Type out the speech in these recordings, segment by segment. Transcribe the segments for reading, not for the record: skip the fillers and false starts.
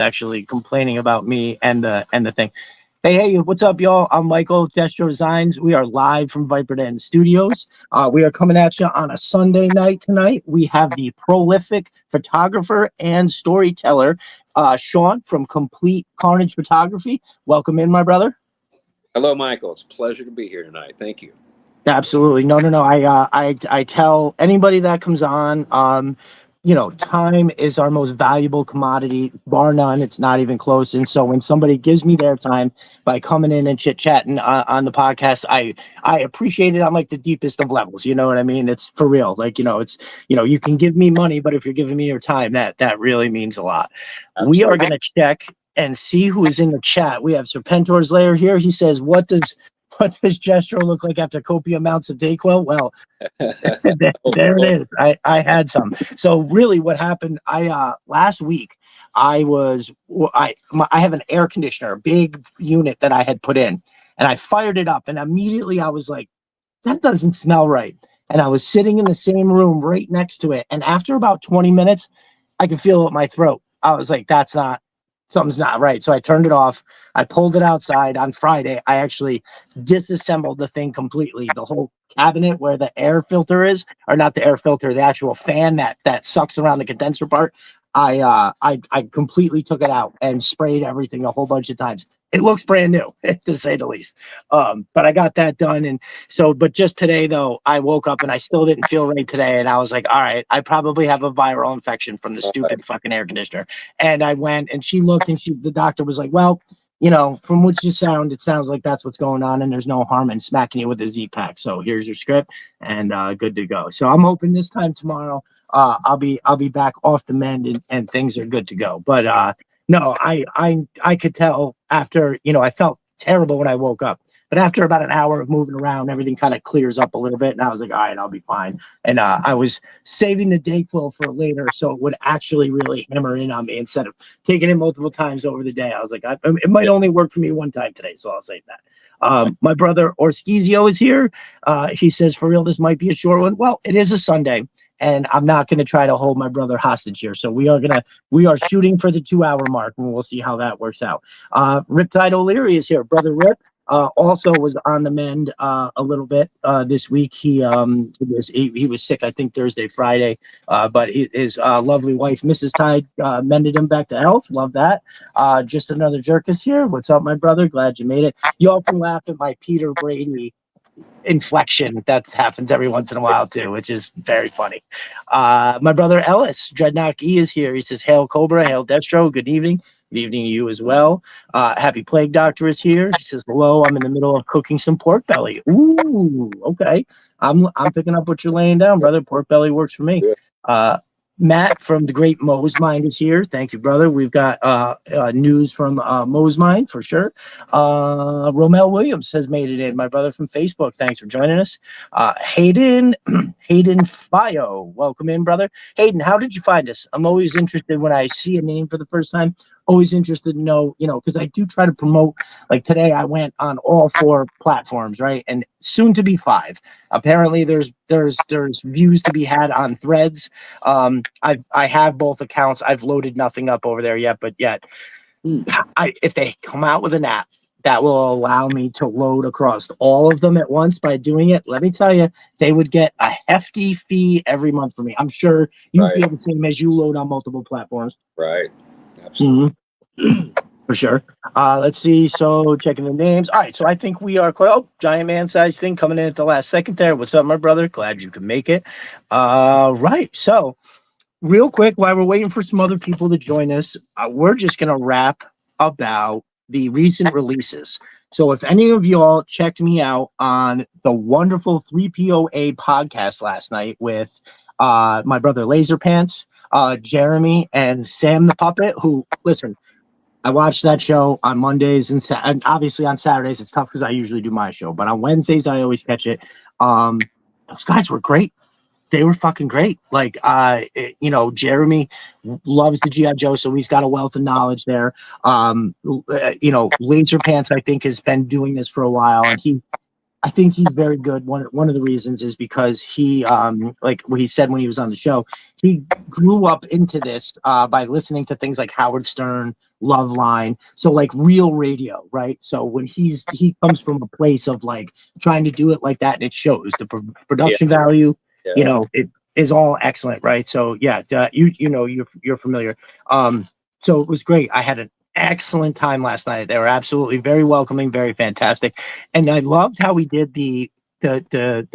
actually complaining about me and the thing. Hey, what's up, y'all? I'm Michael, Destro Designs. We are live from Viper Den Studios. We are coming at you on a Sunday night tonight. We have the prolific photographer and storyteller, Seán from Complete Carnage Photography. Welcome in, my brother. Hello, Michael. It's a pleasure to be here tonight. Thank you. Absolutely. No. I tell anybody that comes on, time is our most valuable commodity, bar none. It's not even close. And so when somebody gives me their time by coming in and chit chatting on the podcast, I appreciate it on like the deepest of levels. You know what I mean? It's for real. Like, you can give me money, but if you're giving me your time, that really means a lot. Absolutely. We are going to check and see who is in the chat. We have Serpentor's Lair here. He says, what does Gestro look like after copious amounts of Dayquil? Well, there it is. I had some. So really what happened, last week, I have an air conditioner, a big unit that I had put in, and I fired it up, and immediately I was like, that doesn't smell right. And I was sitting in the same room right next to it, and after about 20 minutes, I could feel it in my throat. I was like, something's not right. So I turned it off. I pulled it outside on Friday. I actually disassembled the thing completely. The whole cabinet where the air filter is, or not the air filter, the actual fan that sucks around the condenser part. I completely took it out and sprayed everything a whole bunch of times. It looks brand new, to say the least. But I got that done. And so, but just today though, I woke up and I still didn't feel right today. And I was like, all right, I probably have a viral infection from the stupid fucking air conditioner. And I went and she looked and the doctor was like, well, from what you sound, it sounds like that's what's going on, and there's no harm in smacking you with a Z-Pack. So here's your script, and good to go. So I'm hoping this time tomorrow, I'll be back off the mend and things are good to go. But no, I could tell after, I felt terrible when I woke up. But after about an hour of moving around, everything kind of clears up a little bit. And I was like, all right, I'll be fine. And I was saving the Dayquil for later so it would actually really hammer in on me instead of taking it multiple times over the day. I was like, it might only work for me one time today, so I'll say that. My brother Orskizio is here. He says, for real, this might be a short one. Well, it is a Sunday, and I'm not going to try to hold my brother hostage here. So we are shooting for the 2-hour mark, and we'll see how that works out. Riptide O'Leary is here. Brother Rip. Also was on the mend a little bit this week. He was sick, I think Thursday, Friday, but his lovely wife, Mrs. Tide, mended him back to health. Love that. Just another jerk is here. What's up, my brother? Glad you made it. You all can laugh at my Peter Brady inflection. That happens every once in a while too, which is very funny. My brother Ellis, Dreadnought E, is here. He says, hail Cobra, hail Destro, good evening. Good evening to you as well. Happy Plague Doctor is here. He says, hello, I'm in the middle of cooking some pork belly. Ooh, okay. I'm picking up what you're laying down, brother. Pork belly works for me. Matt from the Great Mo's Mind is here. Thank you, brother. We've got news from Mo's Mind for sure. Romel Williams has made it in. My brother from Facebook. Thanks for joining us. Hayden Fio. Welcome in, brother. Hayden, how did you find us? I'm always interested when I see a name for the first time. Always interested to know, because I do try to promote. Like today, I went on all 4 platforms, right? And soon to be 5. Apparently, there's views to be had on Threads. I have both accounts. I've loaded nothing up over there yet, but if they come out with an app that will allow me to load across all of them at once by doing it, let me tell you, they would get a hefty fee every month for me. I'm sure you feel the same as you load on multiple platforms. Right. Absolutely. For sure. Let's see. So checking the names. All right. So I think we are quite. Oh, giant man size thing coming in at the last second there. What's up, my brother? Glad you could make it. Right. So real quick, while we're waiting for some other people to join us, we're just going to rap about the recent releases. So if any of y'all checked me out on the wonderful 3POA podcast last night with my brother Laser Pants, Jeremy, and Sam the Puppet, who, listen, I watched that show on Mondays and obviously on Saturdays. It's tough because I usually do my show, but on Wednesdays I always catch it. Those guys were great. They were fucking great. Like, Jeremy loves the G.I. Joe, so he's got a wealth of knowledge there. Laser Pants, I think, has been doing this for a while, and I think he's very good. One of the reasons is because he, like what he said when he was on the show, he grew up into this by listening to things like Howard Stern, Loveline, so like real radio, right? So when he comes from a place of like trying to do it like that, and it shows the Yeah, production value. You yeah. know, it is all excellent, right? So yeah, you know you're familiar. So it was great. I had an excellent time last night. They were absolutely very welcoming, very fantastic, and I loved how we did the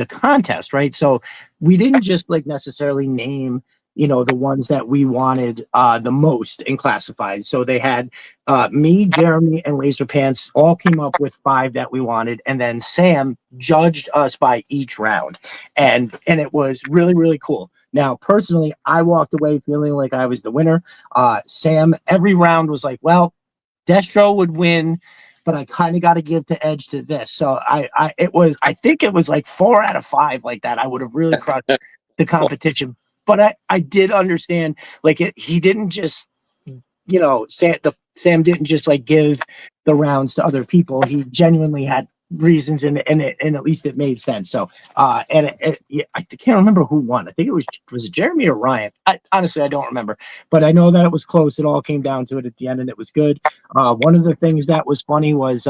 contest, right? So we didn't just like necessarily name, you know, the ones that we wanted the most in classified. So they had me, Jeremy, and Laser Pants all came up with 5 that we wanted, and then Sam judged us by each round, and it was really really cool. Now, personally, I walked away feeling like I was the winner. Sam, every round was like, well, Destro would win, but I kind of got to give the edge to this. So I think it was like 4 out of 5 like that. I would have really crushed the competition, but I did understand like he didn't just, you know, Sam didn't just like give the rounds to other people. He genuinely had reasons, and at least it made sense. So yeah, I can't remember who won. I think it Jeremy or Ryan. Honestly, I don't remember, but I know that it was close. It all came down to it at the end, and it was good. One of the things that was funny was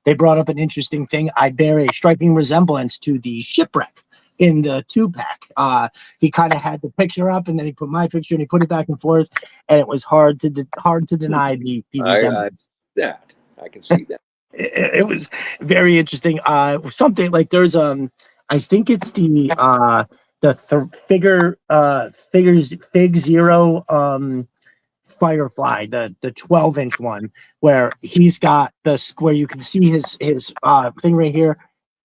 they brought up an interesting thing. I bear a striking resemblance to the shipwreck in the 2-pack. He kind of had the picture up, and then he put my picture, and he put it back and forth, and it was hard to deny the resemblance. I can see that. It was very interesting. Something like there's I think it's figures Fig Zero Firefly, the 12-inch one, where he's got where you can see his thing right here.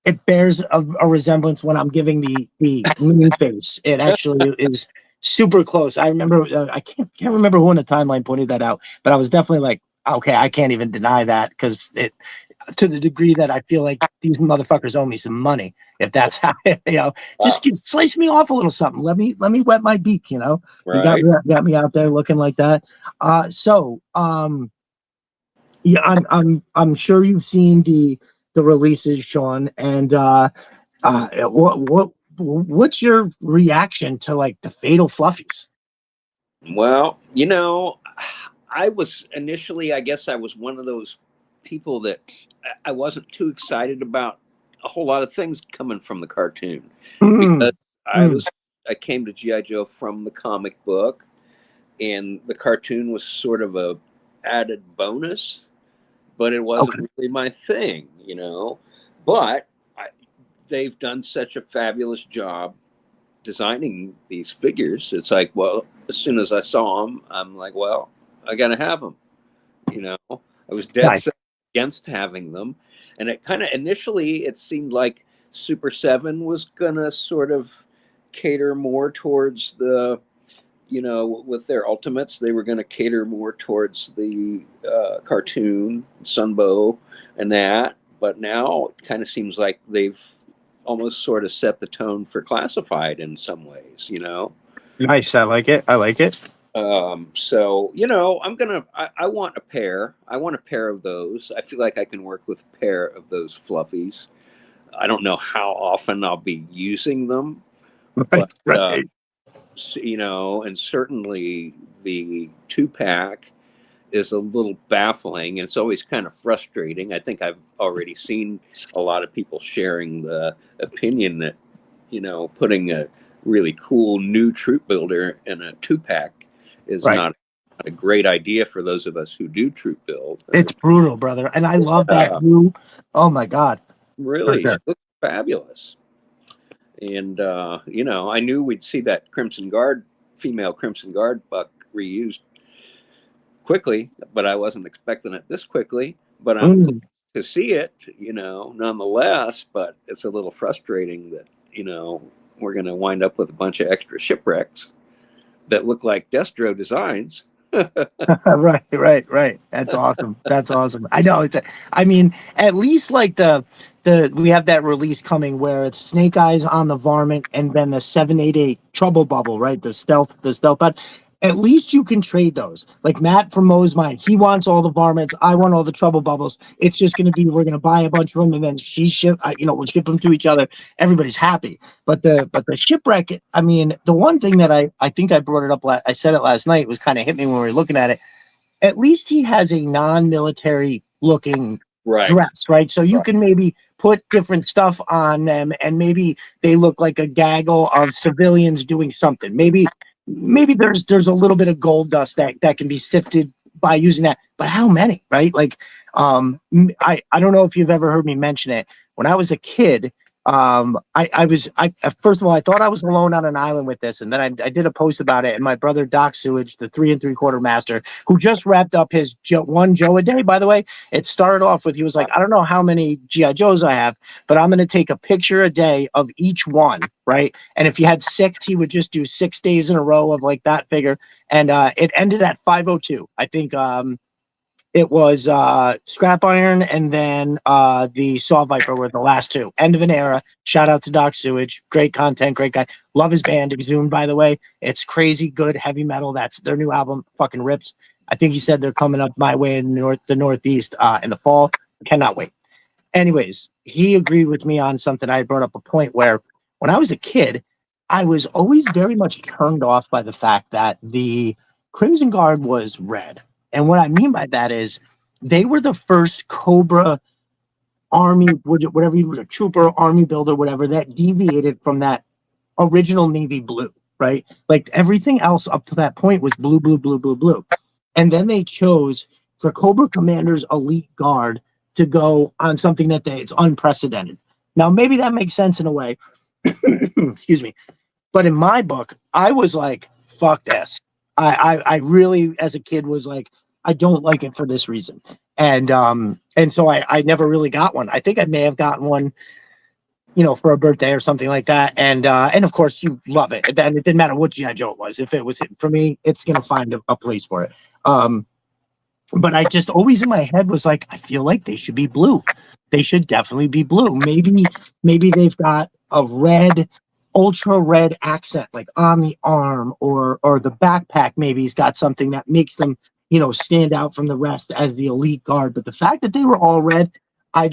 It bears a resemblance when I'm giving the moon face. It actually is super close. I remember I can't remember who in the timeline pointed that out, but I was definitely like, okay, I can't even deny that, because it, to the degree that I feel like these motherfuckers owe me some money. If that's how, you know, just slice me off a little something. Let me wet my beak. You know, you got me out there looking like that. Yeah, I'm sure you've seen the releases, Sean, and what's your reaction to like the Fatal Fluffies? Well, you know, I was initially, I guess I was one of those people that I wasn't too excited about a whole lot of things coming from the cartoon, because I came to G.I. Joe from the comic book, and the cartoon was sort of a added bonus, but it wasn't really my thing, you know. But they've done such a fabulous job designing these figures. It's like, well, as soon as I saw them, I'm like, well, I gotta have them. You know, I was dead set against having them, and it kind of initially it seemed like Super 7 was gonna sort of cater more towards the, you know, with their Ultimates, they were going to cater more towards the cartoon, Sunbow, and that. But now it kind of seems like they've almost sort of set the tone for classified in some ways, you know. Nice, I like it. So you know, I want a pair. I want a pair of those. I feel like I can work with a pair of those fluffies. I don't know how often I'll be using them, but you know, and certainly the 2-pack is a little baffling, and it's always kind of frustrating. I think I've already seen a lot of people sharing the opinion that, you know, putting a really cool new troop builder in a 2-pack is not a great idea for those of us who do troop build. It's brutal, brother, and I love that blue. Oh my god, really, it looks fabulous. And you know, I knew we'd see that Crimson Guard, female Crimson Guard buck reused quickly, but I wasn't expecting it this quickly. But I'm pleased to see it, you know, nonetheless. But it's a little frustrating that, you know, we're going to wind up with a bunch of extra shipwrecks that look like Destro designs. right. That's awesome. I know I mean, at least like we have that release coming where it's Snake Eyes on the Varmint, and then the 788 Trouble Bubble, right? The stealth pad. At least you can trade those. Like Matt from Mo's Mind, he wants all the varmints. I want all the trouble bubbles. It's just going to be we're going to buy a bunch of them and then we'll ship them to each other. Everybody's happy. But the shipwreck. I mean, the one thing that I think I brought it up. I said it last night. Was kind of hit me when we were looking at it. At least he has a non-military looking dress, right? So you can maybe put different stuff on them, and maybe they look like a gaggle of civilians doing something. Maybe there's a little bit of gold dust that can be sifted by using that. But how many, right? Like, I don't know if you've ever heard me mention it. When I was a kid, I first of all, I thought I was alone on an island with this, and then I did a post about it, and my brother Doc Sewage, the 3 3/4 master, who just wrapped up his one Joe a day, by the way. It started off with, he was like, I don't know how many GI Joes I have, but I'm going to take a picture a day of each one, right? And if you had 6, he would just do 6 days in a row of like that figure, and it ended at 502. I think it was Scrap Iron and then the Saw Viper were the last 2. End of an era. Shout out to Doc Sewage. Great content, great guy. Love his band, Exhumed, by the way. It's crazy good heavy metal. That's their new album, fucking rips. I think he said they're coming up my way in the Northeast in the fall. Cannot wait. Anyways, he agreed with me on something. I brought up a point where when I was a kid, I was always very much turned off by the fact that the Crimson Guard was red. And what I mean by that is they were the first Cobra army, whatever you were, a trooper, army builder, whatever, that deviated from that original navy blue, right? Like everything else up to that point was blue, blue, blue, blue, blue. And then they chose for Cobra Commander's Elite Guard to go on something that it's unprecedented. Now, maybe that makes sense in a way. Excuse me. But in my book, I was like, fuck this. I really, as a kid, was like, I don't like it for this reason. And so I never really got one. I think I may have gotten one, for a birthday or something like that. And of course you love it. And it didn't matter what GI Joe it was. If it was for me, it's gonna find a place for it. But I just always in my head was like, I feel like they should be blue. They should definitely be blue. Maybe they've got a red, ultra red accent like on the arm, or the backpack maybe has got something that makes them stand out from the rest as the Elite Guard. But the fact that they were all red, I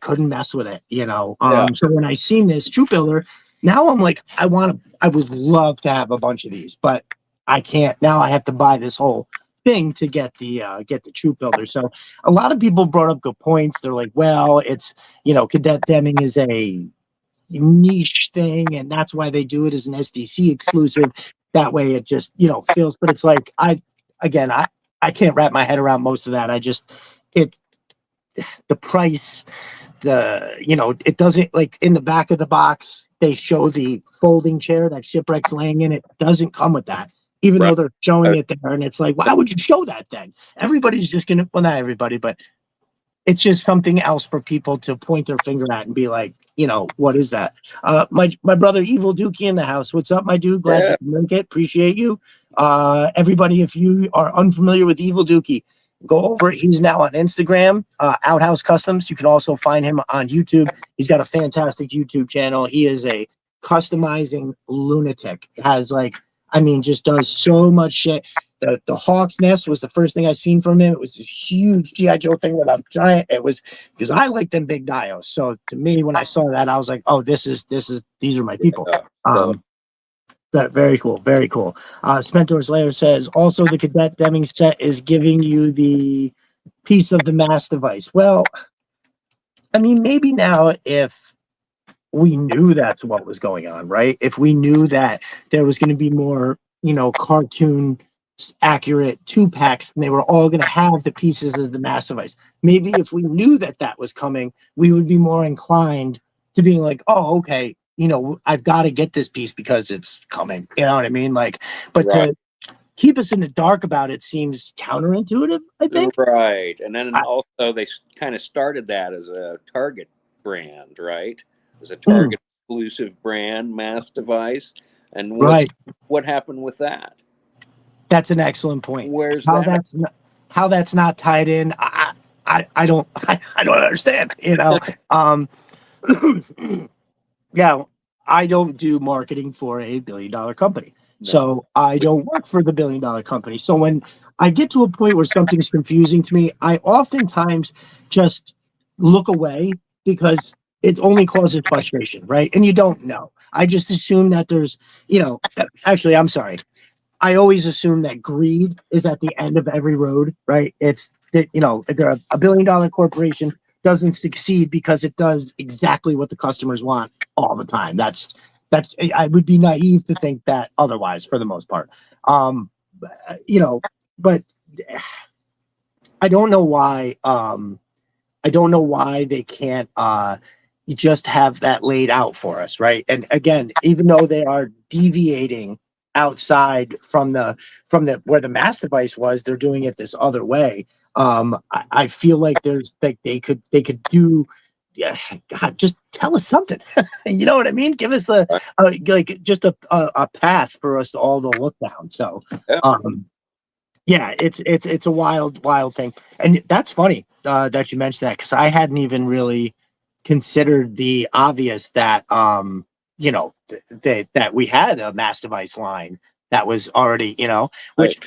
couldn't mess with it. So when I seen this Troop Builder, now I'm like, I would love to have a bunch of these, but I can't. Now I have to buy this whole thing to get the Troop Builder. So a lot of people brought up good points. They're like, well, it's Cadet Deming is a niche thing, and that's why they do it as an SDC exclusive. That way it just feels. But it's like I can't wrap my head around most of that. The price, it doesn't, like in the back of the box they show the folding chair that Shipwreck's laying in. It doesn't come with that, even though they're showing it there. And it's like, why would you show that then? Everybody's just gonna, well, not everybody, but it's just something else for people to point their finger at and be like, what is that? My brother Evil Dookie in the house. What's up, my dude? Glad you can make it. Appreciate you. Everybody, if you are unfamiliar with Evil Dookie, go over. He's now on Instagram, Outhouse Customs. You can also find him on YouTube. He's got a fantastic YouTube channel. He is a customizing lunatic. Just does so much shit. The Hawk's Nest was the first thing I seen from him. It was this huge GI Joe thing with a giant. It was because I like them big dios. So to me, when I saw that, I was like, oh, these are my people. That very cool, very cool. Spentor's Lair says also the Cadet Deming set is giving you the piece of the mass device. Well, I mean, maybe now if we knew that's what was going on, right? If we knew that there was going to be more, cartoon accurate 2-packs and they were all going to have the pieces of the mass device. Maybe if we knew that was coming, we would be more inclined to being like, oh, okay, I've got to get this piece because it's coming. You know what I mean? But to keep us in the dark about it seems counterintuitive, I think. Right. And then also they kind of started that as a Target brand, right? As a Target exclusive brand, mass device. And what happened with that? That's an excellent point. Where's how that's not tied in? I don't understand. Yeah, I don't do marketing for a $1 billion company. So I don't work for the billion-dollar company. So when I get to a point where something's confusing to me, I oftentimes just look away because it only causes frustration, right? And you don't know. I just assume that there's, actually, I'm sorry. I always assume that greed is at the end of every road, right? It's that, if they're a billion-dollar corporation doesn't succeed because it does exactly what the customers want all the time. That's I would be naive to think that otherwise for the most part. But I don't know why. I don't know why they can't just have that laid out for us, right? And again, even though they are deviating outside from the where the mass device was, they're doing it this other way. I feel like there's like they could do. Yeah, God, just tell us something. You know what I mean? Give us a just a path for us all to look down. So, yeah, it's a wild thing, and that's funny that you mentioned that because I hadn't even really considered the obvious that that we had a mass device line that was already which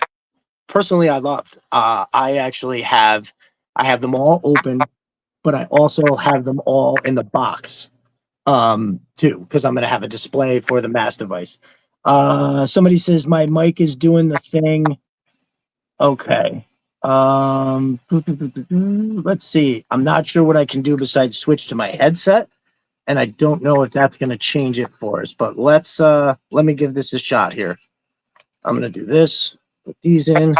personally I loved. I actually I have them all open, but I also have them all in the box too because I'm going to have a display for the mass device. Somebody says my mic is doing the thing. Okay. Let's see. I'm not sure what I can do besides switch to my headset, and I don't know if that's going to change it for us. But let me give this a shot here. I'm going to do this. Put these in.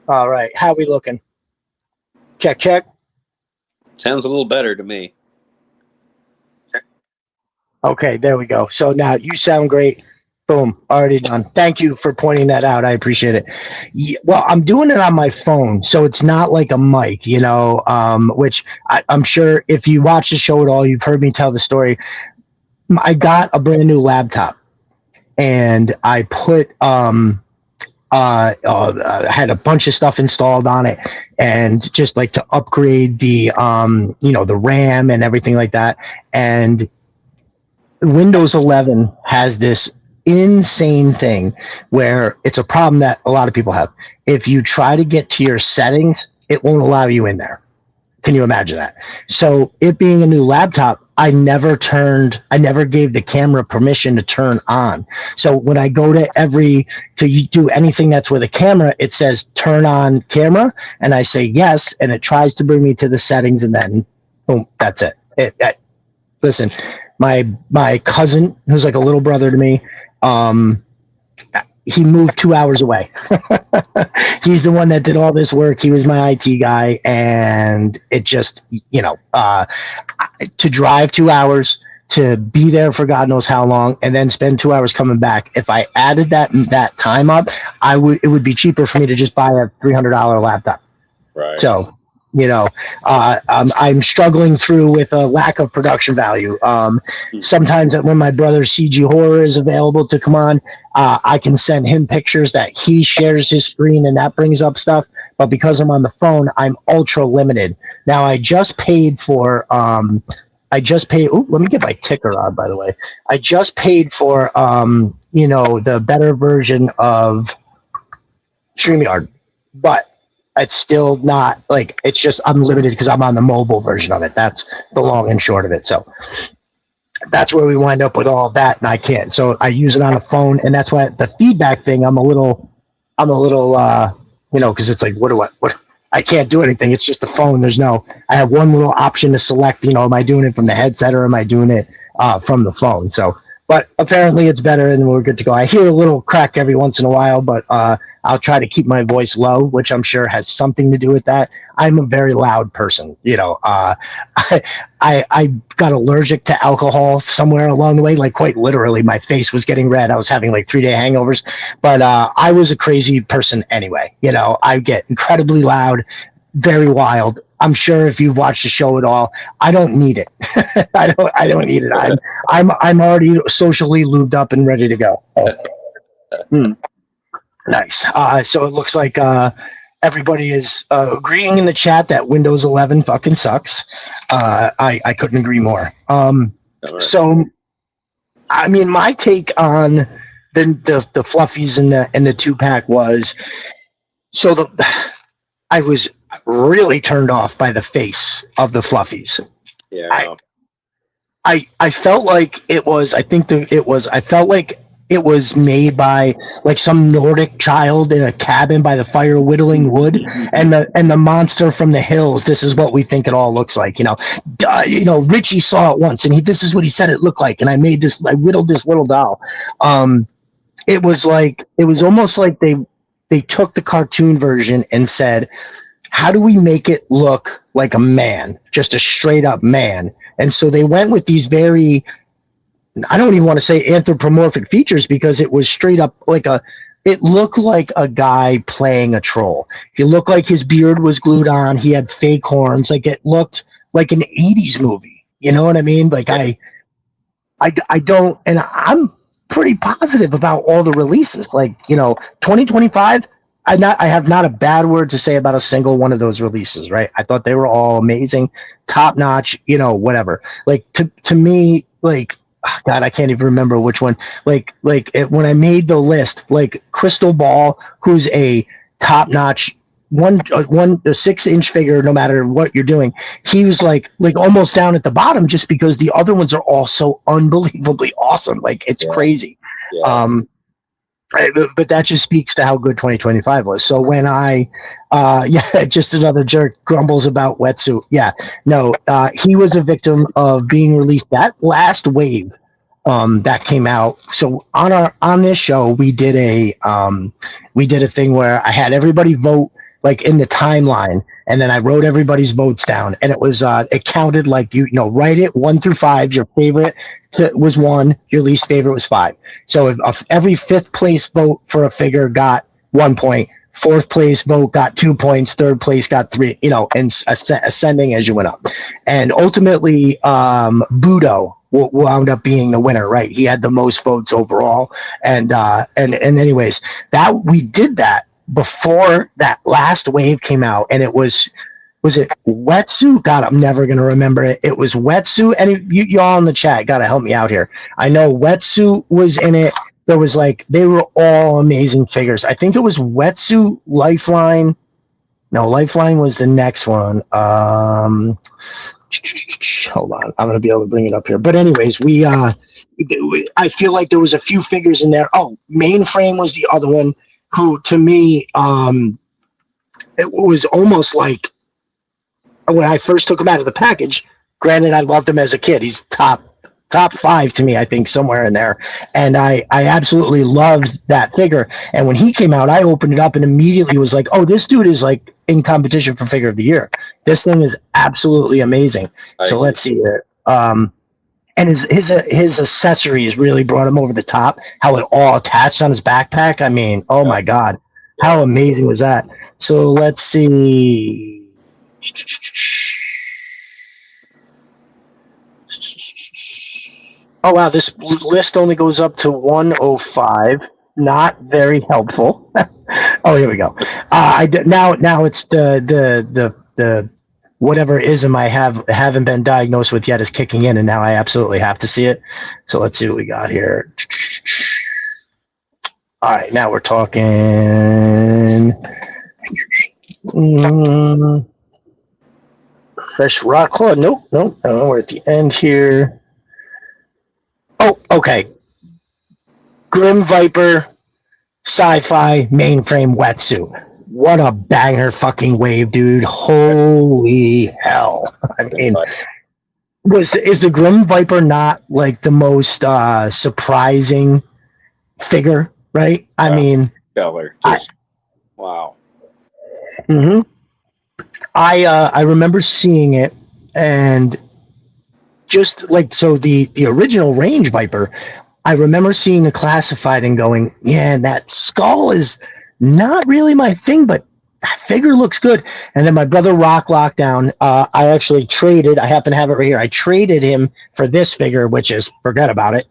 All right. How we looking? Check. Sounds a little better to me. Okay, there we go. So now you sound great. Boom, already done. Thank you for pointing that out. I appreciate it. Yeah, well, I'm doing it on my phone, so it's not like a mic, which I'm sure if you watch the show at all, you've heard me tell the story. I got a brand new laptop, and I put had a bunch of stuff installed on it, and just like to upgrade the the RAM and everything like that, and Windows 11 has this insane thing where it's a problem that a lot of people have. If you try to get to your settings, it won't allow you in there. Can you imagine that? So it being a new laptop, I never gave the camera permission to turn on. So when I go to do anything that's with a camera, it says turn on camera, and I say yes, and it tries to bring me to the settings, and then boom, that's it. Listen, my cousin, who's like a little brother to me, he moved 2 hours away. He's the one that did all this work. He was my IT guy, and it just, to drive 2 hours, to be there for God knows how long, and then spend 2 hours coming back. If I added that time up, it would be cheaper for me to just buy a $300 laptop. Right. So, I'm struggling through with a lack of production value. Sometimes when my brother's CG Horror is available to come on, I can send him pictures that he shares his screen, and that brings up stuff. But because I'm on the phone, I'm ultra limited. Now, I just paid for, let me get my ticker on, by the way. I just paid for, the better version of StreamYard, but it's still not like, it's just unlimited because I'm on the mobile version of it. That's the long and short of it. So that's where we wind up with all that, and I can't. So I use it on a phone, and that's why the feedback thing, I'm a little, because it's like, what? I can't do anything. It's just the phone. I have one little option to select. Am I doing it from the headset or am I doing it from the phone? So, but apparently it's better, and we're good to go. I hear a little crack every once in a while, but I'll try to keep my voice low, which I'm sure has something to do with that. I'm a very loud person. I got allergic to alcohol somewhere along the way, like quite literally. My face was getting red. I was having like 3-day hangovers, but I was a crazy person anyway. I get incredibly loud, very wild. I'm sure if you've watched the show at all, I don't need it. I don't need it. I'm already socially lubed up and ready to go. Nice. So it looks like everybody is agreeing in the chat that Windows 11 fucking sucks. I couldn't agree more. So, I mean, my take on the fluffies and the 2-pack was, so I was really turned off by the face of the fluffies. Yeah. I felt like it was, I felt like it was made by like some Nordic child in a cabin by the fire whittling wood, and the monster from the hills. This is what we think it all looks like. Richie saw it once, and this is what he said it looked like, and I whittled this little doll. It was almost like they took the cartoon version and said, how do we make it look like a man, just a straight up man? And so they went with these very, I don't even want to say anthropomorphic features, because it was straight up it looked like a guy playing a troll. He looked like his beard was glued on. He had fake horns. Like, it looked like an 80s movie. You know what I mean? Like, I don't, and I'm pretty positive about all the releases. Like, 2025, I have not a bad word to say about a single one of those releases, right? I thought they were all amazing, top notch, whatever. Like, to me, like, oh God, I can't even remember which one. When I made the list, like Crystal Ball, who's a top notch a 6-inch figure, no matter what you're doing, he was like almost down at the bottom, just because the other ones are all so unbelievably awesome. Like, it's crazy. Yeah. But that just speaks to how good 2025 was. So when just another jerk grumbles about wetsuit. Yeah, no, he was a victim of being released that last wave that came out. So on this show, we did a thing where I had everybody vote like in the timeline, and then I wrote everybody's votes down, and it was it counted like write it 1 through 5. Your favorite was 1, your least favorite was 5. So if every 5th place vote for a figure got 1 point, 4th place vote got 2 points, 3rd place got 3, and ascending as you went up. And ultimately, Budo wound up being the winner, right? He had the most votes overall. And anyways, that we did that before that last wave came out, and it was it Wetsuit? God, I'm never going to remember it. It was Wetsuit. And y'all in the chat got to help me out here. I know Wetsuit was in it. There was they were all amazing figures. I think it was Wetsuit, Lifeline. No, Lifeline was the next one. Hold on. I'm going to be able to bring it up here. But anyways, I feel like there was a few figures in there. Oh, Mainframe was the other one, who to me, it was almost like, when I first took him out of the package, granted, I loved him as a kid. He's top 5 to me, I think, somewhere in there. And I absolutely loved that figure. And when he came out, I opened it up and immediately was like, oh, this dude is like in competition for figure of the year. This thing is absolutely amazing. So let's see here. And his accessories really brought him over the top. How it all attached on his backpack. I mean, oh my God, how amazing was that? So let's see. Oh wow, this list only goes up to 105. Not very helpful. Oh, here we go. Now it's the whatever ism I haven't been diagnosed with yet is kicking in, and now I absolutely have to see it. So let's see what we got here. All right, now we're talking. Fresh rock. Oh, nope. We're at the end here. Oh, okay. Grim Viper, sci-fi, mainframe wetsuit. What a banger fucking wave, dude. Holy hell. I mean, is the Grim Viper not like the most surprising figure, right? I mean, stellar. Wow. Mm-hmm. I remember seeing it, and just like, so the original Range Viper, I remember seeing the classified and going, yeah, that skull is not really my thing, but that figure looks good. And then my brother Rock Lockdown, I actually traded, I happen to have it right here. I traded him for this figure, which is, forget about it,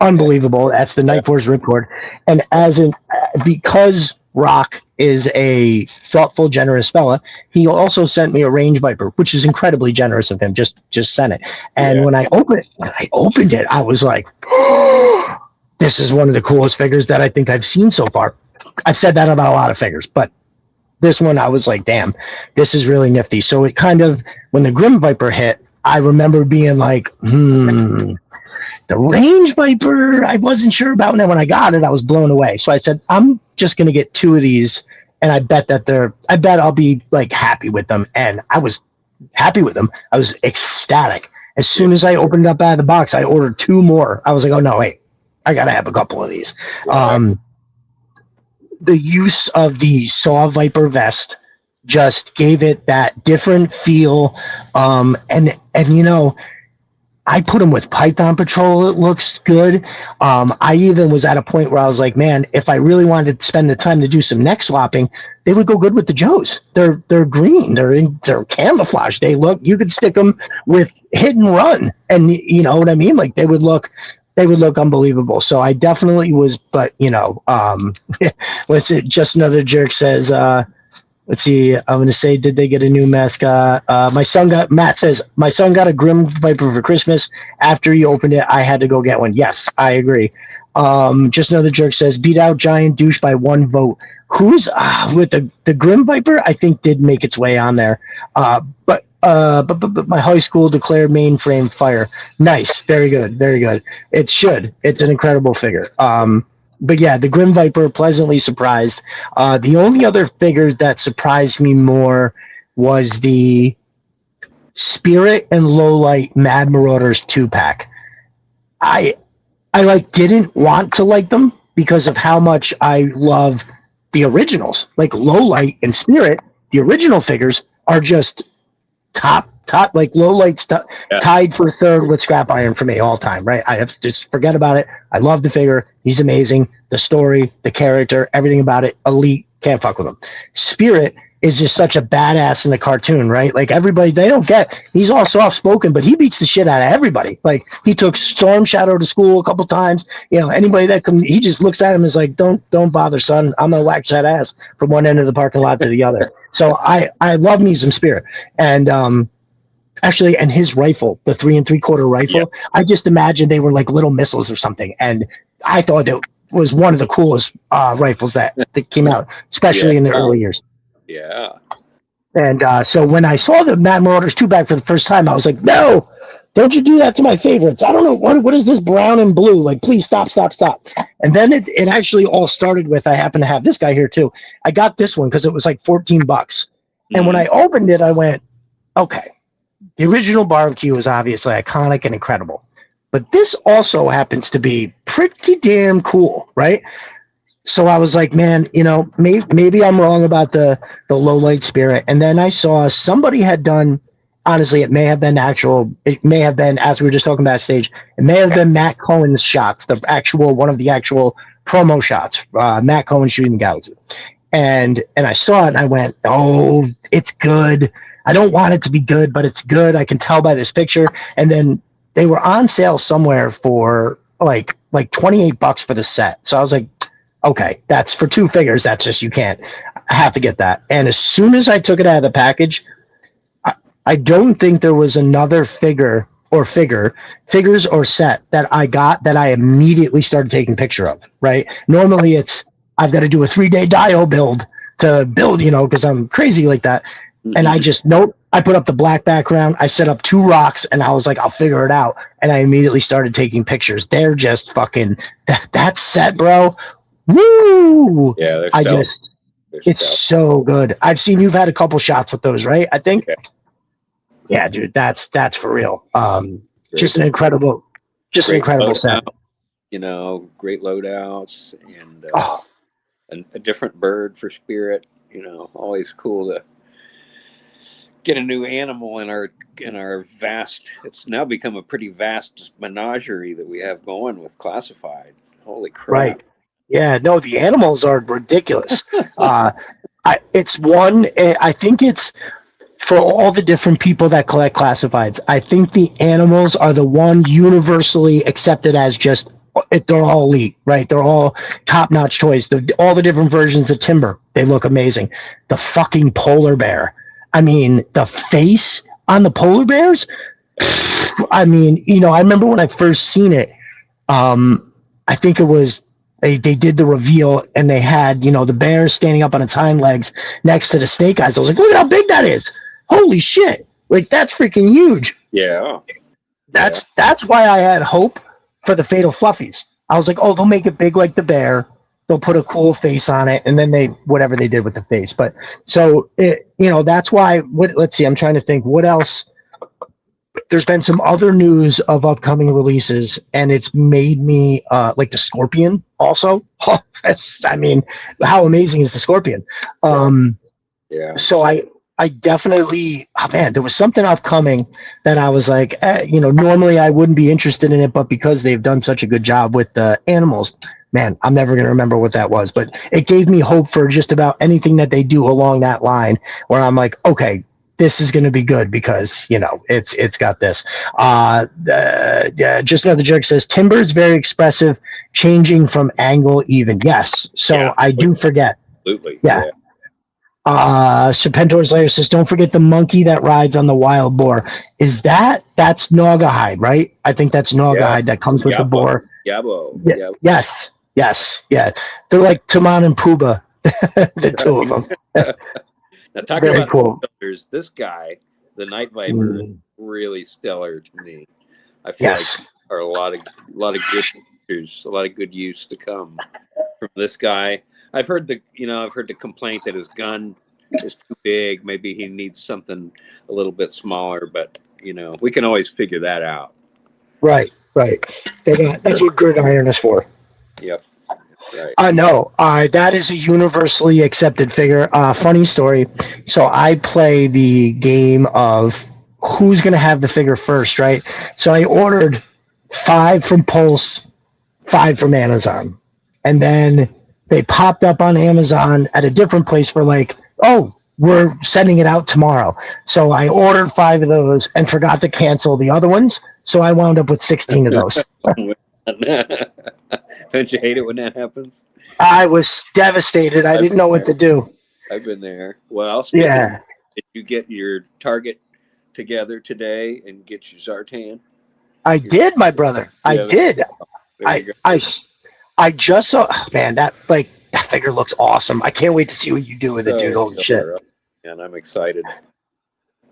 unbelievable. That's the Night Force Ripcord. And because Rock is a thoughtful, generous fella, he also sent me a Range Viper, which is incredibly generous of him. Just sent it. And when I opened it, I was like, oh, this is one of the coolest figures that I think I've seen so far. I've said that about a lot of figures, but this one, I was like, damn, this is really nifty. So it kind of, when the Grim Viper hit, I remember being like, the Range Viper, I wasn't sure about. And then when I got it, I was blown away. So I said, I'm just going to get 2 of these. And I bet I'll be like happy with them. And I was happy with them. I was ecstatic. As soon as I opened it up out of the box, I ordered 2 more. I was like, oh no, wait, I got to have a couple of these. The use of the Saw Viper vest just gave it that different feel. And you know, I put them with Python Patrol. It looks good. I even was at a point where I was like, man, if I really wanted to spend the time to do some neck swapping, they would go good with the Joes. They're green. They're camouflage. You could stick them with Hit and Run, and you know what I mean? Like they would look unbelievable. So I definitely was, but you know, what's it? Just Another Jerk says, let's see. I'm going to say, did they get a new mascot? Matt says, my son got a Grim Viper for Christmas. After he opened it, I had to go get one. Yes, I agree. Just Another Jerk says, beat out Giant Douche by 1 vote. Who's with the Grim Viper? I think did make its way on there. But my high school declared mainframe fire. Nice. Very good. Very good. It should. It's an incredible figure. But yeah, the Grim Viper, pleasantly surprised. The only other figure that surprised me more was the Spirit and Lowlight Mad Marauders 2-pack. I didn't want to like them because of how much I love the originals. Like Lowlight and Spirit, the original figures are just top, like Lowlight's tied for 3rd with Scrap Iron for me all time, right? I have to just forget about it. I love the figure. He's amazing. The story, the character, everything about it, elite. Can't fuck with him. Spirit is just such a badass in the cartoon, right? Like everybody, they don't get, he's all soft-spoken, but he beats the shit out of everybody. Like he took Storm Shadow to school a couple times. You know, anybody that comes, he just looks at him and is like, don't bother, son. I'm gonna whack that ass from one end of the parking lot to the other. So I love me some Spirit. And actually, and his rifle, the 3 3/4 rifle, I just imagined they were like little missiles or something. And I thought it was one of the coolest rifles that came out, especially in the early years. Yeah. And so when I saw the Mad Marauders 2-pack for the first time, I was like, no, don't you do that to my favorites. I don't know, what is this brown and blue? Like, please stop. And then it actually all started with, I happen to have this guy here too. I got this one because it was like $14. And when I opened it, I went, okay, the original Barbecue is obviously iconic and incredible. But this also happens to be pretty damn cool, right? So I was like, man, you know, maybe I'm wrong about the Lowlight Spirit. And then I saw somebody had done, honestly, it may have been, as we were just talking about stage, it may have been Matt Cohen's shots, one of the actual promo shots, Matt Cohen shooting the galaxy. And I saw it and I went, oh, it's good. I don't want it to be good, but it's good. I can tell by this picture. And then they were on sale somewhere for like $28 for the set. So I was like, okay, that's for 2 figures. That's just, I have to get that. And as soon as I took it out of the package, I don't think there was another figures or set that I got that I immediately started taking picture of, right? Normally it's, I've got to do a 3-day dio build to build, you know, because I'm crazy like that. And I just, I put up the black background. I set up 2 rocks and I was like, I'll figure it out. And I immediately started taking pictures. They're just fucking, that set, bro. Woo! Yeah, it's so good. I've seen you've had a couple shots with those, right? I think. Okay. Yeah, dude, that's for real. Just an incredible set. You know, great loadouts and a different bird for Spirit. You know, always cool to get a new animal in our vast. It's now become a pretty vast menagerie that we have going with classified. Holy crap! Right. Yeah, no, the animals are ridiculous. I think it's for all the different people that collect classifieds. I think the animals are the one universally accepted as just they're all elite, right? They're all top-notch toys. All the different versions of Timber, they look amazing. The fucking polar bear. I mean, the face on the polar bears. I mean, I remember when I first seen it. I think it was they did the reveal and they had the bear standing up on its hind legs next to the snake eyes. I was like, look at how big that is! Holy shit! Like that's freaking huge. Yeah. That's why I had hope for the Fatal Fluffies. I was like, oh, they'll make it big like the bear. They'll put a cool face on it, and then whatever they did with the face. But so that's why. Let's see. I'm trying to think what else. There's been some other news of upcoming releases, and it's made me like the Scorpion also. I mean, how amazing is the Scorpion? Yeah. So I definitely, there was something upcoming that I was like, normally I wouldn't be interested in it, but because they've done such a good job with the animals, man, I'm never going to remember what that was, but it gave me hope for just about anything that they do along that line where I'm like, okay, this is going to be good because, it's got this. Just Another Jerk says, Timber is very expressive, changing from angle even. Yes. So yeah, I do forget. Absolutely. Yeah. Serpentor's Lair says, don't forget the monkey that rides on the wild boar. That's Naugahyde, right? I think that's Naugahyde that comes with the boar. Yabo. Yeah. Yes. Yeah. They're like Timon and Pumbaa, the two of them. Now talking Very about cool. Colors, this guy, the Night Viper, is really stellar to me. I feel like there are a lot of good features, a lot of good use to come from this guy. I've heard the complaint that his gun is too big. Maybe he needs something a little bit smaller, but we can always figure that out. Right. That's what Gridiron is for. Yep. Right. No, that is a universally accepted figure. Funny story. So I play the game of who's going to have the figure first, right? So I ordered 5 from Pulse, 5 from Amazon, and then they popped up on Amazon at a different place for like, oh, we're sending it out tomorrow. So I ordered 5 of those and forgot to cancel the other ones. So I wound up with 16 of those. Don't you hate it when that happens? I was devastated. I didn't know what to do. I've been there. Well, yeah. Did you get your target together today and get your Zartan? I did, my brother. I did. I just saw. Oh, man, that figure looks awesome. I can't wait to see what you do with it, dude. Holy shit! And I'm excited.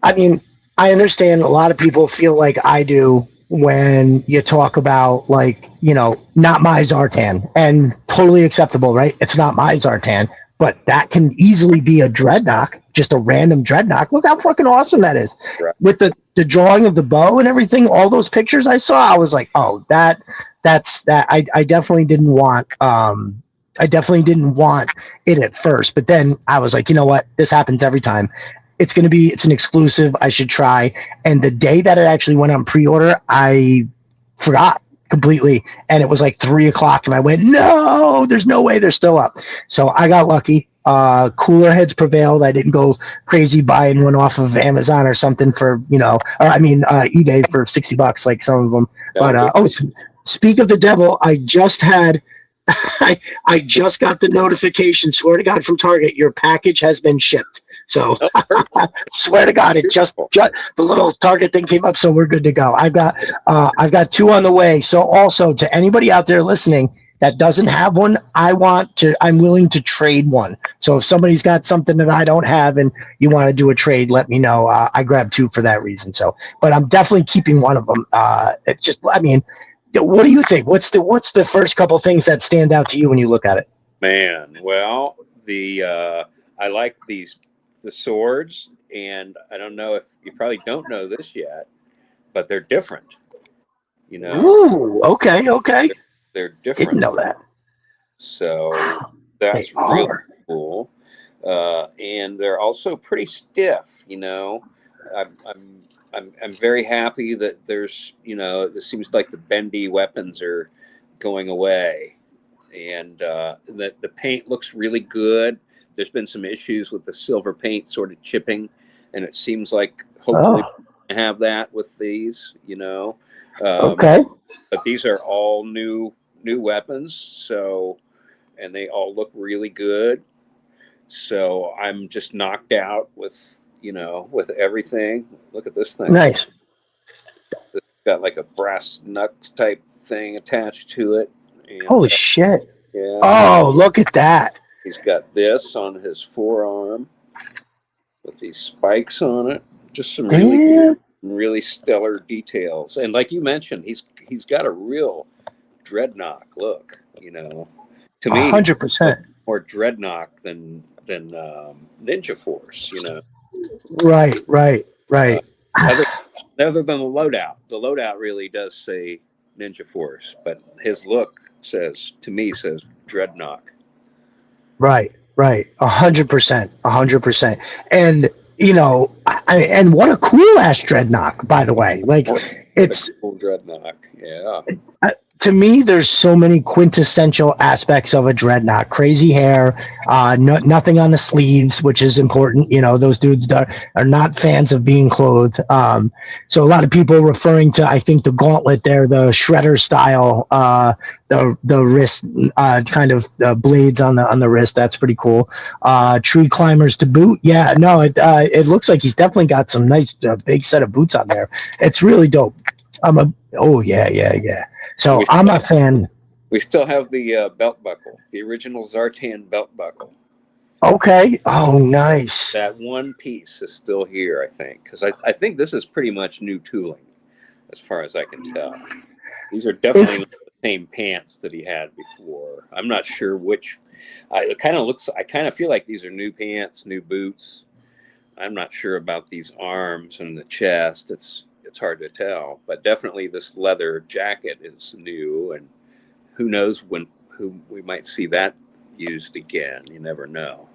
I mean, I understand a lot of people feel like I do when you talk about not my Zartan, and totally acceptable, right? It's not my Zartan, but that can easily be a Dreadnought, just a random Dreadnought. Look how fucking awesome that is. Right. With the drawing of the bow and everything, all those pictures I saw, I was like, oh, that's that. I definitely didn't want it at first, but then I was like, you know what? This happens every time. It's an exclusive. I should try. And the day that it actually went on pre-order, I forgot completely. And it was like 3:00 and I went, no, there's no way they're still up. So I got lucky. Cooler heads prevailed. I didn't go crazy buying one off of Amazon or something for, eBay for $60 like some of them. But, speak of the devil, I just got the notification, swear to God, from Target, your package has been shipped. So swear to God, it just the little Target thing came up, so we're good to go. I've got 2 on the way. So also to anybody out there listening that doesn't have one, I'm willing to trade one. So if somebody's got something that I don't have and you want to do a trade, let me know. I grabbed 2 for that reason. So, but I'm definitely keeping one of them. What do you think? What's the first couple things that stand out to you when you look at it? Man, well, I like the swords, and I don't know if you probably don't know this yet, but they're different. Ooh, okay. They're different. Didn't know that. So that's really cool. And they're also pretty stiff. I'm very happy that there's it seems like the bendy weapons are going away, and the paint looks really good. There's been some issues with the silver paint sort of chipping, and it seems like hopefully we have that with these, okay. But these are all new new weapons. So, and they all look really good. So I'm just knocked out with, with everything. Look at this thing. Nice. It's got like a brass knucks type thing attached to it. And, Holy shit. yeah. Oh, look at that. He's got this on his forearm with these spikes on it. Just some really stellar details. And like you mentioned, he's got a real dreadnought look. To me, 100%. more dreadnought than Ninja Force. Right. Other than the loadout. The loadout really does say Ninja Force, but his look says dreadnought. Right. 100%. And and what a cool ass dreadnought, by the way. Like, it's cool dreadnought. Yeah. To me, there's so many quintessential aspects of a dreadnought. Crazy hair, nothing on the sleeves, which is important. Those dudes are not fans of being clothed. So a lot of people referring to, I think, the gauntlet there, the shredder style, the wrist, kind of blades on the wrist. That's pretty cool. Tree climbers to boot. Yeah, no, it looks like he's definitely got some nice big set of boots on there. It's really dope. Yeah. So I'm a fan. We still have the belt buckle, the original Zartan belt buckle. Okay. Oh, nice. That one piece is still here, I think, because I think this is pretty much new tooling, as far as I can tell. These are definitely not the same pants that he had before. I'm not sure which. I kind of feel like these are new pants, new boots. I'm not sure about these arms and the chest. It's hard to tell, but definitely this leather jacket is new, and who knows who we might see that used again. You never know.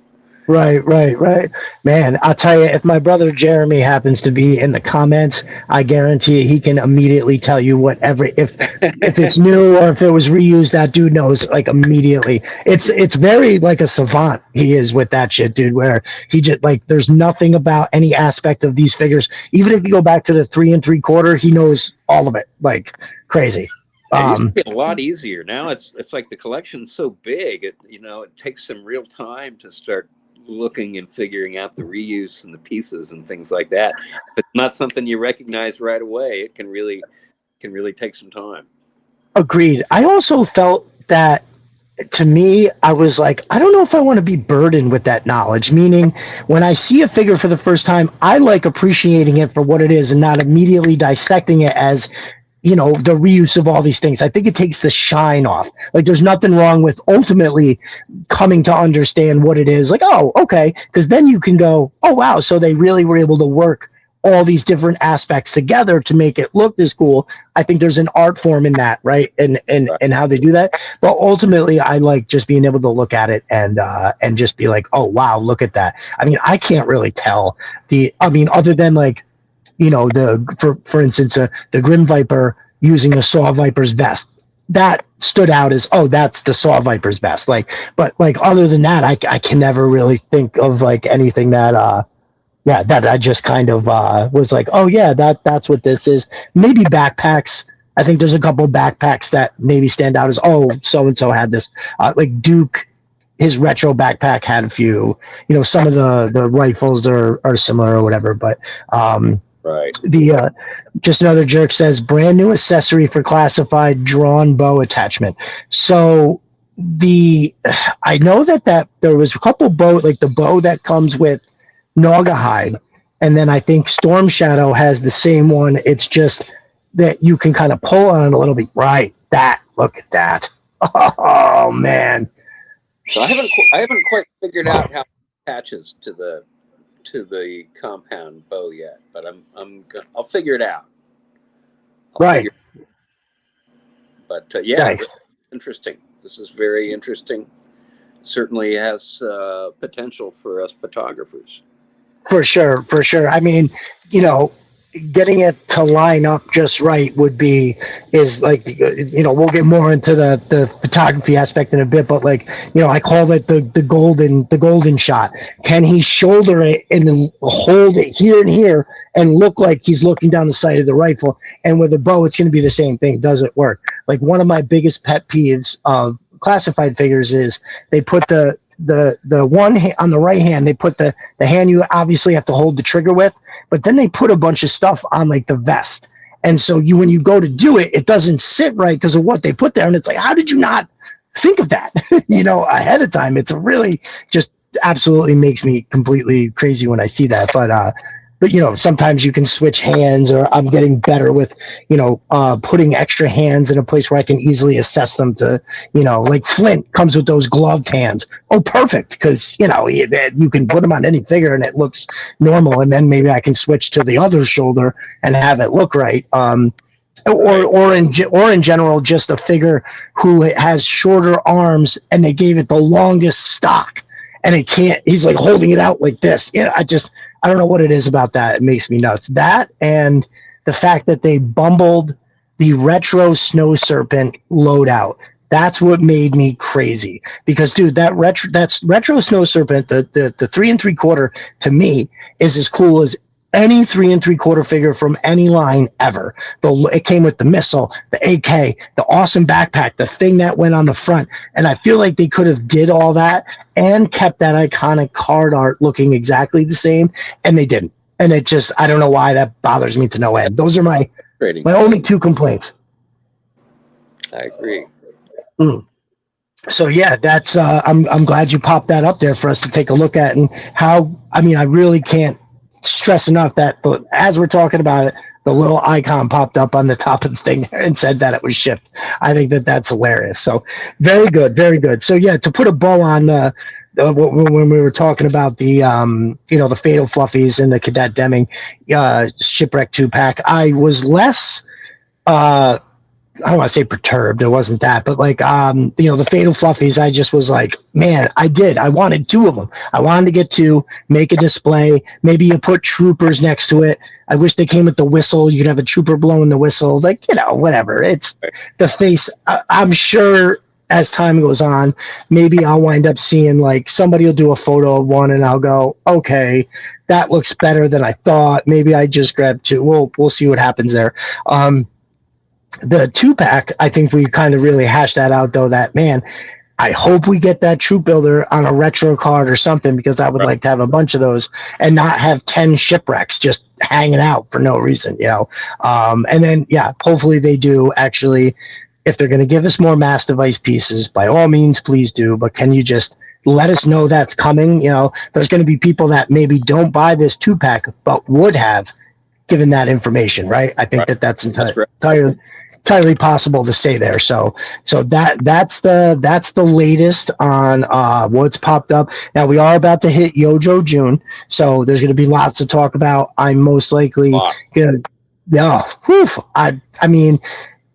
Right. Man, I'll tell you, if my brother Jeremy happens to be in the comments, I guarantee you he can immediately tell you if it's new or if it was reused. That dude knows like immediately. It's very like a savant he is with that shit, dude, where he just like there's nothing about any aspect of these figures. Even if you go back to the 3 3/4, he knows all of it like crazy. It used to be a lot easier. Now it's like the collection's so big, it takes some real time to start looking and figuring out the reuse and the pieces and things like that. If it's not something you recognize right away, it can really take some time. Agreed. I also felt that, to me, I was like, I don't know if I want to be burdened with that knowledge. Meaning, when I see a figure for the first time, I like appreciating it for what it is and not immediately dissecting it as the reuse of all these things. I think it takes the shine off. Like, there's nothing wrong with ultimately coming to understand what it is. Like, oh, okay. Because then you can go, oh, wow. So they really were able to work all these different aspects together to make it look this cool. I think there's an art form in that, right? And how they do that. But ultimately, I like just being able to look at it and just be like, oh, wow, look at that. I mean, I can't really tell other than like, for instance, the Grim Viper using the Saw Viper's vest, that stood out as, oh, that's the Saw Viper's vest. But other than that, I can never really think of like anything that that I just kind of was like, oh yeah, that's what this is. Maybe backpacks. I think there's a couple backpacks that maybe stand out as, oh, so and so had this. Like Duke, his retro backpack had a few. Some of the rifles are similar or whatever, but. Right. The just another jerk says brand new accessory for classified drawn bow attachment. So I know that there was a couple bow, like the bow that comes with Naugahyde, and then I think Storm Shadow has the same one. It's just that you can kind of pull on it a little bit. Right. Look at that. Oh man. So I haven't quite figured out how it attaches to the compound bow yet, but I'll figure it out. Right. But yeah, nice. Interesting. This is very interesting. Certainly has potential for us photographers. For sure. I mean, getting it to line up just right is like, we'll get more into the photography aspect in a bit, but like, I call it the golden shot. Can he shoulder it and then hold it here and here and look like he's looking down the sight of the rifle? And with a bow, it's going to be the same thing. Does it work? Like, one of my biggest pet peeves of classified figures is they put the one on the right hand, they put the hand you obviously have to hold the trigger with, but then they put a bunch of stuff on like the vest. And so when you go to do it, it doesn't sit right because of what they put there. And it's like, how did you not think of that, ahead of time? It's really just absolutely makes me completely crazy when I see that. But sometimes you can switch hands, or I'm getting better with, putting extra hands in a place where I can easily assess them to, like Flint comes with those gloved hands. Oh, perfect. Because, you can put them on any figure and it looks normal. And then maybe I can switch to the other shoulder and have it look right. Or in general, just a figure who has shorter arms and they gave it the longest stock and it can't, he's like holding it out like this. I don't know what it is about that. It makes me nuts. That and the fact that they bumbled the retro Snow Serpent loadout. That's what made me crazy. Because, dude, that's retro Snow Serpent, the 3 3/4 to me is as cool as any 3 3/4 figure from any line ever. It came with the missile, the AK, the awesome backpack, the thing that went on the front. And I feel like they could have did all that and kept that iconic card art looking exactly the same, and they didn't. And it just, I don't know why that bothers me to no end. Those are my only 2 complaints. I agree. So yeah, that's I'm glad you popped that up there for us to take a look at. And how, I really can't stress enough that as we're talking about it, the little icon popped up on the top of the thing and said that it was shipped. I think that's hilarious. So very good, very good. So yeah, to put a bow on when we were talking about the the Fatal Fluffies and the Cadet Deming Shipwreck 2-pack, I was less I don't want to say perturbed. It wasn't that, but like, the Fatal Fluffies, I just was like, man, I wanted 2 of them. I wanted to get 2, make a display. Maybe you put troopers next to it. I wish they came with the whistle. You could have a trooper blowing the whistle, like, whatever. It's the face. I'm sure as time goes on, maybe I'll wind up seeing like somebody will do a photo of one and I'll go, okay, that looks better than I thought. Maybe I just grabbed 2. We'll see what happens there. The 2-pack, I think we kind of really hashed that out, though, that, man, I hope we get that troop builder on a retro card or something, because I would like to have a bunch of those and not have 10 shipwrecks just hanging out for no reason, And then, yeah, hopefully they do actually, if they're going to give us more mass device pieces, by all means, please do. But can you just let us know that's coming? There's going to be people that maybe don't buy this 2-pack, but would have given that information, right? I think that's entirely possible to say there. So that's the latest on what's popped up. Now we are about to hit Yojo June, so there's going to be lots to talk about. I'm most likely gonna,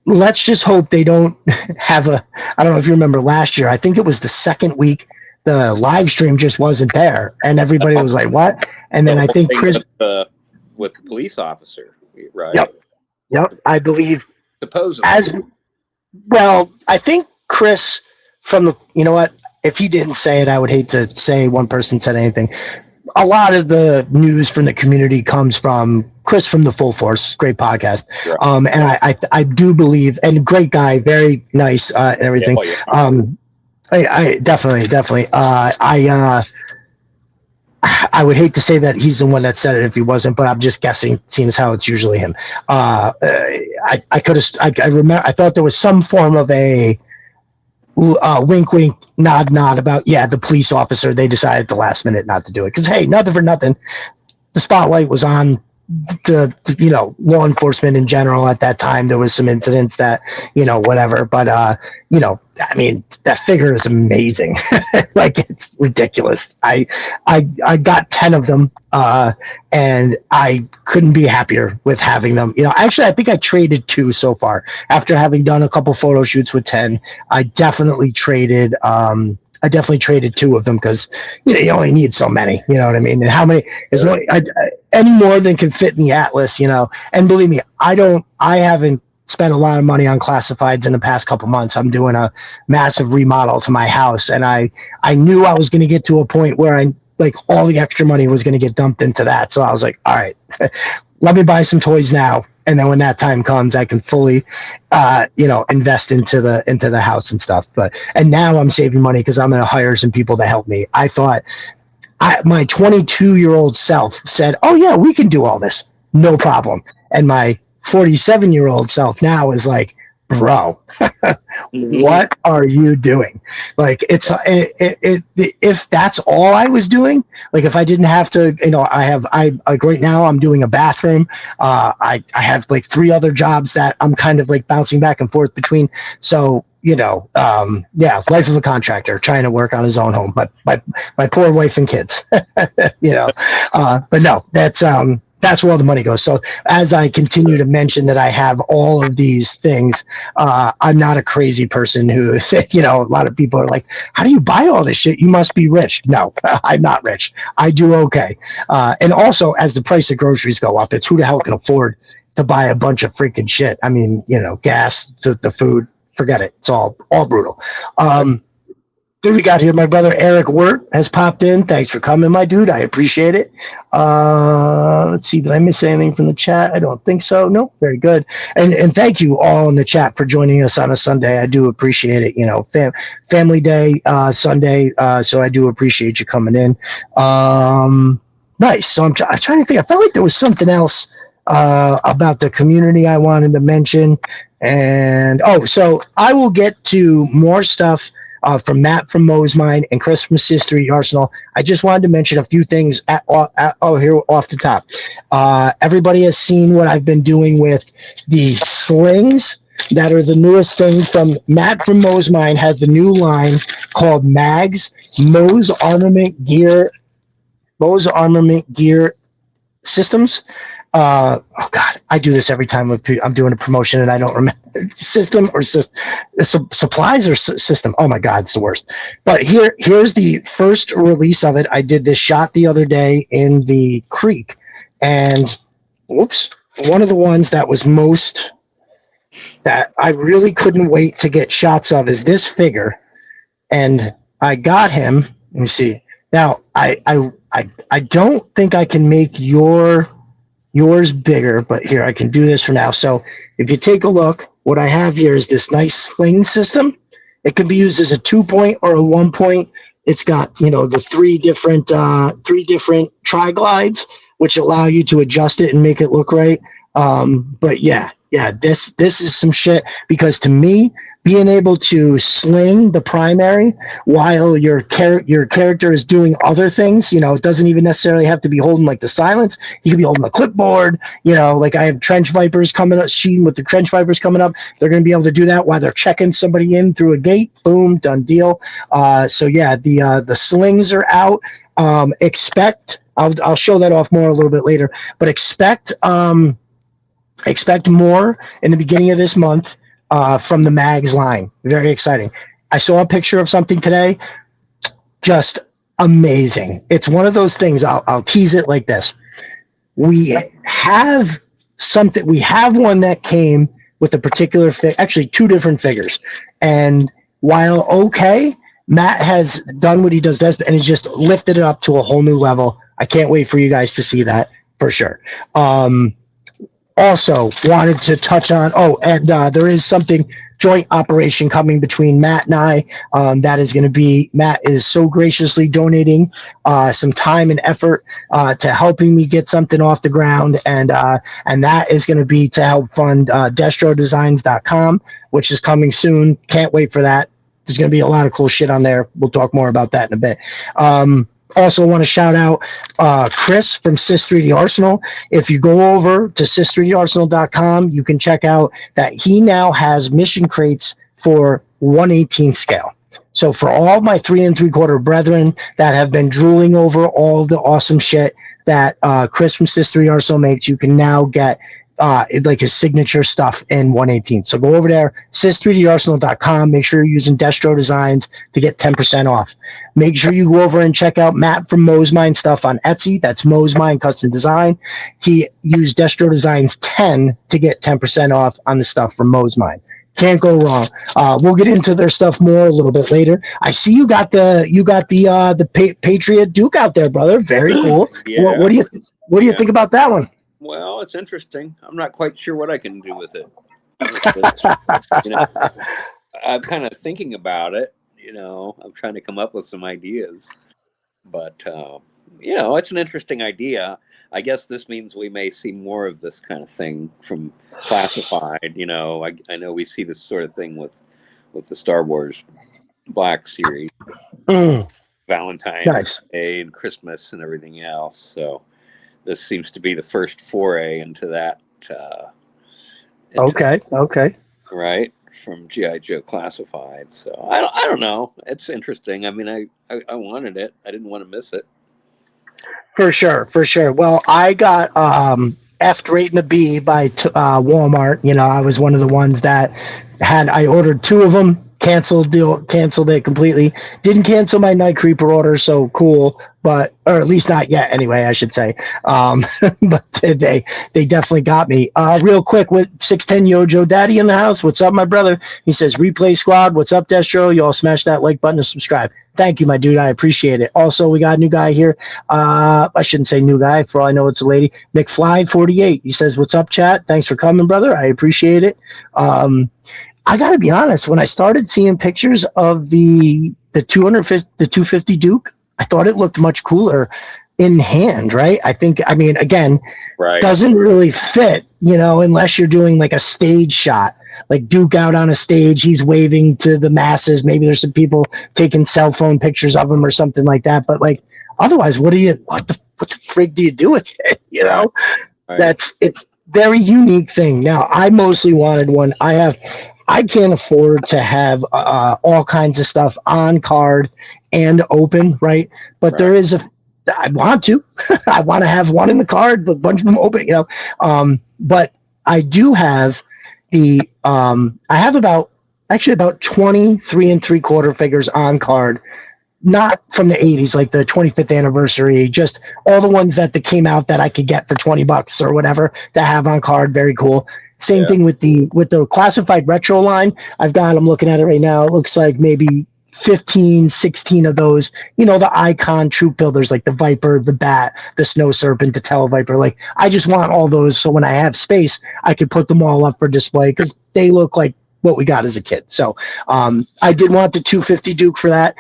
let's just hope they don't have I don't know if you remember last year. I think it was the second week the live stream just wasn't there, and everybody was like, "What?" And then I think Chris with the police officer, right? Yep. I believe. Supposedly. As well, I think Chris from the, if he didn't say it, I would hate to say one person said anything. A lot of the news from the community comes from Chris from the Full Force, great podcast. Right. And I do believe, and great guy, very nice, and everything. I definitely, I would hate to say that he's the one that said it if he wasn't, but I'm just guessing, seeing as how it's usually him. I remember, I thought there was some form of a wink, wink, nod, nod about, the police officer, they decided at the last minute not to do it. Cause hey, nothing for nothing. The spotlight was on the law enforcement in general at that time. There was some incidents that, whatever, but, that figure is amazing. Like, it's ridiculous. I got 10 of them, and I couldn't be happier with having them. Actually, I think I traded 2 so far. After having done a couple photo shoots with 10, I definitely traded I definitely traded 2 of them because you only need so many. You know what I mean? And how many is any more than can fit in the Atlas? And believe me, I haven't spent a lot of money on classifieds in the past couple months. I'm doing a massive remodel to my house, and I knew I was going to get to a point where all the extra money was going to get dumped into that. So I was like, all right, let me buy some toys now. And then when that time comes, I can fully, invest into the house and stuff. And now I'm saving money because I'm going to hire some people to help me. I thought my 22-year-old self said, oh yeah, we can do all this. No problem. And my 47-year-old self now is like, bro, what are you doing? Like, if that's all I was doing, like if I didn't have to, I right now I'm doing a bathroom. I have like 3 other jobs that I'm kind of like bouncing back and forth between. So, life of a contractor trying to work on his own home, but my poor wife and kids, but no, that's where all the money goes. So as I continue to mention that I have all of these things, I'm not a crazy person who, a lot of people are like, how do you buy all this shit? You must be rich. No, I'm not rich. I do okay. And also as the price of groceries go up, it's who the hell can afford to buy a bunch of freaking shit. I mean, gas, the food, forget it. It's all brutal. Who we got here? My brother Eric Wirt has popped in. Thanks for coming, my dude. I appreciate it. Let's see. Did I miss anything from the chat? I don't think so. Nope. Very good. And thank you all in the chat for joining us on a Sunday. I do appreciate it. Family day, Sunday. So I do appreciate you coming in. Nice. So I'm trying to think. I felt like there was something else about the community I wanted to mention. And so I will get to more stuff from Matt from Mo's Mine and Chris from History Arsenal. I just wanted to mention a few things here off the top. Everybody has seen what I've been doing with the slings that are the newest thing from Matt from Mo's Mine. Has the new line called Mags, Mo's Armament Gear Systems. Oh God, I do this every time I'm doing a promotion and I don't remember supplies or system. Oh my God, it's the worst. But here's the first release of it. I did this shot the other day in the creek, and one of the ones that was most that I really couldn't wait to get shots of is this figure, and I got him. Let me see. Now I don't think I can make yours bigger, but here I can do this for now. So if you take a look, what I have here is this nice sling system. It can be used as a 2-point or a 1-point. It's got the three different tri-glides, which allow you to adjust it and make it look right. But yeah, this is some shit, because to me, being able to sling the primary while your character is doing other things, it doesn't even necessarily have to be holding like the silence. You can be holding a clipboard, like I have trench vipers coming up, Sheen with the trench vipers coming up. They're going to be able to do that while they're checking somebody in through a gate. Boom, done deal. So yeah, the slings are out. I'll show that off more a little bit later, but expect more in the beginning of this month. From the Mags line. Very exciting. I saw a picture of something today. Just amazing. It's one of those things. I'll tease it like this. We have one that came with a particular actually 2 different figures. And while okay, Matt has done what he does best, and he's just lifted it up to a whole new level. I can't wait for you guys to see that for sure. Also wanted to touch on, there is something joint operation coming between Matt and I. That is going to be, Matt is so graciously donating some time and effort to helping me get something off the ground. And that is going to be to help fund destrodesigns.com, which is coming soon. Can't wait for that. There's going to be a lot of cool shit on there. We'll talk more about that in a bit. Also want to shout out Chris from Sis3D Arsenal. If you go over to sis3darsenal.com, you can check out that he now has mission crates for 1/18 scale. So for all my 3 3/4 brethren that have been drooling over all the awesome shit that Chris from Sis3 Arsenal makes, you can now get like his signature stuff in 118. So go over there, sis3darsenal.com. Make sure you're using Destro Designs to get 10% off. Make sure you go over and check out Matt from Mo's Mind stuff on Etsy. That's Mo's Mind Custom Design. He used Destro Designs 10 to get 10% off on the stuff from Mo's Mind. Can't go wrong. We'll get into their stuff more a little bit later. I see you got the Patriot Duke out there, brother. Very cool. Yeah. What do you think about that one? Well, it's interesting. I'm not quite sure what I can do with it. You know, I'm kind of thinking about it. You know, I'm trying to come up with some ideas, but you know, it's an interesting idea. I guess this means we may see more of this kind of thing from Classified. You know, I know we see this sort of thing with the Star Wars Black series, Valentine's Day and Christmas and everything else. So this seems to be the first foray into that. Okay. Right, from G.I. Joe Classified. So I don't know. It's interesting. I mean, I wanted it. I didn't want to miss it. For sure. Well, I got F'd right in the B by Walmart. You know, I was one of the ones that I ordered 2 of them, canceled it completely. Didn't cancel my Night Creeper order, so cool, or at least not yet anyway, I should say. But they definitely got me. Real quick, with 610 Yojo Daddy in the house. What's up, my brother? He says, Replay Squad, what's up, Destro? Y'all smash that like button and subscribe. Thank you, my dude. I appreciate it. Also, we got a new guy here. I shouldn't say new guy, for all I know it's a lady. McFly48. He says, what's up, chat? Thanks for coming, brother. I appreciate it. I got to be honest, when I started seeing pictures of the 250 Duke, I thought it looked much cooler in hand, right? I mean, again, doesn't really fit, you know, unless you're doing like a stage shot, like Duke out on a stage, he's waving to the masses. Maybe there's some people taking cell phone pictures of him or something like that. But like, otherwise, what the frig do you do with it? You know, it's very unique thing. Now, I mostly wanted one. I can't afford to have all kinds of stuff on card and open, right? But there is I want to. I want to have one in the card, but a bunch of them open, you know. But I do have I have about 23 3/4 figures on card, not from the 80s, like the 25th anniversary, just all the ones that came out that I could get for $20 or whatever to have on card. Very cool. Same thing with the Classified Retro line. I'm looking at it right now. It looks like maybe 15, 16 of those, you know, the icon troop builders, like the Viper, the Bat, the Snow Serpent, the Televiper. Like, I just want all those, so when I have space, I could put them all up for display because they look like what we got as a kid. So I did want the 250 Duke for that.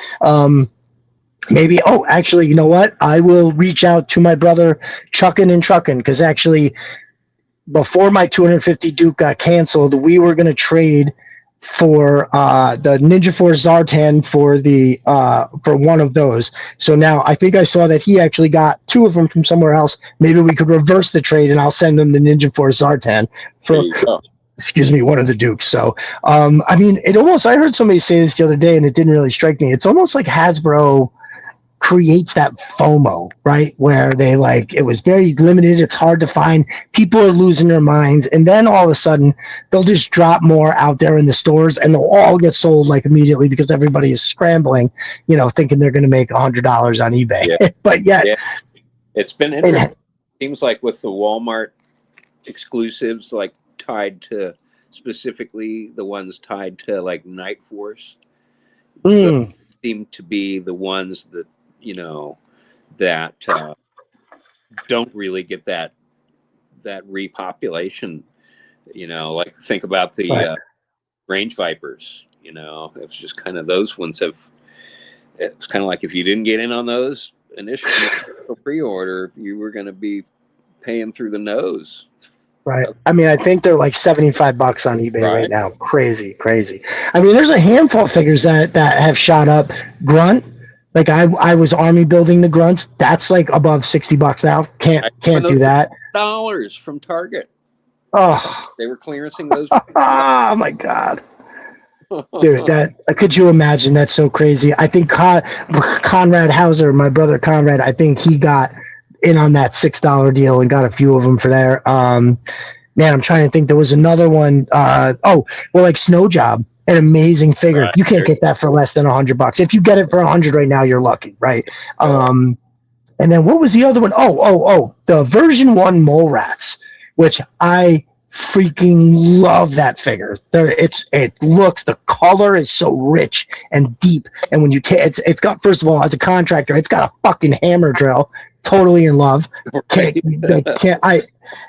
Actually, you know what? I will reach out to my brother Chuckin' and Truckin', because actually, before my 250 Duke got canceled, we were going to trade for the Ninja Force Zartan for one of those. So now I think I saw that he actually got 2 of them from somewhere else. Maybe we could reverse the trade, and I'll send him the Ninja Force Zartan for one of the Dukes. So I mean, I heard somebody say this the other day, and it didn't really strike me. It's almost like Hasbro creates that FOMO, right? Where it was very limited. It's hard to find. People are losing their minds. And then all of a sudden they'll just drop more out there in the stores, and they'll all get sold like immediately because everybody is scrambling, you know, thinking they're going to make $100 on eBay. Yeah. But it's been interesting. Seems like with the Walmart exclusives, like tied to specifically the ones tied to like Night Force, seem to be the ones that, you know, that don't really get that repopulation. You know, like think about the Range Vipers. You know, it's just kind of those ones it's kind of like if you didn't get in on those initially pre-order, you were going to be paying through the nose. Right. I mean, I think they're like $75 on eBay right now. Crazy. I mean, there's a handful of figures that have shot up. Grunt, like I was army building the Grunts. That's like above $60 now. Can't do that. $dollars from Target. Oh, they were clearancing those. Oh my God. Dude, could you imagine? That's so crazy. I think Conrad Hauser, my brother Conrad, I think he got in on that $6 deal and got a few of them for there. man, I'm trying to think. There was another one. Like Snow Job, an amazing figure. Right. You can't get that for less than $100. If you get it for 100 right now, you're lucky, right? And then what was the other one? The version 1 Mole Rats, which I freaking love that figure. The color is so rich and deep, and when you it's got, first of all, as a contractor, it's got a fucking hammer drill. Totally in love. Right.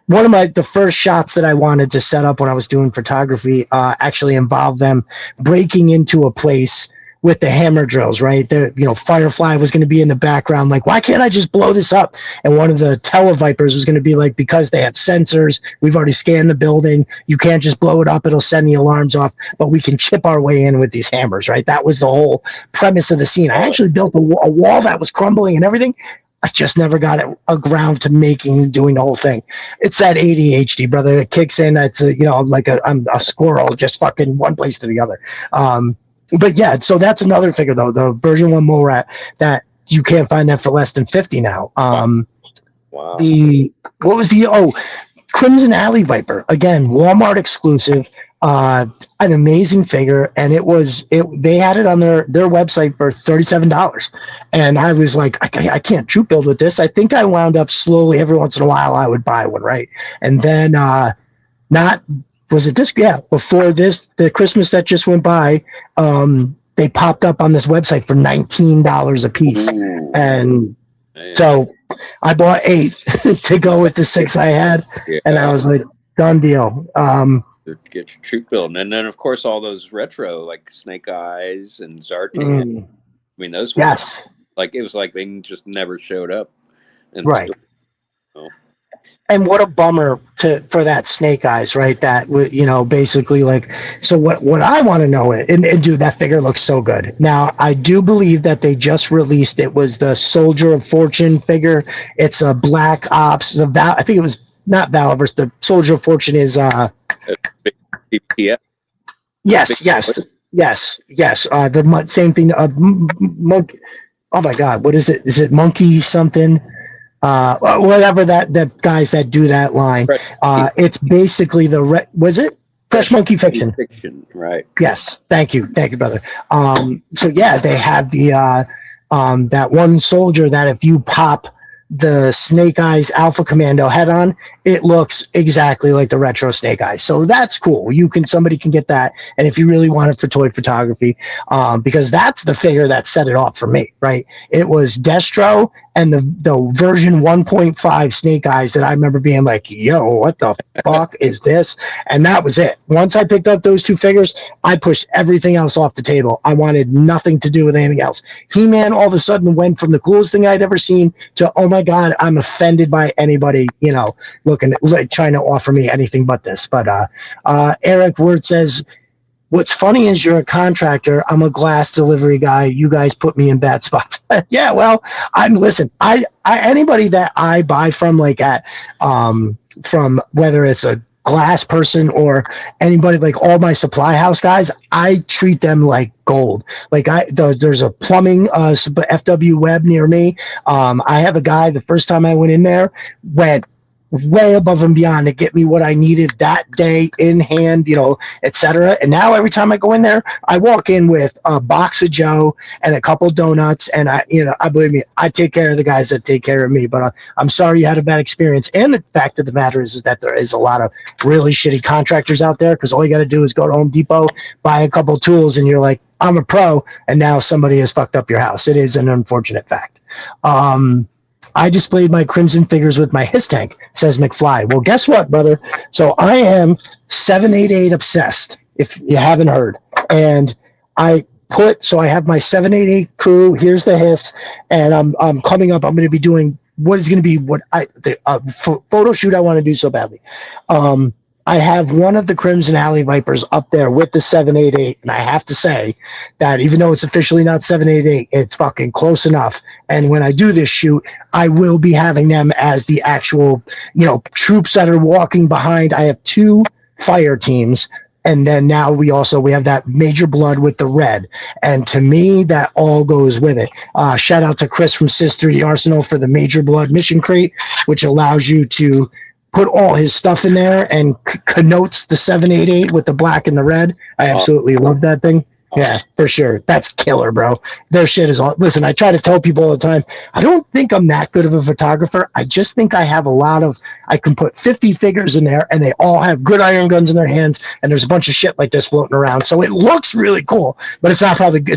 One of the first shots that I wanted to set up when I was doing photography actually involved them breaking into a place with the hammer drills, right? Firefly was going to be in the background, like, why can't I just blow this up? And one of the televipers was going to be like, because they have sensors, we've already scanned the building, you can't just blow it up, it'll send the alarms off, but we can chip our way in with these hammers, right? That was the whole premise of the scene. I actually built a wall that was crumbling and everything. I just never got it around to doing the whole thing. It's that ADHD, brother. It kicks in. It's I'm a squirrel, just fucking one place to the other. But yeah, so that's another figure though, the version 1 Mole Rat, that you can't find that for less than 50 now. Wow. Crimson Alley Viper, again, Walmart exclusive, an amazing figure, and they had it on their website for $37, and I was like, I can't troop build with this. I think I wound up slowly, every once in a while I would buy one, right? And then before this, the Christmas that just went by, they popped up on this website for $19 a piece. Ooh. And so I bought 8 to go with the 6 I had. Yeah. And I was like, done deal. Get your troop building. And then, of course, all those retro, like Snake Eyes and Zartan. I mean, those were, yes. Like, it was like they just never showed up. Right. And what a bummer for that Snake Eyes, right? That, basically, like, so what I want to know and dude, that figure looks so good. Now, I do believe that they just released, it was the Soldier of Fortune figure. It's a Black Ops. I think it was not Valorverse. The Soldier of Fortune is BPF. Yes. The same thing. Monkey. Oh my God, what is it? Is it Monkey something? Whatever that guys that do that line. It's basically was it Fresh Monkey Fiction? Fiction, right? Yes, thank you, brother. So yeah, they have the that one soldier that if you pop the Snake Eyes Alpha Commando head on, it looks exactly like the retro Snake Eyes. So that's cool. Somebody can get that. And if you really want it for toy photography, because that's the figure that set it off for me, right? It was Destro and the version 1.5 Snake Eyes that I remember being like, yo, what the fuck is this? And that was it. Once I picked up those 2 figures, I pushed everything else off the table. I wanted nothing to do with anything else. He-Man all of a sudden went from the coolest thing I'd ever seen to, oh my God, I'm offended by anybody, trying to offer me anything but this. But Eric Word says, what's funny is you're a contractor. I'm a glass delivery guy. You guys put me in bad spots. Yeah, well, anybody that I buy from, like from whether it's a glass person or anybody, like all my supply house guys, I treat them like gold. Like there's a plumbing FW Web near me. I have a guy, the first time I went in there, went way above and beyond to get me what I needed that day in hand, etc. And now every time I go in there, I walk in with a box of Joe and a couple donuts, and I believe me, I take care of the guys that take care of me. But I'm sorry you had a bad experience. And the fact of the matter is that there is a lot of really shitty contractors out there, because all you got to do is go to Home Depot, buy a couple tools, and you're like, I'm a pro, and now somebody has fucked up your house. It is an unfortunate fact. I displayed my Crimson figures with my Hiss tank, says McFly. Well, guess what, brother? So I am 788 obsessed, if you haven't heard. And I have my 788 crew. Here's the Hiss. And I'm coming up. I'm going to be doing what is going to be the photo shoot I want to do so badly. I have one of the Crimson Alley Vipers up there with the 788, and I have to say that even though it's officially not 788, it's fucking close enough. And when I do this shoot, I will be having them as the actual, troops that are walking behind. I have 2 fire teams, and then now we have that Major Blood with the red. And to me, that all goes with it. Shout out to Chris from Sister Arsenal for the Major Blood mission crate, which allows you to put all his stuff in there and connotes the 788 with the black and the red. I absolutely love that thing. Yeah, for sure. That's killer, bro. Their shit is all. Listen, I try to tell people all the time, I don't think I'm that good of a photographer. I just think I have I can put 50 figures in there and they all have good iron guns in their hands and there's a bunch of shit like this floating around. So it looks really cool, but it's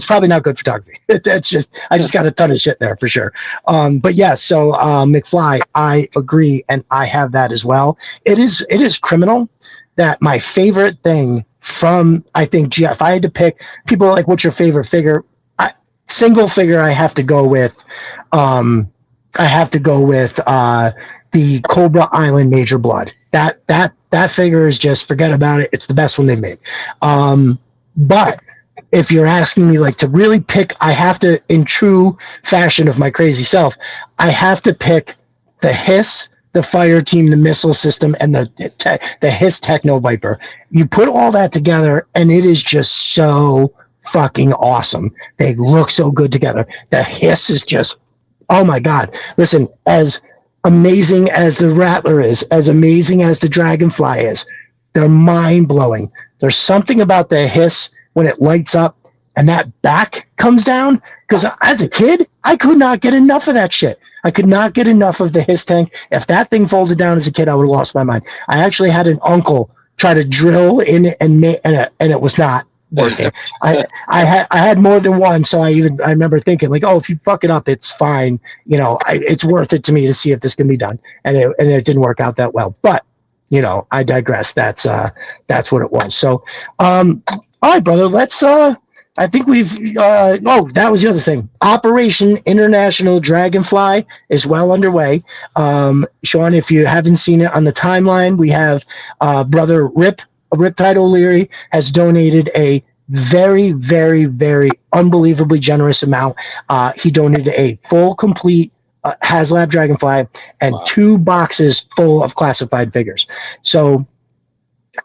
probably not good photography. I just got a ton of shit there for sure. But yeah, so McFly, I agree. And I have that as well. It is criminal that my favorite thing from, I think, if I had to pick, people are like, what's your favorite figure? Single figure, I have to go with the Cobra Island Major Blood. That figure is just, forget about it. It's the best one they made. But if you're asking me like to really pick, I have to, in true fashion of my crazy self, I have to pick the Hiss, the fire team, the missile system, and the Hiss Techno Viper. You put all that together, and it is just so fucking awesome. They look so good together. The Hiss is just, oh my God. Listen, as amazing as the Rattler is, as amazing as the Dragonfly is, they're mind-blowing. There's something about the Hiss when it lights up and that back comes down, because as a kid, I could not get enough of that shit. I could not get enough of the Hiss tank. If that thing folded down as a kid, I would have lost my mind. I actually had an uncle try to drill in it and it was not working. I had more than one, so I remember thinking like, oh, if you fuck it up, it's fine. You know, it's worth it to me to see if this can be done. And it didn't work out that well. But you know, I digress. That's what it was. So, all right, brother. Let's. I think that was the other thing. Operation International Dragonfly is well underway. Sean, if you haven't seen it on the timeline, we have brother Riptide O'Leary has donated a very, very, very unbelievably generous amount. He donated a full, complete HasLab Dragonfly and 2 boxes full of classified figures. So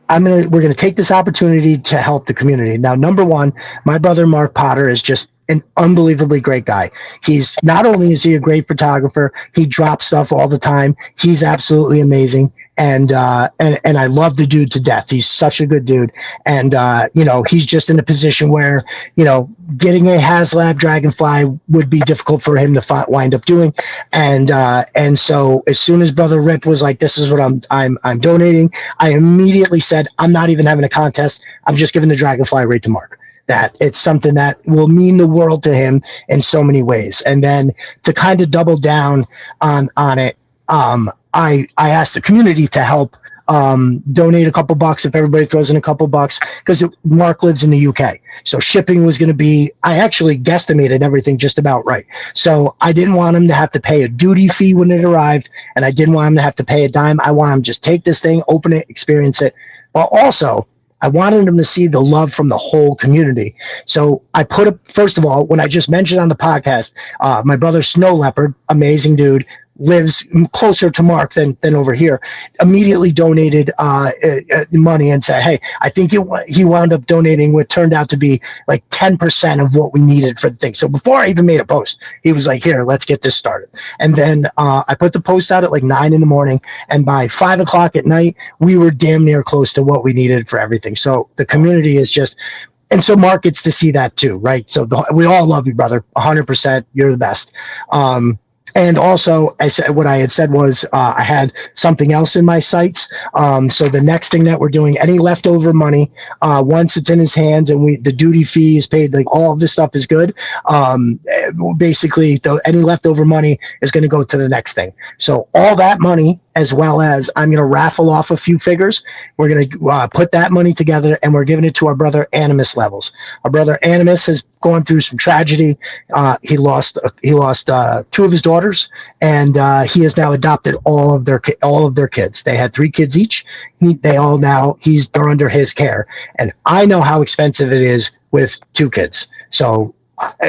we're gonna take this opportunity to help the community. Now, number one, my brother Mark Potter is just an unbelievably great guy. He's not only is he a great photographer, he drops stuff all the time. He's absolutely amazing. And I love the dude to death. He's such a good dude. And, you know, he's just in a position where, you know, getting a HasLab Dragonfly would be difficult for him to wind up doing. And so as soon as brother Rip was like, this is what I'm donating, I immediately said, I'm not even having a contest. I'm just giving the Dragonfly right to Mark. That it's something that will mean the world to him in so many ways. And then to kind of double down on it, I asked the community to help donate a couple bucks if everybody throws in a couple bucks, because Mark lives in the UK. So shipping was going to be, I actually guesstimated everything just about right. So I didn't want him to have to pay a duty fee when it arrived, and I didn't want him to have to pay a dime. I want him to just take this thing, open it, experience it. But also, I wanted him to see the love from the whole community. So I first of all, when I just mentioned on the podcast, my brother Snow Leopard, amazing dude, lives closer to Mark than over here, immediately donated money and said, hey, I think he wound up donating what turned out to be like 10% of what we needed for the thing. So before I even made a post, he was like, here, let's get this started. And then I put the post out at like 9 a.m. and by 5 o'clock at night, we were damn near close to what we needed for everything. So the community is just, and so Mark gets to see that too, right? So we all love you, brother, 100%. You're the best. And also, what I had said was I had something else in my sights. So the next thing that we're doing, any leftover money, once it's in his hands and the duty fee is paid, like all of this stuff is good. Basically, any leftover money is going to go to the next thing. So all that money, as well as I'm going to raffle off a few figures. We're going to put that money together, and we're giving it to our brother Animus Levels. Our brother Animus has gone through some tragedy. He lost 2 of his daughters, and he has now adopted all of their kids. They had 3 kids each. They're under his care, and I know how expensive it is with 2 kids. So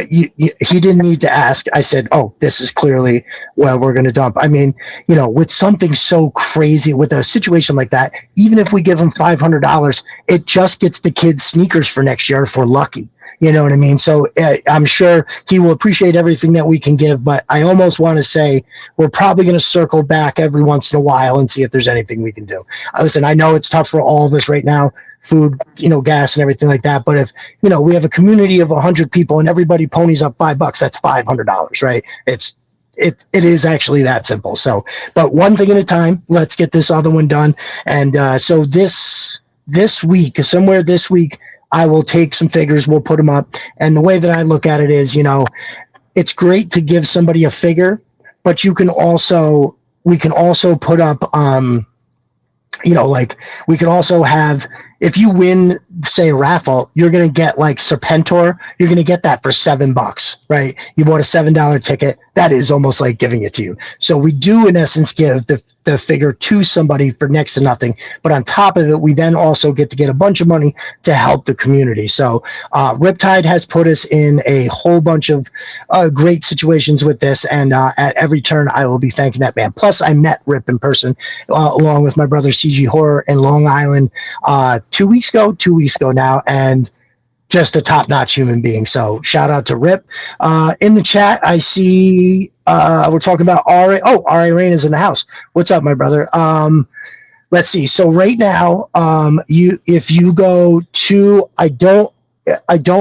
he didn't need to ask. I said, oh, this is clearly where we're going to dump. I mean, you know, with something so crazy, with a situation like that, even if we give him $500, it just gets the kids sneakers for next year if we're lucky. You know what I mean? So I'm sure he will appreciate everything that we can give, but I almost want to say we're probably going to circle back every once in a while and see if there's anything we can do. Listen, I know it's tough for all of us right now, food, gas and everything like that. But if, we have a community of 100 people and everybody ponies up $5, that's $500, right? It is actually that simple. So, but one thing at a time, let's get this other one done. And so this week, somewhere this week, I will take some figures, we'll put them up. And the way that I look at it is, it's great to give somebody a figure, but we can also put up, we could also have, if you win, say, a raffle, you're going to get like Serpentor. You're going to get that for $7, right? You bought a $7 ticket. That is almost like giving it to you. So we do, in essence, give the figure to somebody for next to nothing. But on top of it, we then also get a bunch of money to help the community. So Riptide has put us in a whole bunch of great situations with this. And at every turn, I will be thanking that man. Plus, I met Rip in person along with my brother CG Horror in Long Island 2 weeks ago now, and just a top-notch human being. So shout out to Rip. In the chat, I see we're talking about RA. Oh, RA Rain is in the house. What's up, my brother? Let's see. So right now, if you go to, I don't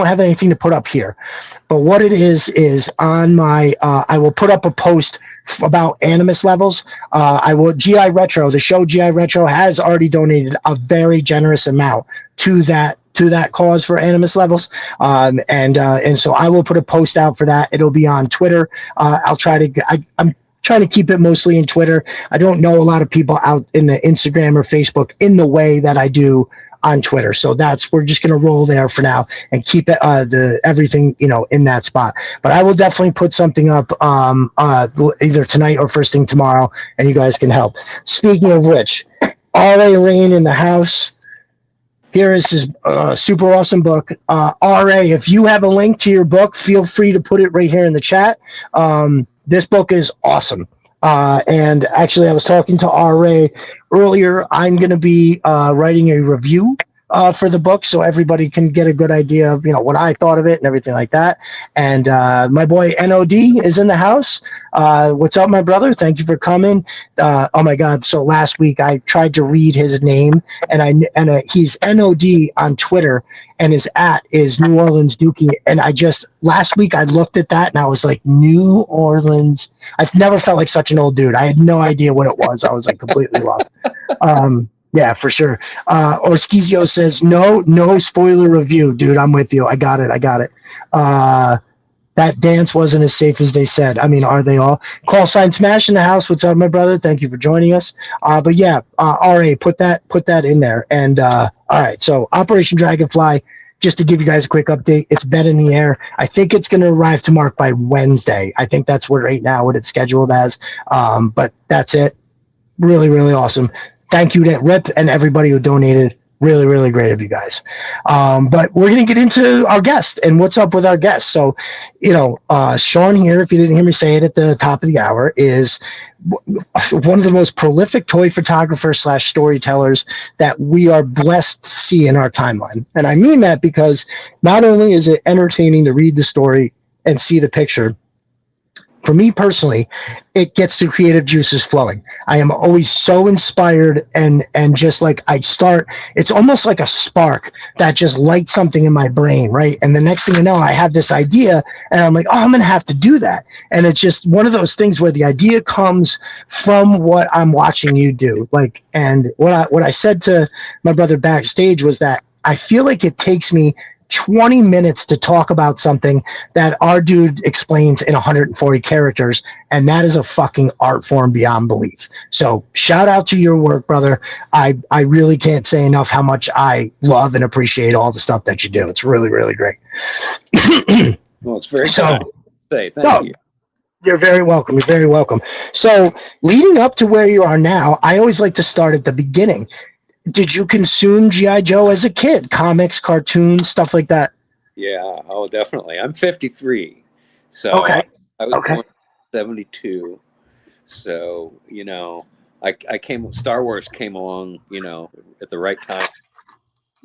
have anything to put up here, but what it is on my, I will put up a post about Animus levels. GI Retro, the show GI Retro has already donated a very generous amount to that cause for Animus levels. And so I will put a post out for that. It'll be on Twitter. I'm trying to keep it mostly in Twitter. I don't know a lot of people out in the Instagram or Facebook in the way that I do on Twitter. So we're just going to roll there for now and keep it, everything, in that spot. But I will definitely put something up, either tonight or first thing tomorrow, and you guys can help. Speaking of which, R.A. Rain in the house. Here is his super awesome book. R.A., if you have a link to your book, feel free to put it right here in the chat. This book is awesome. And actually, I was talking to R.A. earlier. I'm going to be writing a review for the book so everybody can get a good idea of, what I thought of it and everything like that. And my boy NOD is in the house. What's up, my brother? Thank you for coming. Oh my God. So last week I tried to read his name, and he's NOD on Twitter, and his @ is New Orleans Dookie. And last week I looked at that and I was like, New Orleans. I've never felt like such an old dude. I had no idea what it was. I was like completely lost. Yeah, for sure. Orskizio says, no spoiler review. Dude, I'm with you. I got it. That dance wasn't as safe as they said. I mean, are they all? Call sign smash in the house. What's up, my brother? Thank you for joining us. But yeah, RA, put that in there. And all right, so Operation Dragonfly, just to give you guys a quick update, it's been in the air. I think it's going to arrive to Mark by Wednesday. I think that's what it's scheduled as. But that's it. Really, really awesome. Thank you to Rip and everybody who donated. Really, really great of you guys. But we're going to get into our guest and what's up with our guest. So, Seán here, if you didn't hear me say it at the top of the hour, is one of the most prolific toy photographers / storytellers that we are blessed to see in our timeline. And I mean that because not only is it entertaining to read the story and see the picture, for me personally, it gets the creative juices flowing. I am always so inspired and just like it's almost like a spark that just lights something in my brain, right? And the next thing you know, I have this idea and I'm like, oh, I'm going to have to do that. And it's just one of those things where the idea comes from what I'm watching you do. And what I said to my brother backstage was that I feel like it takes me 20 minutes to talk about something that our dude explains in 140 characters, and that is a fucking art form beyond belief. So shout out to your work, brother. I really can't say enough how much I love and appreciate all the stuff that you do. It's really, really great. Well, it's very kind. Thank you. You're very welcome. You're very welcome. So leading up to where you are now, I always like to start at the beginning. Did you consume G.I. Joe as a kid? Comics, cartoons, stuff like that? Yeah, oh, definitely. I'm 53. So okay. I was born in 72. So, Star Wars came along, at the right time.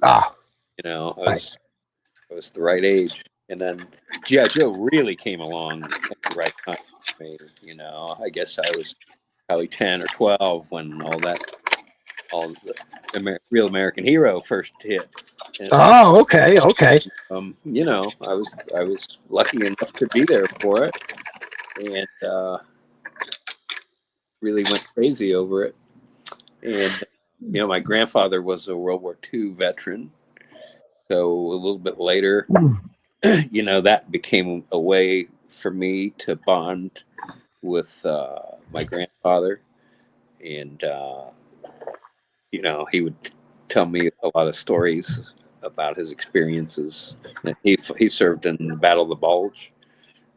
I I was the right age. And then GI Joe really came along at the right time for me. You know, I guess I was probably 10 or 12 when all the Real American Hero first hit. And, Oh, okay, okay. you know, I was lucky enough to be there for it, and really went crazy over it. And you know, my grandfather was a World War II veteran, so a little bit later, you know, that became a way for me to bond with my grandfather, and you know, he would tell me a lot of stories about his experiences. And he served in the Battle of the Bulge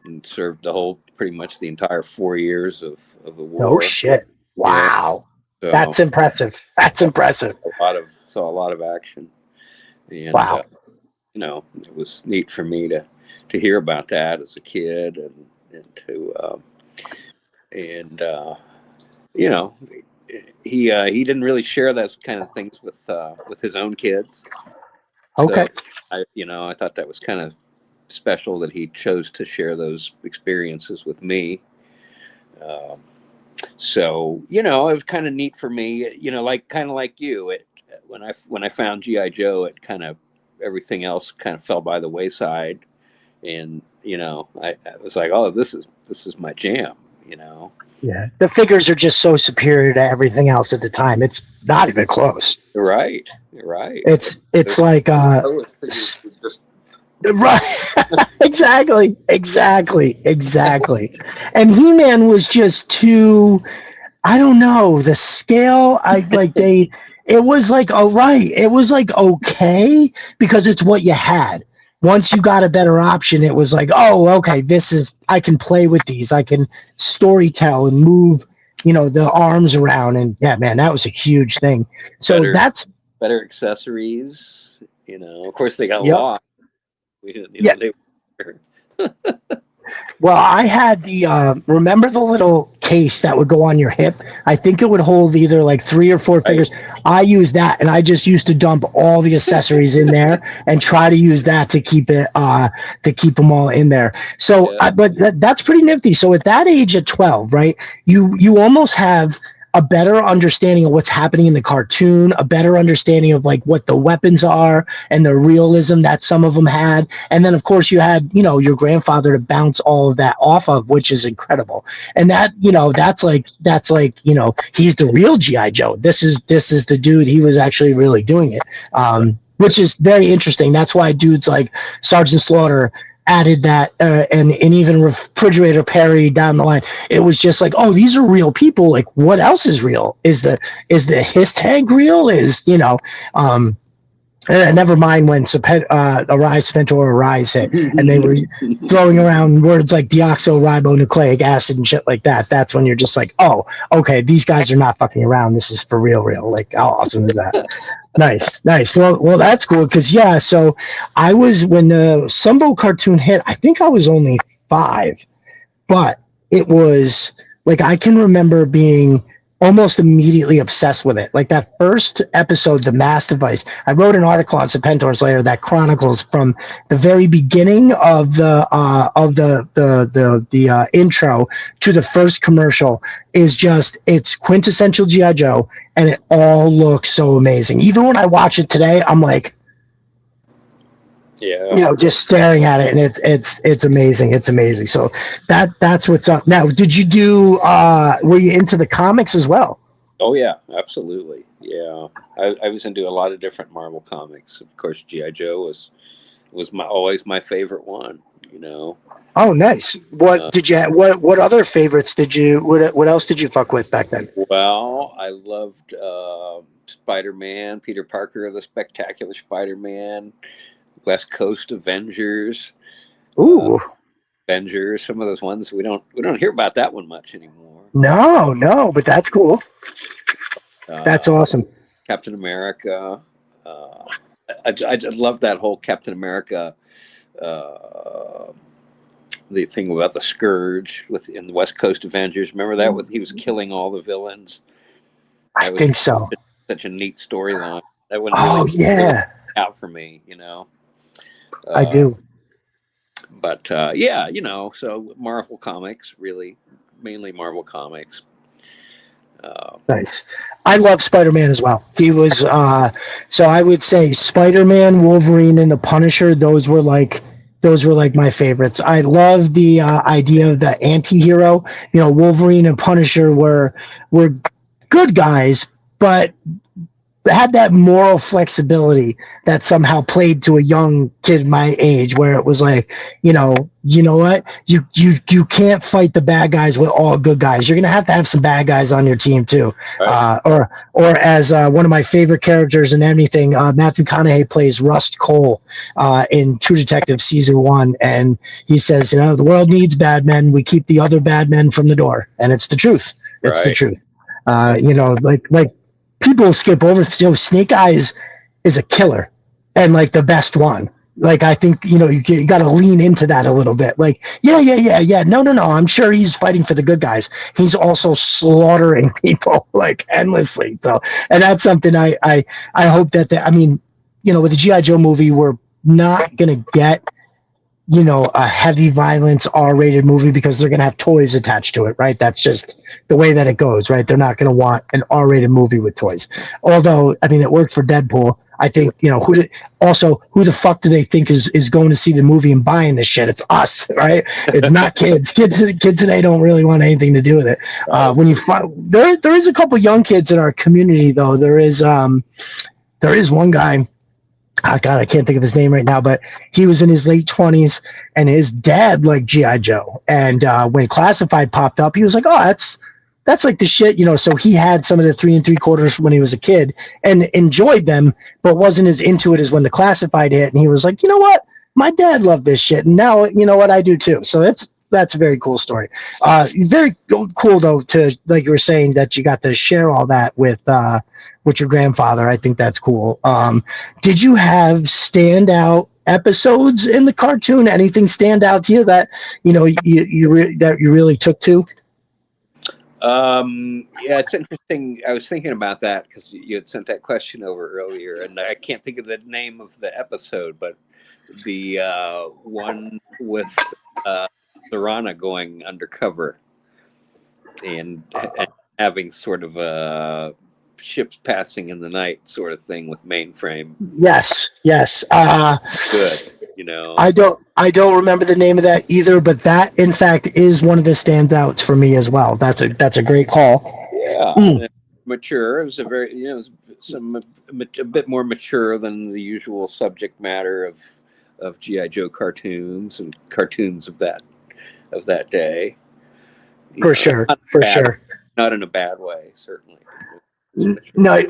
and served pretty much the entire 4 years of the No war. shit. Wow. So That's impressive. That's impressive. saw a lot of action, and Wow. you know, it was neat for me to hear about that as a kid, and to you know, he didn't really share those kind of things with his own kids. Okay. So I thought that was kind of special that he chose to share those experiences with me. So you know, it was kind of neat for me. You know, kind of like you. When I found GI Joe, it kind of everything else kind of fell by the wayside, and you know, I was like, oh, this is my jam. You know. Yeah. The figures are just so superior to everything else at the time. It's not even close. You're right. It's Those like figures were just right. exactly. And He-Man was just too, I don't know, the scale, it was like, all right. It was like, okay, because it's what you had. Once you got a better option, it was like, oh, okay, I can play with these. I can story tell and move, the arms around. And yeah, man, that was a huge thing. So better accessories. You know, of course they got yep. lost. We didn't, you know, they were Well, I had remember the little case that would go on your hip? I think it would hold either like 3 or 4 figures. I used that, and I just used to dump all the accessories in there and try to use that to keep them all in there. So, Yeah. But that's pretty nifty. So at that age, at 12, right, you almost have a better understanding of what's happening in the cartoon, a better understanding of like what the weapons are and the realism that some of them had. And then of course you had, your grandfather to bounce all of that off of, which is incredible. And that, that's like, he's the real GI Joe. This is the dude. He was actually really doing it. Which is very interesting. That's why dudes like Sergeant Slaughter added that, and even Refrigerator Perry down the line. It was just like, oh, these are real people. Like, what else is real? Is the his tank real? Never mind when Arise Ventura Arise hit, and they were throwing around words like deoxyribonucleic acid and shit like that. That's when you're just like, oh, okay, these guys are not fucking around. This is for real. Like, how awesome is that? Nice. Well, that's cool because so I was when the Sumbo cartoon hit. I think I was only 5, but it was like I can remember being almost immediately obsessed with it. Like that first episode, The Mass Device. I wrote an article on Serpentors later that chronicles from the very beginning of the intro to the first commercial. It's quintessential GI Joe, and it all looks so amazing. Even when I watch it today, I'm like, just staring at it, and it's amazing. It's amazing. So that's what's up. Now, did you do? Were you into the comics as well? Oh yeah, absolutely. Yeah, I was into a lot of different Marvel comics. Of course, GI Joe was always my favorite one. Oh, nice. What did you? What other favorites did you? What else did you fuck with back then? Well, I loved Spider-Man, Peter Parker of the Spectacular Spider-Man. West Coast Avengers. Ooh, Avengers. Some of those ones we don't hear about that one much anymore. No, but that's cool. That's awesome. Captain America. I love that whole Captain America. The thing about the Scourge in the West Coast Avengers. Remember that he was killing all the villains. I think so. Such a neat storyline. That one really out for me. I do. But yeah, you know, so Marvel Comics, really, mainly Marvel Comics. Nice. I love Spider-Man as well. He was so I would say Spider-Man, Wolverine, and the Punisher. Those were like my favorites. I love the idea of the anti-hero. You know, Wolverine and Punisher were good guys, but had that moral flexibility that somehow played to a young kid my age, where it was like, you know what, you can't fight the bad guys with all good guys. You're gonna have to have some bad guys on your team too. Right. Or as one of my favorite characters in anything, Matthew McConaughey plays Rust Cole in True Detective season 1, and he says, you know, the world needs bad men. We keep the other bad men from the door, and it's the truth. It's the truth. You know, like people skip over, you know, Snake Eyes is a killer and like the best one. Like, I think, you know, you got to lean into that a little bit. Like, yeah. No. I'm sure he's fighting for the good guys. He's also slaughtering people like endlessly. So, and that's something I hope I mean, you know, with the G.I. Joe movie, we're not going to get, you know, a heavy violence R-rated movie because they're going to have toys attached to it, right? That's just the way that it goes, right? They're not going to want an R-rated movie with toys. Although, I mean, it worked for Deadpool. I think, you know, who the fuck do they think is going to see the movie and buying this shit? It's us, right? It's not kids. Kids today don't really want anything to do with it. When you find, there is a couple young kids in our community, though. There is one guy. Oh God, I can't think of his name right now, but he was in his late 20s, and his dad liked G.I. Joe. And when Classified popped up, he was like, "Oh, that's like the shit," you know. So he had some of the 3 3/4 when he was a kid and enjoyed them, but wasn't as into it as when the Classified hit. And he was like, "You know what? My dad loved this shit, and now you know what, I do too." So that's a very cool story. Very cool though, to, like you were saying, that you got to share all that with your grandfather. I think that's cool. Did you have standout episodes in the cartoon? Anything stand out to you that, you know, you really took to? Yeah, it's interesting. I was thinking about that because you had sent that question over earlier, and I can't think of the name of the episode, but the one with Serana going undercover and having sort of a ships passing in the night sort of thing with Mainframe. Yes. Good, you know. I don't remember the name of that either, but that in fact is one of the standouts for me as well. That's a great call. Yeah, mature. It was a very, you know, a bit more mature than the usual subject matter of G.I. Joe cartoons and cartoons of that day. For sure. Not in a bad way, certainly. No,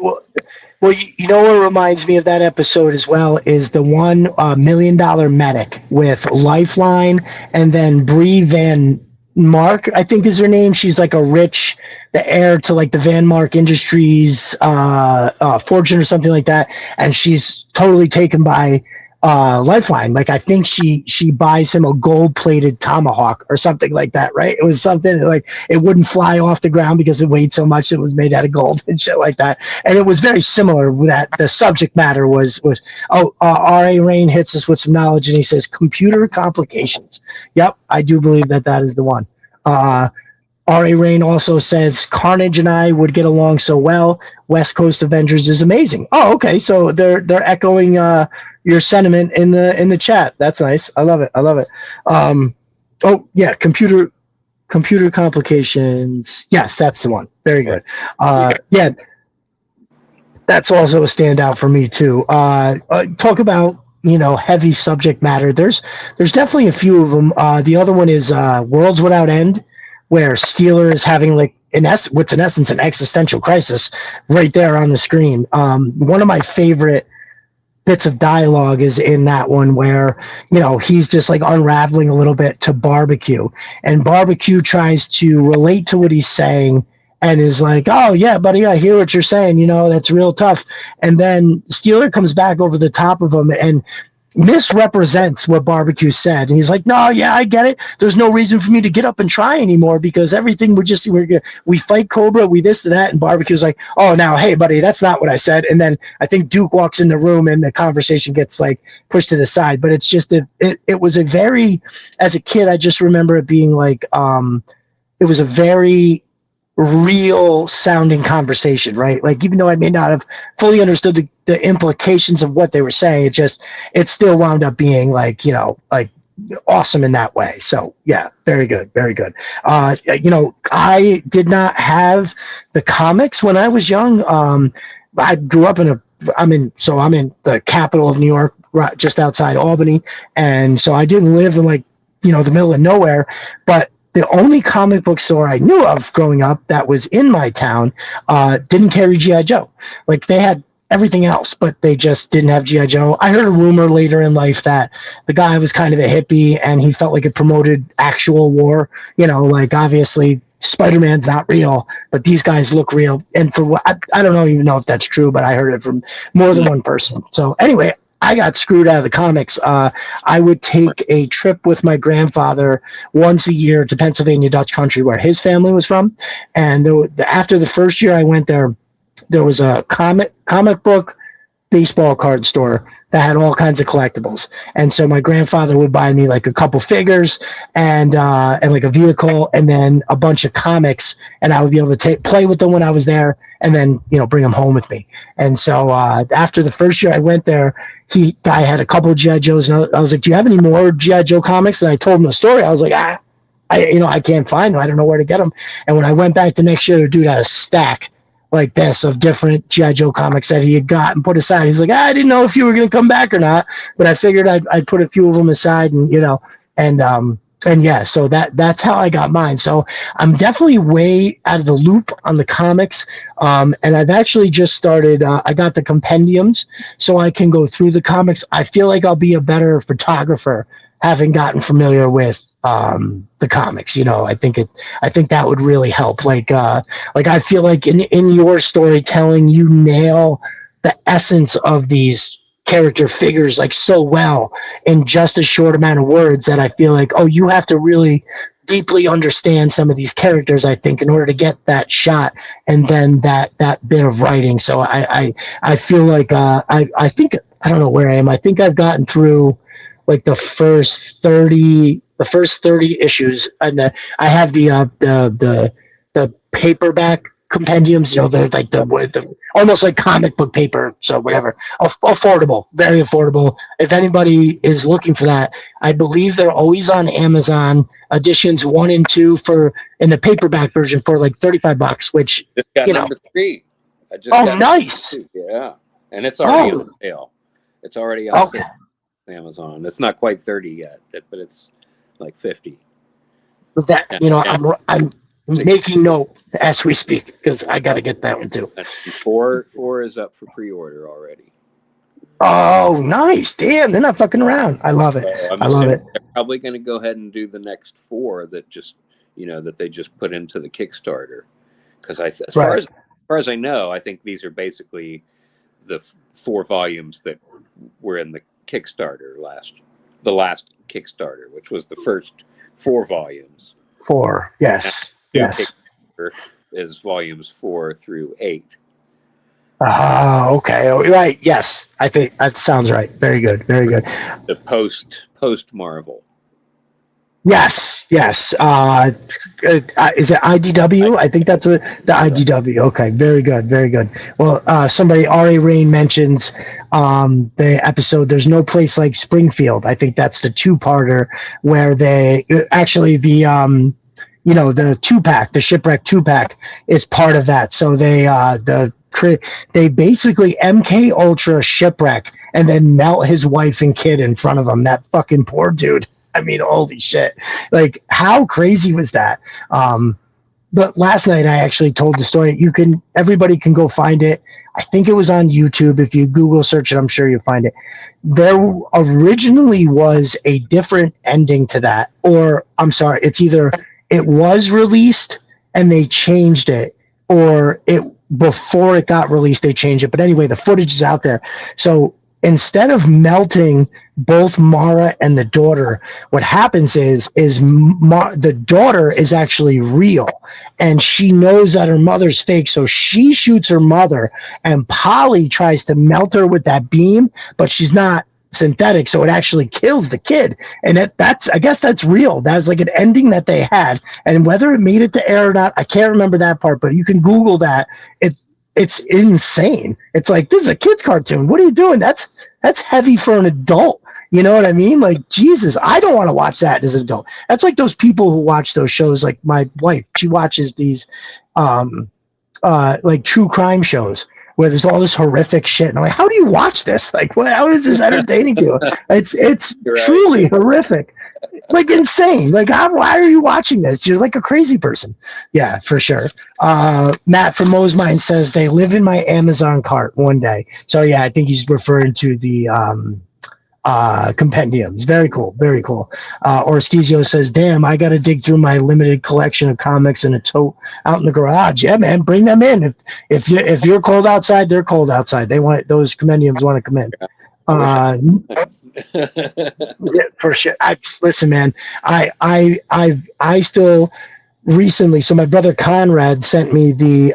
well, you know what reminds me of that episode as well is the $1 million medic with Lifeline, and then Bree Van Mark, I think is her name. She's like the heir to like the Van Mark Industries fortune or something like that, and she's totally taken by Lifeline. Like, I think she buys him a gold-plated tomahawk or something like that, right? It was something like it wouldn't fly off the ground because it weighed so much. It was made out of gold and shit like that. And it was very similar. That the subject matter was R.A. Rain hits us with some knowledge, and he says computer complications. Yep, I do believe that is the one. R.A. Rain also says Carnage and I would get along so well. West Coast Avengers is amazing. Oh, okay. So they're echoing your sentiment in the chat. That's nice. I love it. Oh yeah, computer complications. Yes, that's the one. Very good. Yeah, that's also a standout for me too. Talk about, you know, heavy subject matter. There's definitely a few of them. The other one is Worlds Without End, where Steeler is having like what's in essence an existential crisis right there on the screen. One of my favorite bits of dialogue is in that one where, you know, he's just like unraveling a little bit to Barbecue, and Barbecue tries to relate to what he's saying and is like, "Oh yeah, buddy, I hear what you're saying, you know, that's real tough." And then Steeler comes back over the top of him, and misrepresents what Barbecue said. And he's like, no, yeah, I get it. There's no reason for me to get up and try anymore because everything we fight Cobra, we this to that. And Barbecue's like, oh, now, hey, buddy, that's not what I said. And then I think Duke walks in the room and the conversation gets like pushed to the side. But it's just, it was a very, as a kid, I just remember it being like, it was a very real sounding conversation, right? Like, even though I may not have fully understood the implications of what they were saying, it still wound up being like, like awesome in that way. So yeah, very good. Very good. I did not have the comics when I was young. I grew up I'm in the capital of New York, right, just outside Albany. And so I didn't live in like, the middle of nowhere, but the only comic book store I knew of growing up that was in my town didn't carry G.I. Joe. Like, they had everything else, but they just didn't have G.I. Joe. I heard a rumor later in life that the guy was kind of a hippie and he felt like it promoted actual war. Like, obviously Spider-Man's not real, but these guys look real. And for what, I don't even know if that's true, but I heard it from more than one person. So anyway, I got screwed out of the comics. I would take a trip with my grandfather once a year to Pennsylvania Dutch country, where his family was from. And after the first year I went there, there was a comic book baseball card store that had all kinds of collectibles. And so my grandfather would buy me like a couple figures and like a vehicle and then a bunch of comics, and I would be able to play with them when I was there and then, bring them home with me. And so after the first year I went there, I had a couple of G.I. Joes, and I was like, do you have any more G.I. Joe comics? And I told him the story. I was like, I can't find them. I don't know where to get them. And when I went back the next year, the dude had a stack like this of different G.I. Joe comics that he had got and put aside. He's like, I didn't know if you were going to come back or not, but I figured I'd put a few of them aside, and and yeah, so that's how I got mine. So I'm definitely way out of the loop on the comics. And I've actually just started, I got the compendiums so I can go through the comics. I feel like I'll be a better photographer having gotten familiar with the comics. I think that would really help. Like I feel like in your storytelling, you nail the essence of these character figures like so well in just a short amount of words that I feel like, you have to really deeply understand some of these characters, I think, in order to get that shot and then that bit of writing. So I feel like I think, I don't know where I am. I think I've gotten through like the first 30 issues, and I have the paperback compendiums. They're like the almost like comic book paper. So whatever, affordable, very affordable. If anybody is looking for that, I believe they're always on Amazon. Editions 1 and 2 in the paperback version for like $35, which just got number 3. Nice. Yeah, and it's already on sale. It's already on sale on Amazon. It's not quite 30 yet, but it's like 50. That I'm making note as we speak because I got to get that one too. 4 is up for pre-order already. Oh, nice! Damn, they're not fucking around. I love it. I love it. They're probably going to go ahead and do the next 4 that just that they just put into the Kickstarter. Because as far as I know, I think these are basically the 4 volumes that were in the Kickstarter the last Kickstarter, which was the first 4 volumes. 4, yes, yes. Kickstarter is volumes 4 through 8. Okay. Oh, right. Yes, I think that sounds right. Very good. Very good. The post Marvel. Yes. Is it IDW? I think that's what the IDW. Okay. Very good. Very good. Well, somebody, R.A. Rain mentions the episode, There's No Place Like Springfield. I think that's the 2-parter where they actually the 2-pack, the Shipwreck 2-pack is part of that. So they basically MK Ultra Shipwreck and then melt his wife and kid in front of him. That fucking poor dude. I mean, holy shit. Like, how crazy was that? But last night I actually told the story. Everybody can go find it. I think it was on YouTube. If you Google search it, I'm sure you'll find it. There originally was a different ending to that, or I'm sorry, it's either it was released and they changed it, or before it got released, they changed it. But anyway, the footage is out there. So instead of melting both Mara and the daughter, what happens is the daughter is actually real, and she knows that her mother's fake, so she shoots her mother, and Polly tries to melt her with that beam, but she's not synthetic, so it actually kills the kid. And that's, I guess that's real. That's like an ending that they had, and whether it made it to air or not, I can't remember that part, but you can Google that. It's insane. It's like, this is a kid's cartoon. What are you doing? That's heavy for an adult. You know what I mean? Like, Jesus, I don't want to watch that as an adult. That's like those people who watch those shows. Like my wife, she watches these like true crime shows where there's all this horrific shit. And I'm like, how do you watch this? Like, how is this entertaining to you? It's You're right. truly horrific. Like, insane. Like, why are you watching this? You're like a crazy person. Yeah, for sure. Matt from Mosemine says they live in my Amazon cart one day. So yeah, I think he's referring to the compendiums. Very cool. Very cool. Orskizio says, damn, I got to dig through my limited collection of comics in a tote out in the garage. Yeah, man, bring them in. If you're cold outside, they're cold outside. Those compendiums want to come in. Yeah, for sure. Listen, man, I still recently, so my brother Conrad sent me the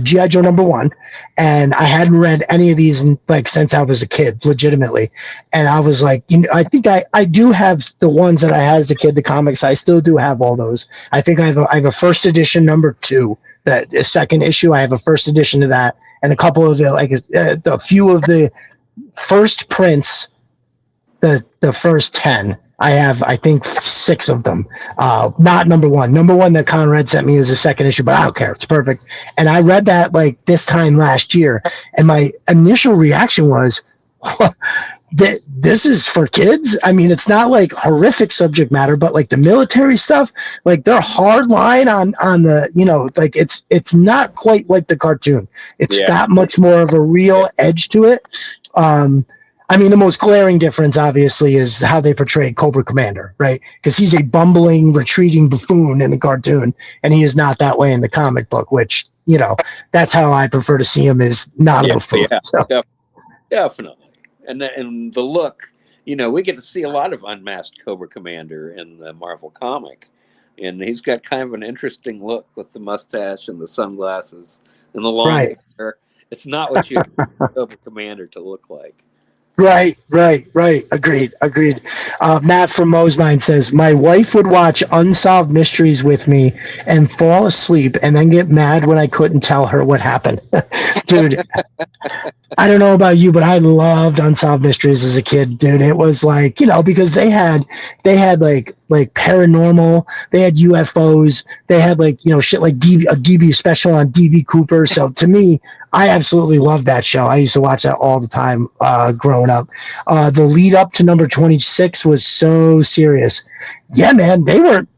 G.I. Joe #1, and I hadn't read any of these since I was a kid, legitimately. And I was like, I think I do have the ones that I had as a kid, the comics. I still do have all those. I think I have a first edition #2, the second issue. I have a first edition of that, and a couple of a few of the first prints. The first 10, I have, I think, 6 of them. Not #1. #1 that Conrad sent me is the second issue, but I don't care. It's perfect. And I read that this time last year, and my initial reaction was, this is for kids? I mean, it's not like horrific subject matter, but like the military stuff, like they're hard line on the, it's not quite like the cartoon. It's got much more of a real edge to it. I mean, the most glaring difference, obviously, is how they portray Cobra Commander, right? Because he's a bumbling, retreating buffoon in the cartoon, and he is not that way in the comic book, which, that's how I prefer to see him, as not a buffoon. Yeah, so. definitely. And the look, we get to see a lot of unmasked Cobra Commander in the Marvel comic. And he's got kind of an interesting look with the mustache and the sunglasses and the long hair. It's not what you expect Cobra Commander to look like. Right. Agreed. Matt from Mosemine says, my wife would watch Unsolved Mysteries with me and fall asleep and then get mad when I couldn't tell her what happened. Dude, I don't know about you, but I loved Unsolved Mysteries as a kid, dude. It was like, because they had like paranormal, they had UFOs, they had shit like a DB special on DB Cooper. So to me, I absolutely loved that show. I used to watch that all the time growing up. The lead up to number 26 was so serious. Yeah, man, they weren't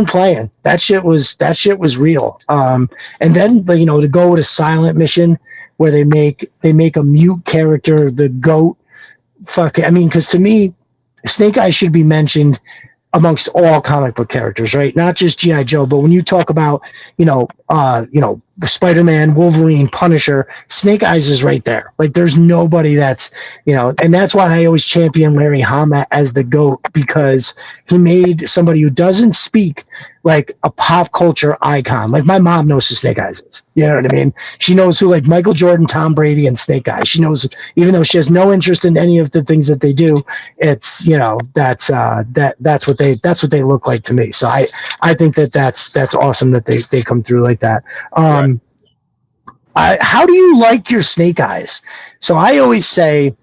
playing. That shit was real. And then to go with a silent mission where they make a mute character the goat. Fuck it. I mean, because to me, Snake Eyes should be mentioned amongst all comic book characters, right? Not just G.I. Joe, but when you talk about, Spider-Man, Wolverine, Punisher, Snake Eyes is right there. Like, there's nobody that's, and that's why I always champion Larry Hama as the GOAT, because he made somebody who doesn't speak like a pop culture icon. Like, my mom knows who Snake Eyes is. You know what I mean? She knows who, like, Michael Jordan, Tom Brady, and Snake Eyes. She knows, even though she has no interest in any of the things that they do, it's, that's what they look like to me. So I think that's awesome that they come through like that. How do you like your Snake Eyes? So I always say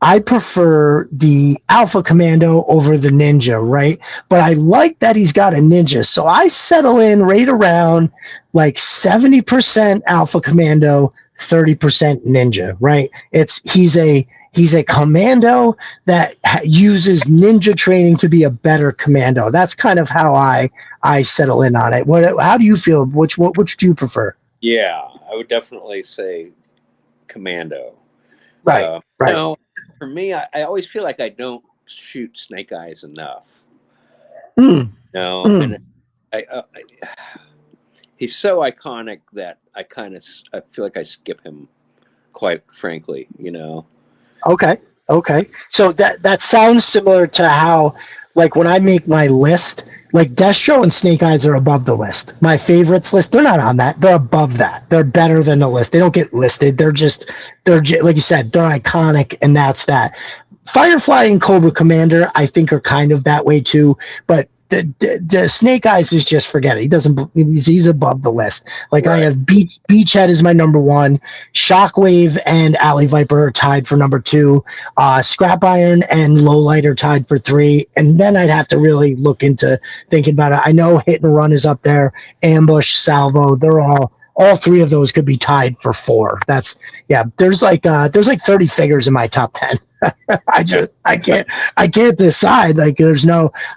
I prefer the Alpha Commando over the Ninja, right? But I like that he's got a Ninja. So I settle in right around like 70% Alpha Commando, 30% Ninja, right? He's a commando that uses ninja training to be a better commando. That's kind of how I settle in on it. How do you feel? Which do you prefer? Yeah, I would definitely say Commando. Right. For me, I always feel like I don't shoot Snake Eyes enough. And he's so iconic that I feel like I skip him, quite frankly. Okay. Okay. So that sounds similar to how, like, when I make my list, like Destro and Snake Eyes are above the list. My favorites list, they're not on that. They're above that. They're better than the list. They don't get listed. Like you said, they're iconic, and that's that. Firefly and Cobra Commander, I think, are kind of that way too, but the Snake Eyes is just forget it. He's above the list. Like right. I have Beachhead is my number 1. Shockwave and Alley Viper are tied for number 2. Scrap Iron and Lowlight are tied for 3. And then I'd have to really look into thinking about it. I know Hit and Run is up there. Ambush, Salvo, they're all 3 of those could be tied for 4. There's like 30 figures in my top 10. I can't decide. Like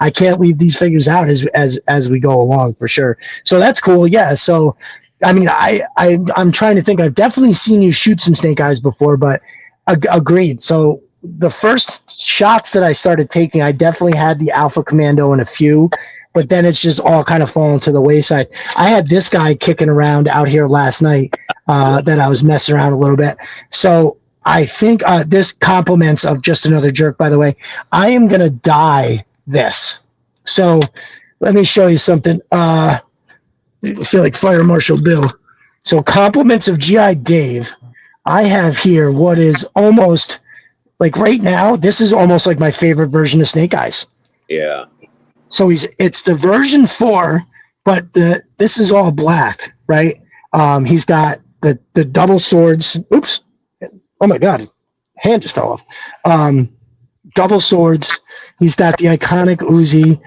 I can't leave these figures out as we go along for sure. So that's cool. Yeah. So, I mean, I'm trying to think. I've definitely seen you shoot some Snake Eyes before, but agreed. So the first shots that I started taking, I definitely had the Alpha Commando and a few, but then it's just all kind of fallen to the wayside. I had this guy kicking around out here last night that I was messing around a little bit. So I think this compliments of Just Another Jerk, by the way. I am going to dye this. So let me show you something. I feel like Fire Marshal Bill. So compliments of G.I. Dave. I have here what is almost, like right now, this is almost like my favorite version of Snake Eyes. Yeah. So it's the version 4, but this is all black, right? He's got the double swords. Oops. Oh my God, hand just fell off. Double swords. He's got the iconic Uzi.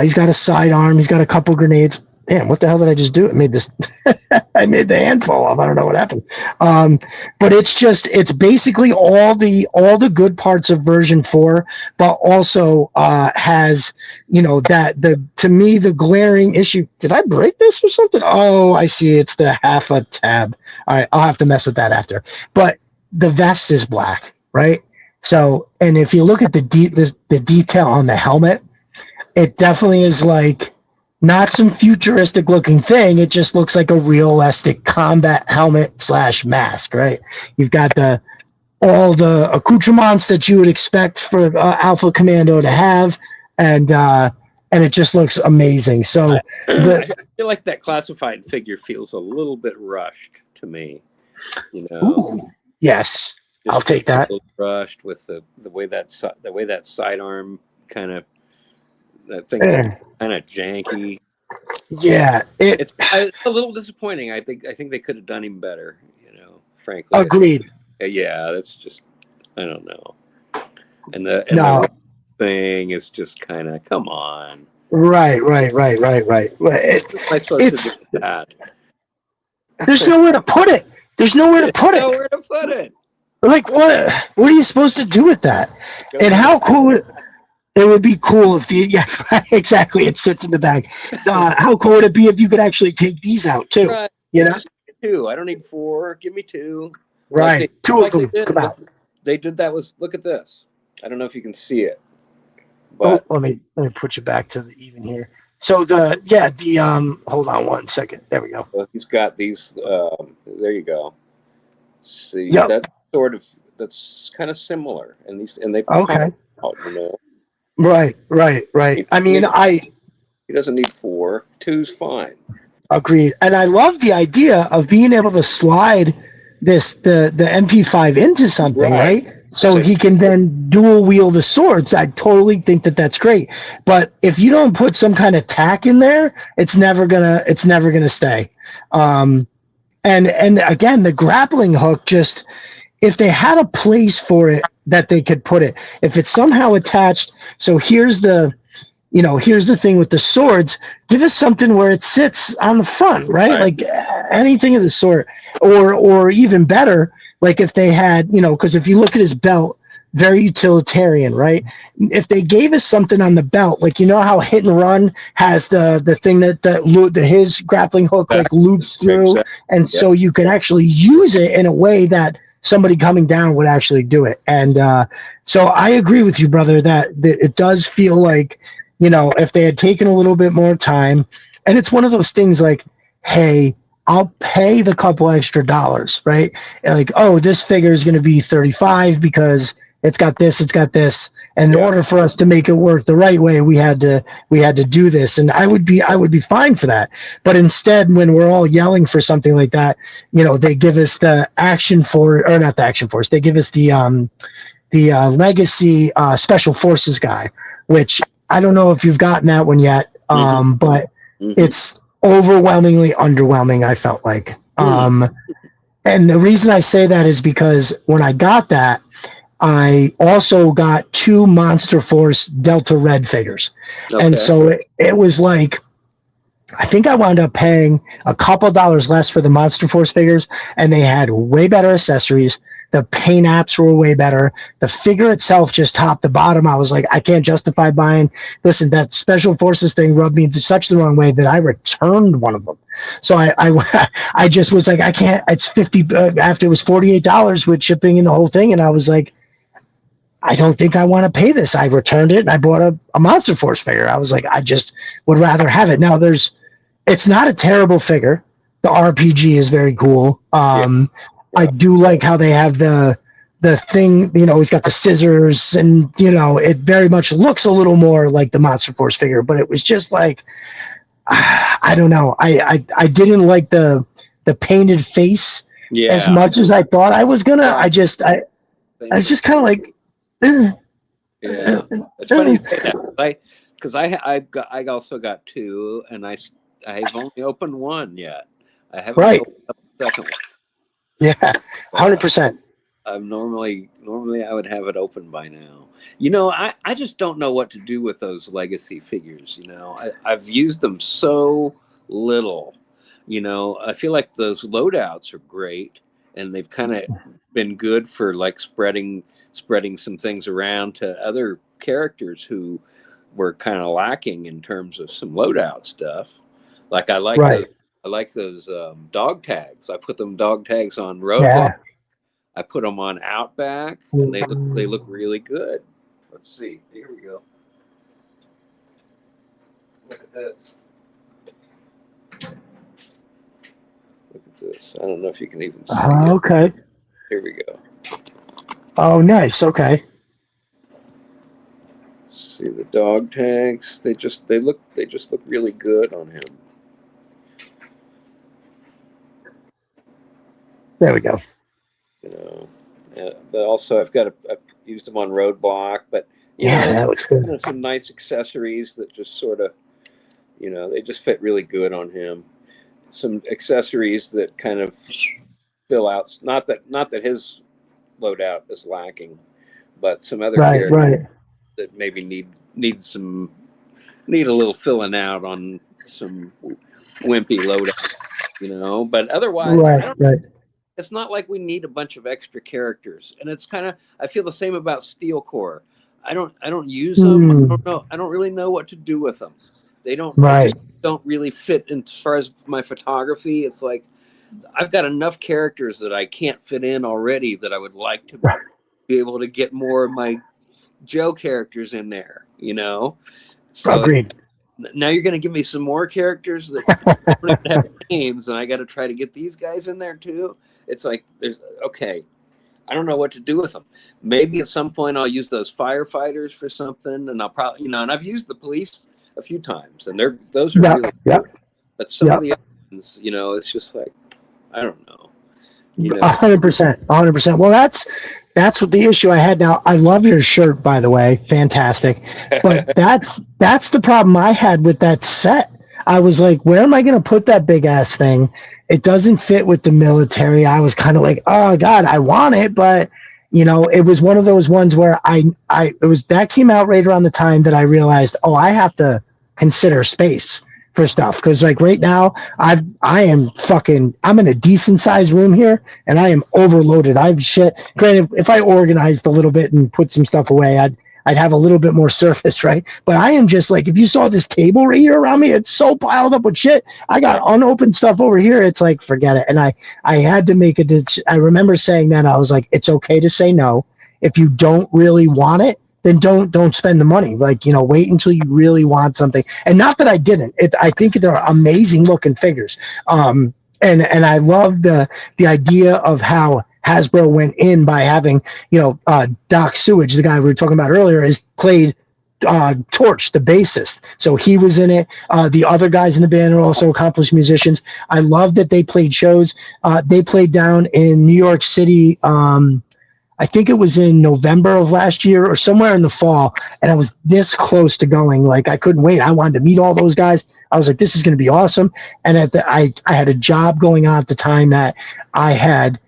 He's got a sidearm. He's got a couple grenades. Damn, what the hell did I just do? It made this. I made the hand fall off. I don't know what happened. But it's basically all the good parts of version 4, but also has, to me, the glaring issue. Did I break this or something? Oh, I see. It's the half a tab. All right, I'll have to mess with that after. But the vest is black, right? So, and if you look at the detail on the helmet, it definitely is like not some futuristic looking thing. It just looks like a realistic combat helmet / mask, right? You've got all the accoutrements that you would expect for Alpha Commando to have, and it just looks amazing. So I feel like that classified figure feels a little bit rushed to me. Ooh. Yes, just I'll take that. Rushed with the way that sidearm kind of that thing's kind of janky. Yeah, it's a little disappointing. I think they could have done him better. Frankly. Agreed. Yeah, that's just I don't know. And the thing is just kind of come on. Right. What am I supposed to do with that? There's nowhere to put it. Nowhere to put it. Like what are you supposed to do with that? And how cool it would be cool if exactly, it sits in the bag. How cool would it be if you could actually take these out too? Right. Just 2. I don't need 4. Give me 2. Right. Like 2 of them. Come out. They did that look at this. I don't know if you can see it. But let me put you back to the even here. So hold on one second. There we go. Well, he's got these. There you go. See, yep. that's kind of similar, and they okay. Out, Right. I mean, he doesn't need 4. 2's fine. Agreed. And I love the idea of being able to slide the MP5 into something, right? So he can then dual wield the swords. I totally think that's great. But if you don't put some kind of tack in there, it's never gonna stay. And again, the grappling hook, just if they had a place for it that they could put it, if it's somehow attached. So here's the thing with the swords, give us something where it sits on the front, right? Like anything of the sort, or even better, like if they had, because if you look at his belt, very utilitarian, right? If they gave us something on the belt, like how Hit and Run has the thing that his grappling hook like loops through, and so you can actually use it in a way that somebody coming down would actually do it. And so I agree with you, brother, that it does feel like, if they had taken a little bit more time, and it's one of those things like, hey, I'll pay the couple extra dollars, right? And like, oh, this figure is going to be $35 because it's got this, it's got this. And in Yeah. order for us to make it work the right way, we had to do this. And I would be fine for that. But instead, when we're all yelling for something like that, they give us the action for, or not the action force. They give us the legacy special forces guy, which I don't know if you've gotten that one yet. But it's overwhelmingly underwhelming, I felt like. And the reason I say that is because when I got that, I also got 2 Monster Force Delta Red figures. Okay. And so it was like, I think I wound up paying a couple dollars less for the Monster Force figures, and they had way better accessories. The paint apps were way better. The figure itself, just top to bottom, I was like, I can't justify buying. Listen, that Special Forces thing rubbed me such the wrong way that I returned one of them. So I just was like, I can't. It's 50 after it was $48 with shipping and the whole thing, and I was like, I don't think I want to pay this. I returned it and I bought a Monster Force figure. I was like, I just would rather have it. Now it's not a terrible figure. The RPG is very cool. Yeah. I do like how they have the thing, he's got the scissors, and it very much looks a little more like the Monster Force figure, but it was just like, I don't know. I didn't like the painted face as much as I thought I was gonna. I was just kind of like, yeah. It's funny because I also got 2, and I've only opened 1 yet. I haven't opened up the second one. Yeah, 100%. Normally I would have it open by now. I just don't know what to do with those legacy figures. I've used them so little. I feel like those loadouts are great, and they've kind of been good for like spreading some things around to other characters who were kind of lacking in terms of some loadout stuff. Like I like those dog tags. I put them dog tags on Roadblock. Yeah. I put them on Outback, and they look really good. Let's see. Here we go. Look at this. Look at this. I don't know if you can even see it. Okay. Here we go. Oh, nice. Okay. See the dog tags. They just look really good on him. There we go. But also I've used them on Roadblock, but that looks good. Some nice accessories that just sort of, they just fit really good on him. Some accessories that kind of fill out. Not that his loadout is lacking, but some other characters that maybe need a little filling out on some wimpy loadout, But otherwise, it's not like we need a bunch of extra characters, and it's kind of, I feel the same about Steel Core. I don't use them. I don't really know what to do with them. They don't really fit in as far as my photography. It's like I've got enough characters that I can't fit in already that I would like to be able to get more of my Joe characters in there. So agreed. Now you're going to give me some more characters that don't even have names, and I got to try to get these guys in there too. It's like I don't know what to do with them. Maybe at some point I'll use those firefighters for something, and I'll probably, and I've used the police a few times, and those are really good. But some of the other ones, it's just like, I don't know. 100%. Well, that's what the issue I had. Now, I love your shirt, by the way, fantastic. But that's the problem I had with that set. I was like, where am I going to put that big ass thing? It doesn't fit with the military. I was kind of like, oh God, I want it, but it was one of those ones where that came out right around the time that I realized, I have to consider space for stuff, because like right now I'm in a decent sized room here, and I am overloaded. Granted, if I organized a little bit and put some stuff away, I'd have a little bit more surface, right? But I am just like, if you saw this table right here around me, it's so piled up with shit. I got unopened stuff over here. It's like, forget it. And I had to make I remember saying that. I was like, it's okay to say no. If you don't really want it, then don't spend the money. Like, wait until you really want something. And not that I didn't. I think they're amazing looking figures. And I love the idea of how Hasbro went in by having, Doc Sewage, the guy we were talking about earlier, is played Torch, the bassist. So he was in it. The other guys in the band are also accomplished musicians. I love that they played shows. They played down in New York City. I think it was in November of last year or somewhere in the fall. And I was this close to going. Like, I couldn't wait. I wanted to meet all those guys. I was like, this is going to be awesome. And I had a job going on at the time that I had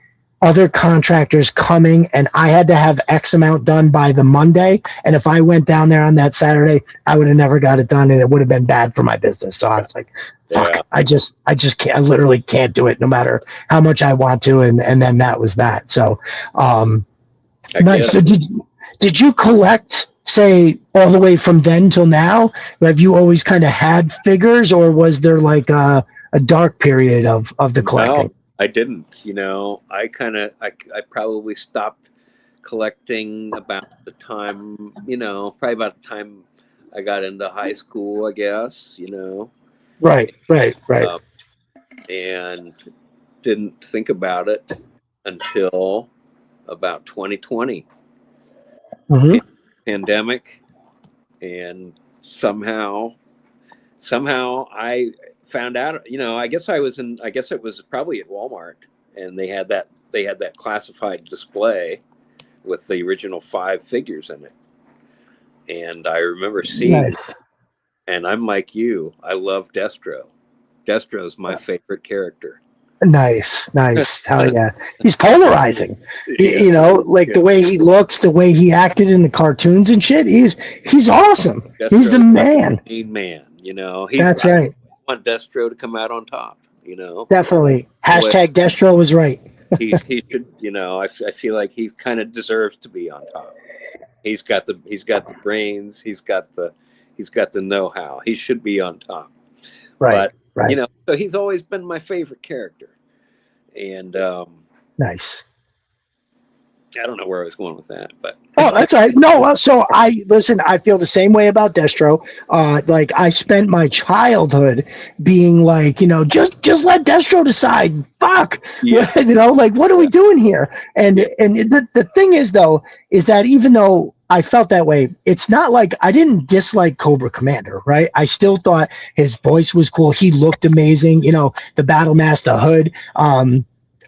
other contractors coming, and I had to have X amount done by the Monday. And if I went down there on that Saturday, I would have never got it done, and it would have been bad for my business. So I was like, fuck, yeah. I just can't, I literally can't do it no matter how much I want to. And then that was that. So, nice. So did you collect, say, all the way from then till now? Have you always kind of had figures, or was there like a dark period of the collecting? No, I didn't. I probably stopped collecting about the time, probably about the time I got into high school, I guess, Right. And didn't think about it until about 2020. Mm-hmm. Pandemic, and somehow I found out, I guess it was probably at Walmart, and they had that classified display with the original 5 figures in it. And I remember seeing it, and I'm like you, I love Destro. Destro's my favorite character. Nice. Hell yeah. He's polarizing. The way he looks, the way he acted in the cartoons and shit. He's awesome. Destro, he's the man. Man, That's right. I want Destro to come out on top, Definitely. Hashtag Destro was right. he should, I feel like he kind of deserves to be on top. He's got the brains, he's got the know-how. He should be on top. Right. But, right. So he's always been my favorite character. And nice. I don't know where I was going with that, but that's all right. No, so I feel the same way about Destro. Like, I spent my childhood being like, just let Destro decide. Fuck. Yeah. Like, what are we doing here? And the thing is, though, is that even though I felt that way, it's not like I didn't dislike Cobra Commander, right? I still thought his voice was cool. He looked amazing. The Battle Mask, the hood.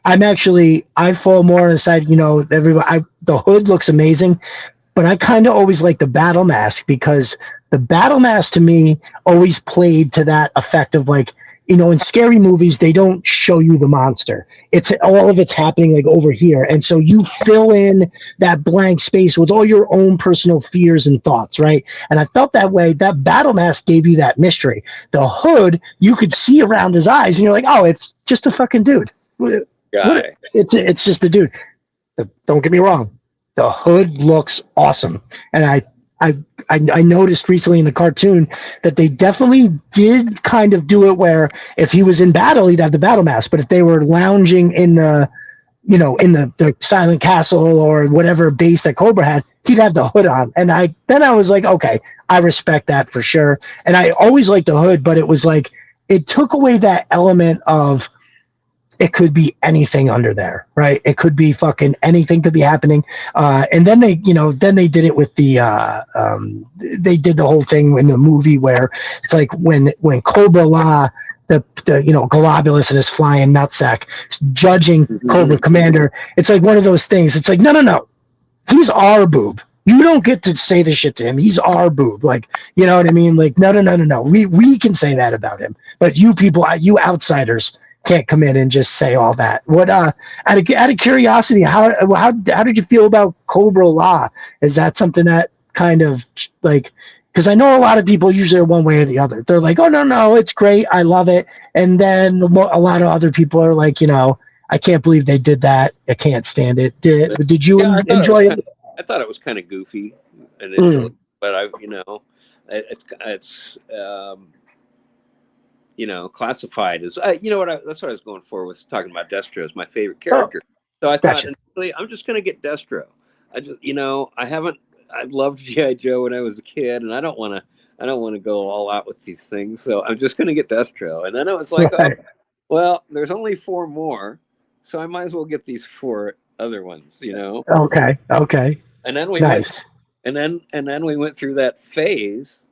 I fall more on the side, the hood looks amazing, but I kind of always like the Battle Mask, because the Battle Mask to me always played to that effect of, like, in scary movies, they don't show you the monster. All of it's happening like over here. And so you fill in that blank space with all your own personal fears and thoughts, right? And I felt that way. That Battle Mask gave you that mystery. The hood, you could see around his eyes, and you're like, oh, it's just a fucking dude. Guy. It's just a dude. Don't get me wrong. The hood looks awesome. And I noticed recently in the cartoon that they definitely did kind of do it where if he was in battle, he'd have the battle mask. But if they were lounging in the Silent Castle or whatever base that Cobra had, he'd have the hood on. And I was like, okay, I respect that for sure. And I always liked the hood, but it was like, it took away that element of, it could be anything under there, right? It could be fucking anything could be happening. And then they did it with the, they did the whole thing in the movie where it's like when Cobra La, the Globulus and his flying nutsack judging Cobra Commander, it's like one of those things. It's like, no. He's our boob. You don't get to say this shit to him. He's our boob. Like, you know what I mean? Like, no. We can say that about him. But you people, you outsiders, can't come in and just say all that. What out of curiosity, how did you feel about Cobra La? Is that something that kind of like, because I know a lot of people usually are one way or the other. They're like, oh no, it's great, I love it. And then a lot of other people are like, I can't believe they did that. I can't stand it. Did you enjoy it? I thought it was kind of goofy initially, but it's classified as, that's what I was going for with talking about Destro as my favorite character. So I thought, initially, I'm just going to get Destro. I loved G.I. Joe when I was a kid, and I don't want to go all out with these things. So I'm just going to get Destro. And then I was like, well, there's only 4 more, so I might as well get these 4 other ones, you know. Okay. Okay. And then we Nice. then we went through that phase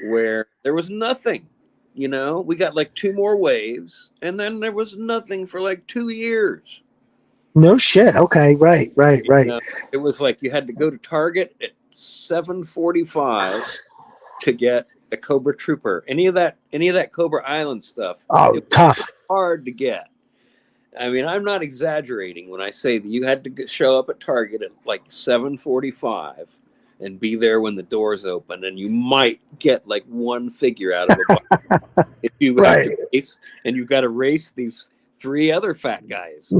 where there was nothing, you know. We got like 2 more waves, and then there was nothing for like 2 years. No shit. Okay. Right. Right. You Right. know, it was like you had to go to Target at 7:45 to get a Cobra Trooper. Any of that Cobra Island stuff. Oh, It was tough. hard to get. I mean, I'm not exaggerating when I say that you had to show up at Target at like 7:45 and be there when the doors open, and you might get like one figure out of a box. If you have to Right. race, and you've got to race these 3 other fat guys,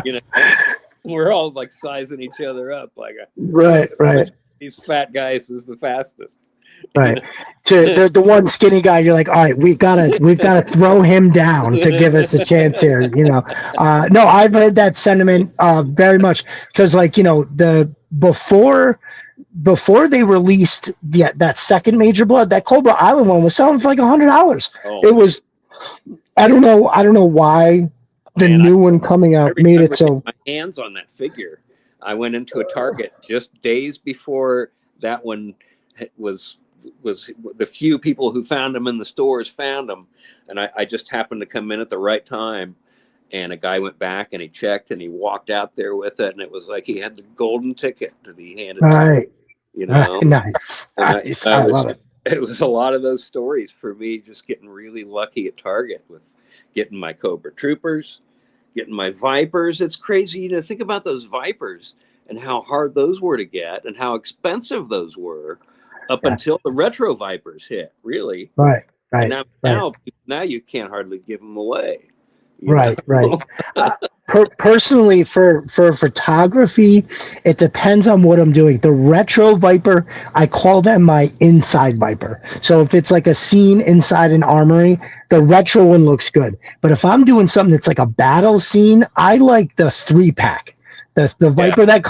you know, we're all like sizing each other up, like Right. Right. these fat guys is the fastest. Right. To the one skinny guy, you're like, all right, we've gotta throw him down to give us a chance here. You know. No, I've heard that sentiment very much because, like, you know, before they released that second Major Blood, that Cobra Island one was selling for like $100. Oh, It was. I don't know why the man, new one coming I out made remember it so. getting my hands on that figure. I went into a Target just days before that one was the few people who found them in the stores found them, and I just happened to come in at the right time, and a guy went back and he checked and he walked out there with it, and it was like he had the golden ticket to be handed to him, Right. you know. Nice. And Nice. I love it. It was a lot of those stories for me, just getting really lucky at Target with getting my Cobra Troopers, getting my Vipers. It's crazy to think about those Vipers and how hard those were to get and how expensive those were up Yeah. until the retro Vipers hit, really. Right. And Right. now you can't hardly give them away. Right, right. Personally, for photography, it depends on what I'm doing. The retro Viper, I call them my inside Viper. So if it's like a scene inside an armory, the retro one looks good. But if I'm doing something that's like a battle scene, I like the 3-pack. The Viper that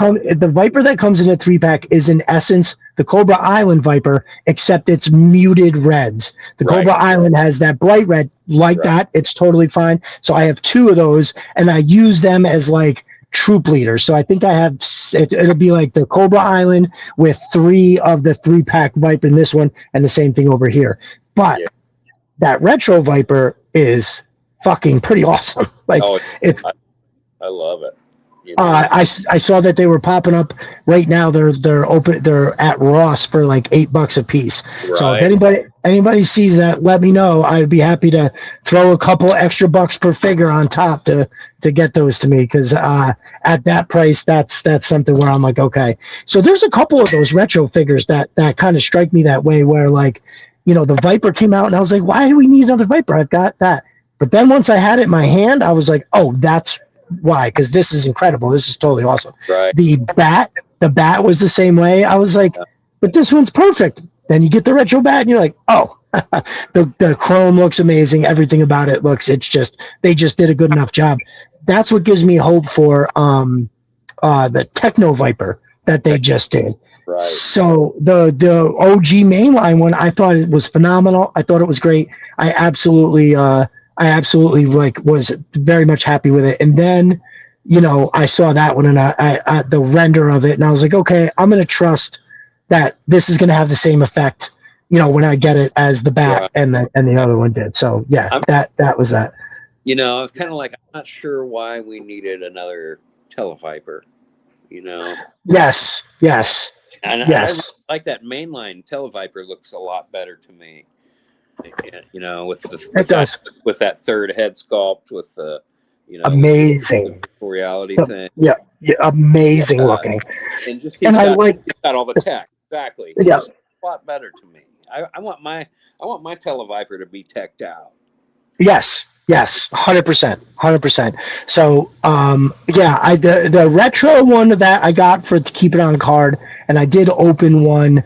comes in a 3-pack is in essence the Cobra Island Viper, except it's muted reds. The Cobra Island has that bright red that. It's totally fine. So I have 2 of those, and I use them as like troop leaders. So I think I have it'll be like the Cobra Island with 3 of the 3-pack Viper in this one, and the same thing over here. But that retro Viper is fucking pretty awesome. Like I love it. You know? I saw that they were popping up right now. They're open. They're at Ross for like $8 a piece. Right. So if anybody sees that, let me know. I'd be happy to throw a couple extra bucks per figure on top to get those to me, because at that price, that's something where I'm like, okay. So there's a couple of those retro figures that kind of strike me that way, where like, you know, the Viper came out and I was like, why do we need another Viper? I've got that. But then once I had it in my hand, I was like, oh, that's why, because this is incredible. This is totally awesome. Right. The bat was the same way. I was like, but this one's perfect. Then you get the retro bat and you're like, oh, the chrome looks amazing. Everything about it looks, they just did a good enough job. That's what gives me hope for the Techno Viper that they just did. Right. So the OG mainline one, I thought it was phenomenal. I thought it was great. I absolutely like was very much happy with it. And then, you know, I saw that one and I the render of it, and I was like, okay, I'm going to trust that this is going to have the same effect, you know, when I get it as the bat and the other one did. So yeah, that was that. You know, I was kind of like, I'm not sure why we needed another Televiper, you know? Yes. And I like that mainline Televiper looks a lot better to me. You know, with that third head sculpt, with the, you know, amazing reality thing. Yeah, amazing looking. And just he's got all the tech. Exactly. Yeah, it's a lot better to me. I want my Televiper to be teched out. Yes, 100%. So the retro one that I got to keep it on card, and I did open one,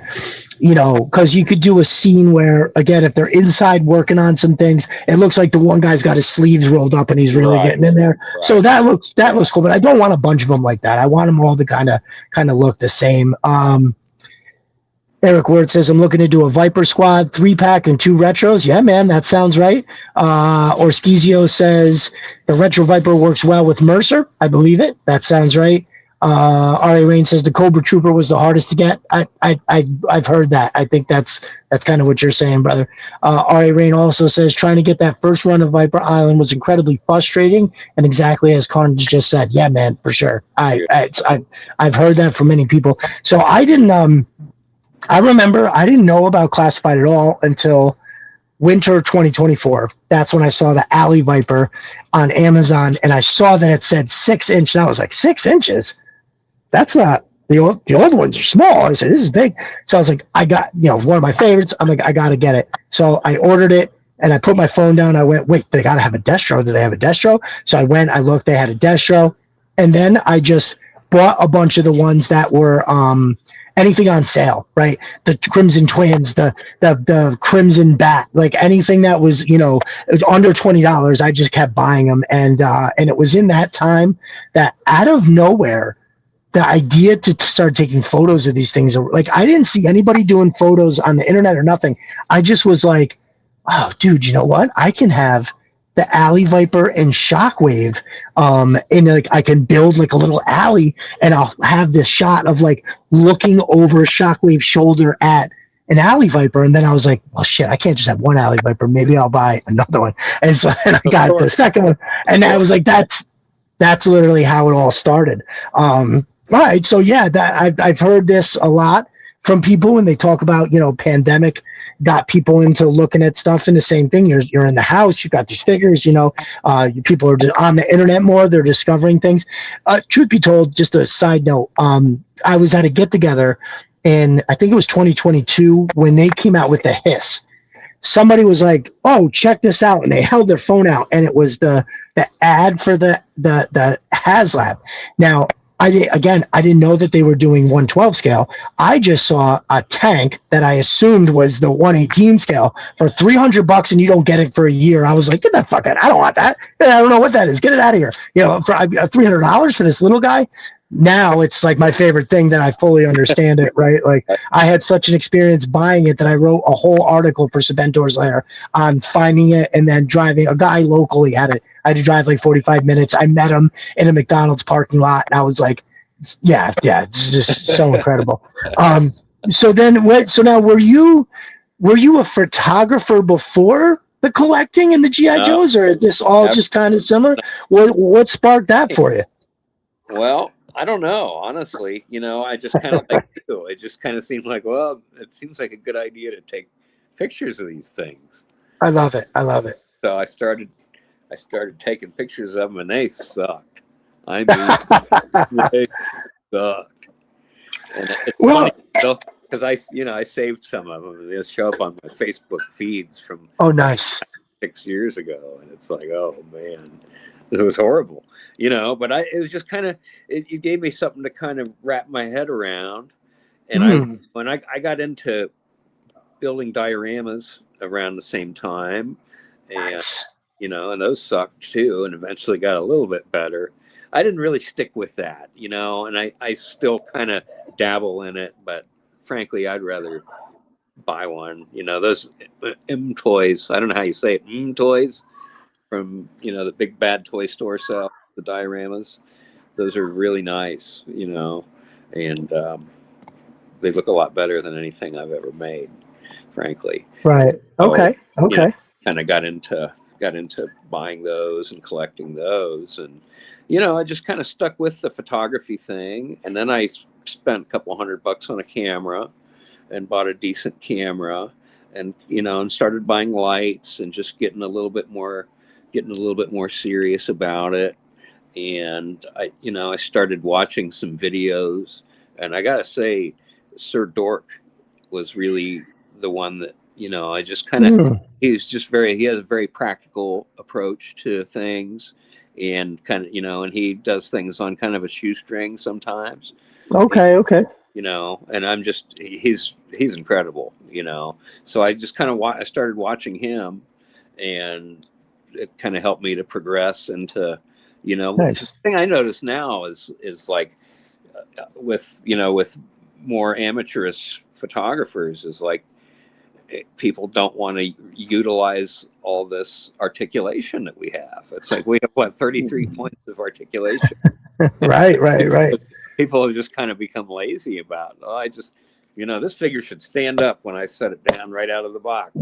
you know, because you could do a scene where, again, if they're inside working on some things, it looks like the one guy's got his sleeves rolled up and he's really getting in there. Right. So that looks cool, but I don't want a bunch of them like that. I want them all to kind of look the same. And Eric Ward says, I'm looking to do a Viper Squad 3-pack and 2 retros. Yeah, man, that sounds right. Orskizio says, the retro Viper works well with Mercer. I believe it. That sounds right. R.A. Rain says, the Cobra Trooper was the hardest to get. I've heard that. I think that's kind of what you're saying, brother. R.A. Rain also says, trying to get that first run of Viper Island was incredibly frustrating, and exactly as Carnage just said. Yeah, man, for sure. I've heard that from many people. So I remember I didn't know about Classified at all until winter 2024. That's when I saw the Alley Viper on Amazon, and I saw that it said 6-inch, and I was like, 6 inches? That's not, the old ones are small. I said, this is big. So I was like, I got, one of my favorites. I'm like, I got to get it. So I ordered it, and I put my phone down. I went, wait, they got to have a Destro. Do they have a Destro? So I went, I looked, they had a Destro, and then I just bought a bunch of the ones that were anything on sale, right? The Crimson Twins, the Crimson Bat, like anything that was, under $20, I just kept buying them. And it was in that time that out of nowhere, the idea to start taking photos of these things, like I didn't see anybody doing photos on the internet or nothing. I just was like, oh, dude, you know what? I can have the Alley Viper and Shockwave, and like I can build like a little alley, and I'll have this shot of like looking over Shockwave's shoulder at an Alley Viper, and then I was like, well, shit, I can't just have one Alley Viper. Maybe I'll buy another one, and so and I got the second one, and I was like, that's literally how it all started. All right, so yeah, that I've heard this a lot from people when they talk about pandemic got people into looking at stuff, and the same thing. You're in the house, you got these figures, people are on the internet more, they're discovering things. Truth be told, just a side note, I was at a get together, and I think it was 2022 when they came out with the Hiss. Somebody was like, oh, check this out, and they held their phone out, and it was the ad for the HasLab. Now, I didn't know that they were doing 112 scale. I just saw a tank that I assumed was the 118 scale for $300, and you don't get it for a year. I was like, get that fuck out! I don't want that. I don't know what that is. Get it out of here. For $300 for this little guy. Now it's like my favorite thing that I fully understand it, right? Like I had such an experience buying it that I wrote a whole article for Serpentor's Lair on finding it and then driving. A guy locally had it. I had to drive like 45 minutes. I met him in a McDonald's parking lot, and I was like, yeah, it's just so incredible. So now were you a photographer before the collecting and the G.I. Joes, or is this all just kind of similar? What sparked that for you? Well, I don't know, honestly. I just kind of like you. It just kind of seemed like, well, it seems like a good idea to take pictures of these things. I love it. So I started taking pictures of them, and they sucked. I mean, they sucked. And it's funny, because I saved some of them, and they'll show up on my Facebook feeds from nice 6 years ago, and it's like, oh man, it was horrible, But it was just kind of it gave me something to kind of wrap my head around, and when I got into building dioramas around the same time, and and those sucked too, and eventually got a little bit better. I didn't really stick with that, and I still kind of dabble in it, but frankly, I'd rather buy one. Those toys. I don't know how you say it. Toys from the big bad toy store sell the dioramas. Those are really nice, and they look a lot better than anything I've ever made, frankly. Right. Okay. Kind of got into buying those and collecting those, and I just kind of stuck with the photography thing, and then I spent a couple $100 on a camera and bought a decent camera, and and started buying lights and just getting a little bit more serious about it. And I started watching some videos, and I gotta say, Sir Dork was really the one that I just kind of he has a very practical approach to things, and kind of and he does things on kind of a shoestring sometimes. Okay. And I'm just he's incredible, So I just kind of I started watching him, and it kind of helped me to progress into Nice. The thing I notice now is like with more amateurish photographers is like people don't want to utilize all this articulation that we have. It's like we have what 33 points of articulation. Right. People have just kind of become lazy about. Oh, I just, this figure should stand up when I set it down right out of the box.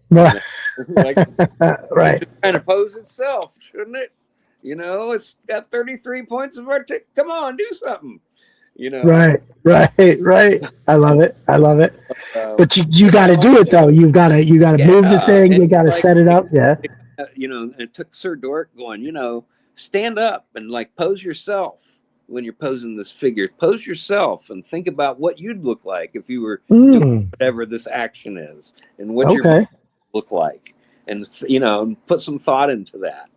Right. Like, Right. it should kind of pose itself, shouldn't it? It's got 33 points of Come on, do something. Right. I love it. But you got to do it though. You got to move the thing. You got to set it up. Yeah. It took Sir Dork going, stand up and like pose yourself when you're posing this figure. Pose yourself and think about what you'd look like if you were doing whatever this action is and what your look like, and put some thought into that.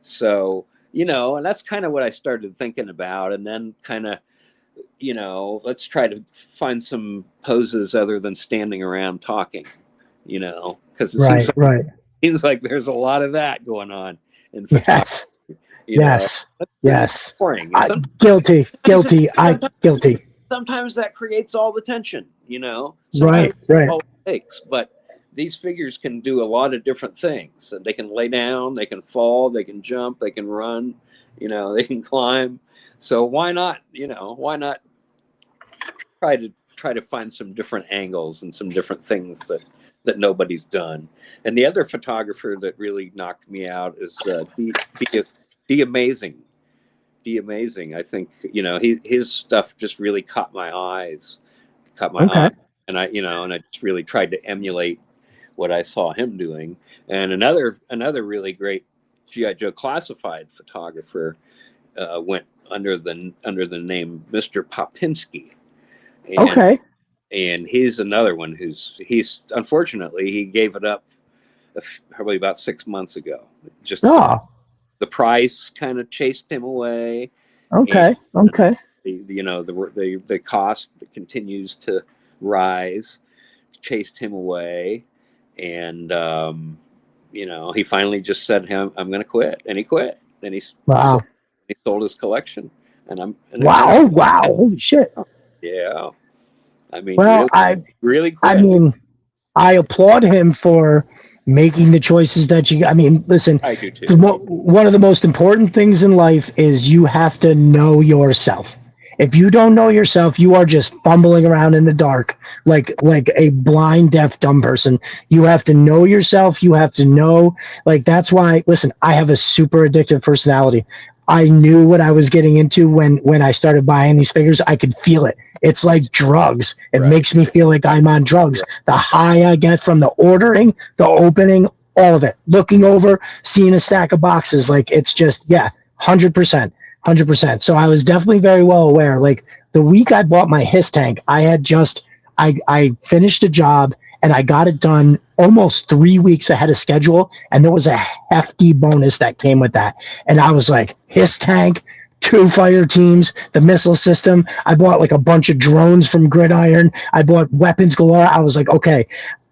So and that's kind of what I started thinking about, and then kind of let's try to find some poses other than standing around talking, because it seems like there's a lot of that going on in photography. Yes. Boring. Guilty. Guilty. Sometimes that creates all the tension, Right. All it takes, but these figures can do a lot of different things. And they can lay down, they can fall, they can jump, they can run, they can climb. So why not try to find some different angles and some different things that nobody's done. And the other photographer that really knocked me out is D Amazing. I think his stuff just really caught my eye, and I just really tried to emulate what I saw him doing. And another really great G.I. Joe classified photographer went under the name Mr. Popinski. And he's another one he's unfortunately he gave it up probably about 6 months ago. Just the price kind of chased him away. The cost that continues to rise chased him away, and he finally just said, I'm going to quit, and he quit, and he sold his collection, wow, holy shit. Yeah, I mean, I really quit. I mean, I applaud him for making the choices that listen, I do too. One of the most important things in life is you have to know yourself. If you don't know yourself, you are just fumbling around in the dark like a blind, deaf, dumb person. You have to know yourself. You have to know, that's why, listen, I have a super addictive personality. I knew what I was getting into when I started buying these figures. I could feel it. It's like drugs. It makes me feel like I'm on drugs. The high I get from the ordering, the opening, all of it. Looking over, seeing a stack of boxes, it's just, 100%. 100%. So I was definitely very well aware. The week I bought my Hiss tank, I finished a job and I got it done almost 3 weeks ahead of schedule. And there was a hefty bonus that came with that. And I was like, Hiss tank, 2 fire teams, the missile system. I bought a bunch of drones from Gridiron. I bought weapons galore. I was like, okay,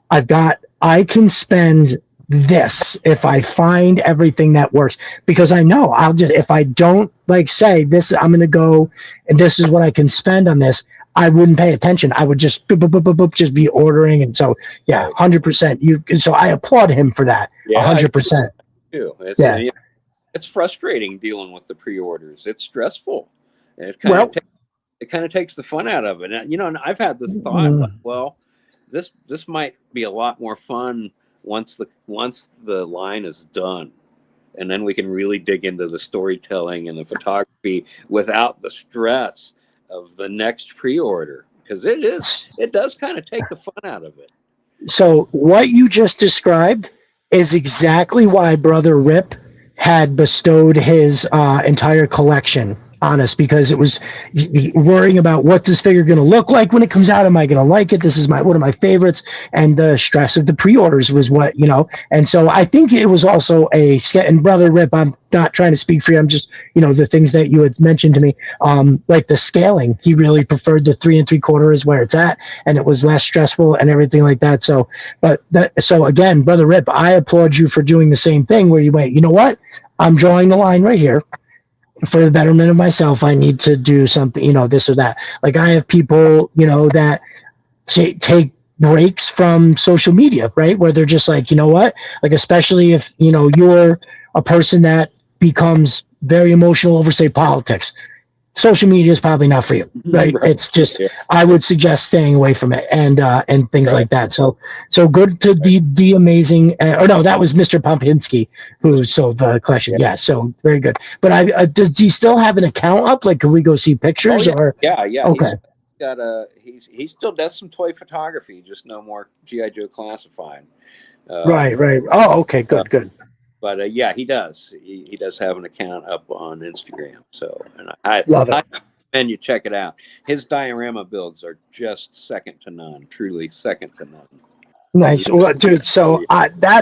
I can spend this if I find everything that works, because I know if I don't say this, I'm going to go and this is what I can spend on this, I wouldn't pay attention. I would just just be ordering. And so, 100%. So I applaud him for that. 100%. It's frustrating dealing with the pre-orders. It's stressful. And it kind of takes the fun out of it. And I've had this thought, this might be a lot more fun once the line is done, and then we can really dig into the storytelling and the photography without the stress of the next pre-order, because it does kind of take the fun out of it. So what you just described is exactly why Brother Rip had bestowed his entire collection on us, because it was worrying about what this figure going to look like when it comes out. Am I going to like it? This is one of my favorites. And the stress of the pre-orders was what, and so I think it was also and Brother Rip, I'm not trying to speak for you. I'm just, the things that you had mentioned to me, the scaling, he really preferred the 3 3/4 is where it's at. And it was less stressful and everything like that. So, so again, Brother Rip, I applaud you for doing the same thing where you went, you know what? I'm drawing the line right here. For the betterment of myself, I need to do something, this or that. I have people, that take breaks from social media, right? Where they're just like, you know what? Like, especially if, you know, you're a person that becomes very emotional over, say, politics. Social media is probably not for you, right? Right. It's just, Yeah. I would suggest staying away from it and things Right. like that. So good to the amazing, or no, that was Mr. Pompinski who sold the collection. Yeah. Yeah. So very good. But do you still have an account up? Like, can we go see Oh pictures yeah, or? yeah. Okay. He still does some toy photography, just no more GI Joe classified. Uh, Right. Oh, okay. uh, Good. but yeah, he does. He does have an account up on Instagram. So, and Love I it. recommend you check it out. His diorama builds are just second to none. Truly second to none. Nice. Well, dude, Oh so yeah.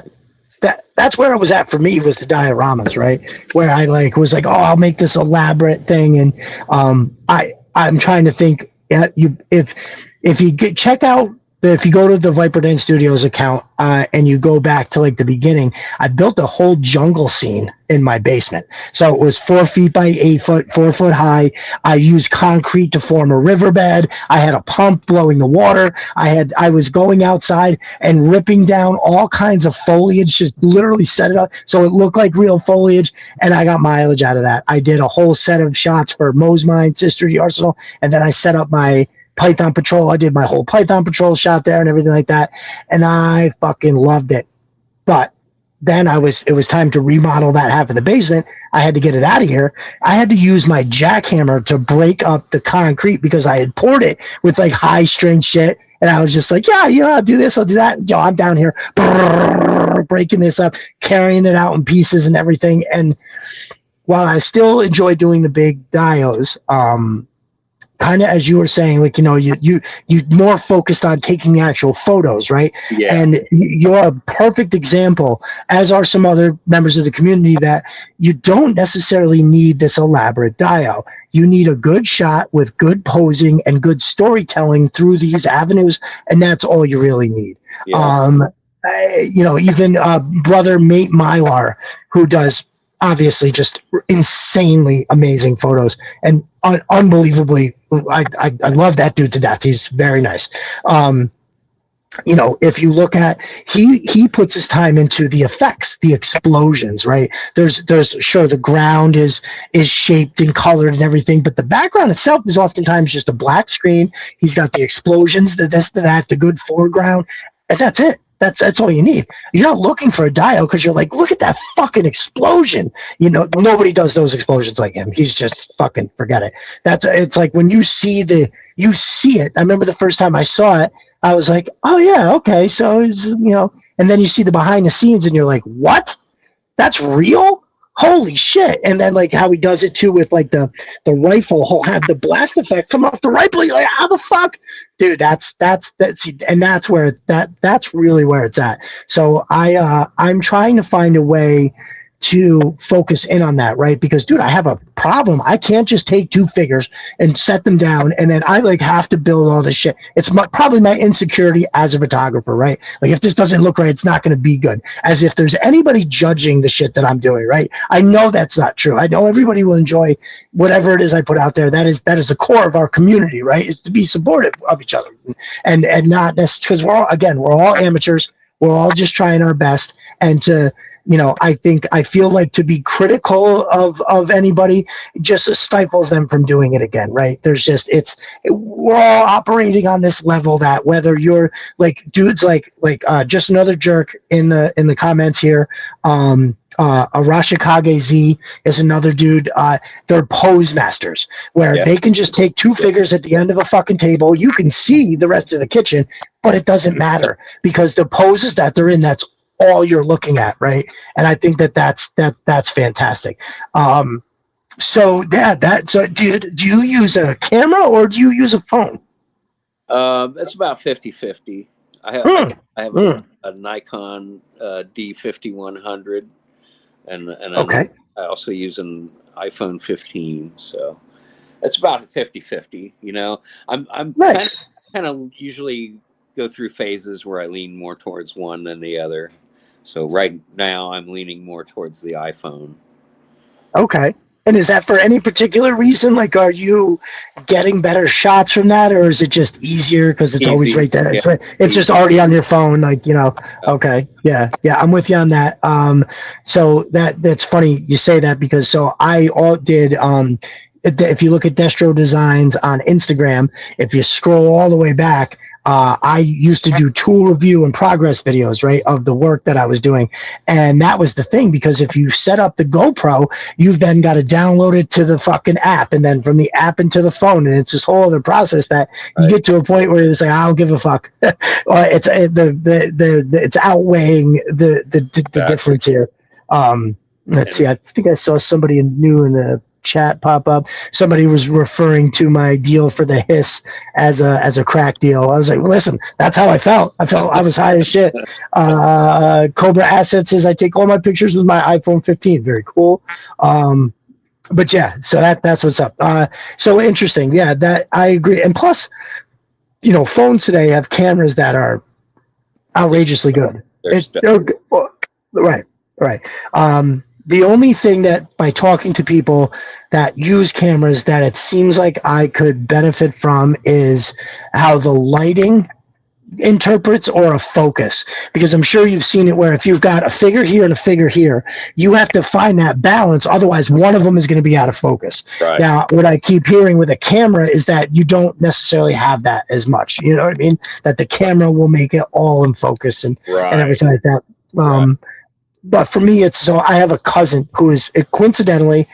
that's where it was at for me, was the dioramas, right? Where I like was like, oh, I'll make this elaborate thing, and I'm trying to think. Yeah, if you check out if you go to the Viper Den Studios account and you go back to like the beginning, I built a whole jungle scene in my basement. So it was 4 feet by 8 foot, 4 foot high. I used concrete to form a riverbed. I had a pump blowing the water. I was going outside and ripping down all kinds of foliage, just literally set it up so it looked like real foliage, and I got mileage out of that. I did a whole set of shots for Moe's Mine, Sister the Arsenal, and then I set up my Python Patrol. I did my whole Python Patrol shot there and everything like that, and I fucking loved it. But then it was time to remodel that half of the basement. I had to get it out of here. I had to use my jackhammer to break up the concrete because I had poured it with like high strength shit. And I was just like, yeah, you know, I'll do this, I'll do that. Yo, I'm down here breaking this up, carrying it out in pieces and everything. And while I still enjoy doing the big dios, kind of as you were saying, like, you know, you more focused on taking the actual photos, right? Yeah. And you're a perfect example, as are some other members of the community, that you don't necessarily need this elaborate dio. You need a good shot with good posing and good storytelling through these avenues, and that's all you really need. Yeah. You know, even brother Mate Mylar, who does obviously just insanely amazing photos and unbelievably, I love that dude to death. He's very nice. You know, if you look at, he puts his time into the effects, the explosions, right? There's sure the ground is shaped and colored and everything, but the background itself is oftentimes just a black screen. He's got the explosions, the this, the that, the good foreground, and that's it. That's all you need. You're not looking for a dio because you're like, look at that fucking explosion. You know, nobody does those explosions like him. He's just fucking, forget it. It's like when you see it. I remember the first time I saw it, I was like, oh yeah, okay. So it's, you know, and then you see the behind the scenes and you're like, what? That's real? Holy shit. And then like how he does it too with like the rifle, he'll have the blast effect come off the rifle. You're like, how the fuck? Dude, that's and that's where that's really where it's at. So I'm trying to find a way to focus in on that, right? Because dude, I have a problem. I can't just take 2 figures and set them down and then I like have to build all this shit. It's probably my insecurity as a photographer, right? Like if this doesn't look right, it's not going to be good. As if there's anybody judging the shit that I'm doing, right? I know that's not true. I know everybody will enjoy whatever it is I put out there. That is the core of our community, right? Is to be supportive of each other and not necessarily, because we're all amateurs. We're all just trying our best, and to, you know, I feel like to be critical of anybody just stifles them from doing it again, right? There's just, we're all operating on this level that whether you're like dudes like just another jerk in the comments here, Arashikage Z is another dude. They're pose masters where they can just take 2 figures at the end of a fucking table. You can see the rest of the kitchen, but it doesn't matter because the poses that they're in, that's all you're looking at, right? And I think that's fantastic. So do you use a camera or do you use a phone? It's about 50-50. I have a Nikon D5100, and Okay. I also use an iPhone 15. So it's about 50-50. You know, I'm Nice. kind of usually go through phases where I lean more towards one than the other. So right now I'm leaning more towards the iPhone. Okay. And is that for any particular reason? Like, are you getting better shots from that, or is it just easier because it's always Easy. right there? It's Yeah. right. It's just already on your phone, like, you know. Okay, yeah, I'm with you on that. So that's funny you say that, because so I all did. If you look at Destro Designs on Instagram, if you scroll all the way back, I used to do tool review and progress videos, right, of the work that I was doing. And that was the thing, because if you set up the GoPro, you've then got to download it to the fucking app, and then from the app into the phone. And it's this whole other process that you get to a point where it's like, I don't give a fuck. It's it's outweighing the difference here. Let's see. I think I saw somebody new in the chat pop up. Somebody was referring to my deal for the hiss as a crack deal. I was like, listen, that's how I felt. I was high as shit. Cobra Asset says I take all my pictures with my iPhone 15. Very cool. But yeah, so that's what's up. So interesting. Yeah, that I agree. And plus, you know, phones today have cameras that are outrageously good. Right. The only thing that, by talking to people that use cameras, that it seems like I could benefit from is how the lighting interprets or a focus, because I'm sure you've seen it where if you've got a figure here and a figure here, you have to find that balance. Otherwise, one of them is going to be out of focus. Right. Now, what I keep hearing with a camera is that you don't necessarily have that as much. You know what I mean? That the camera will make it all in focus and everything like that. But for me, it's so I have a cousin who is coincidentally,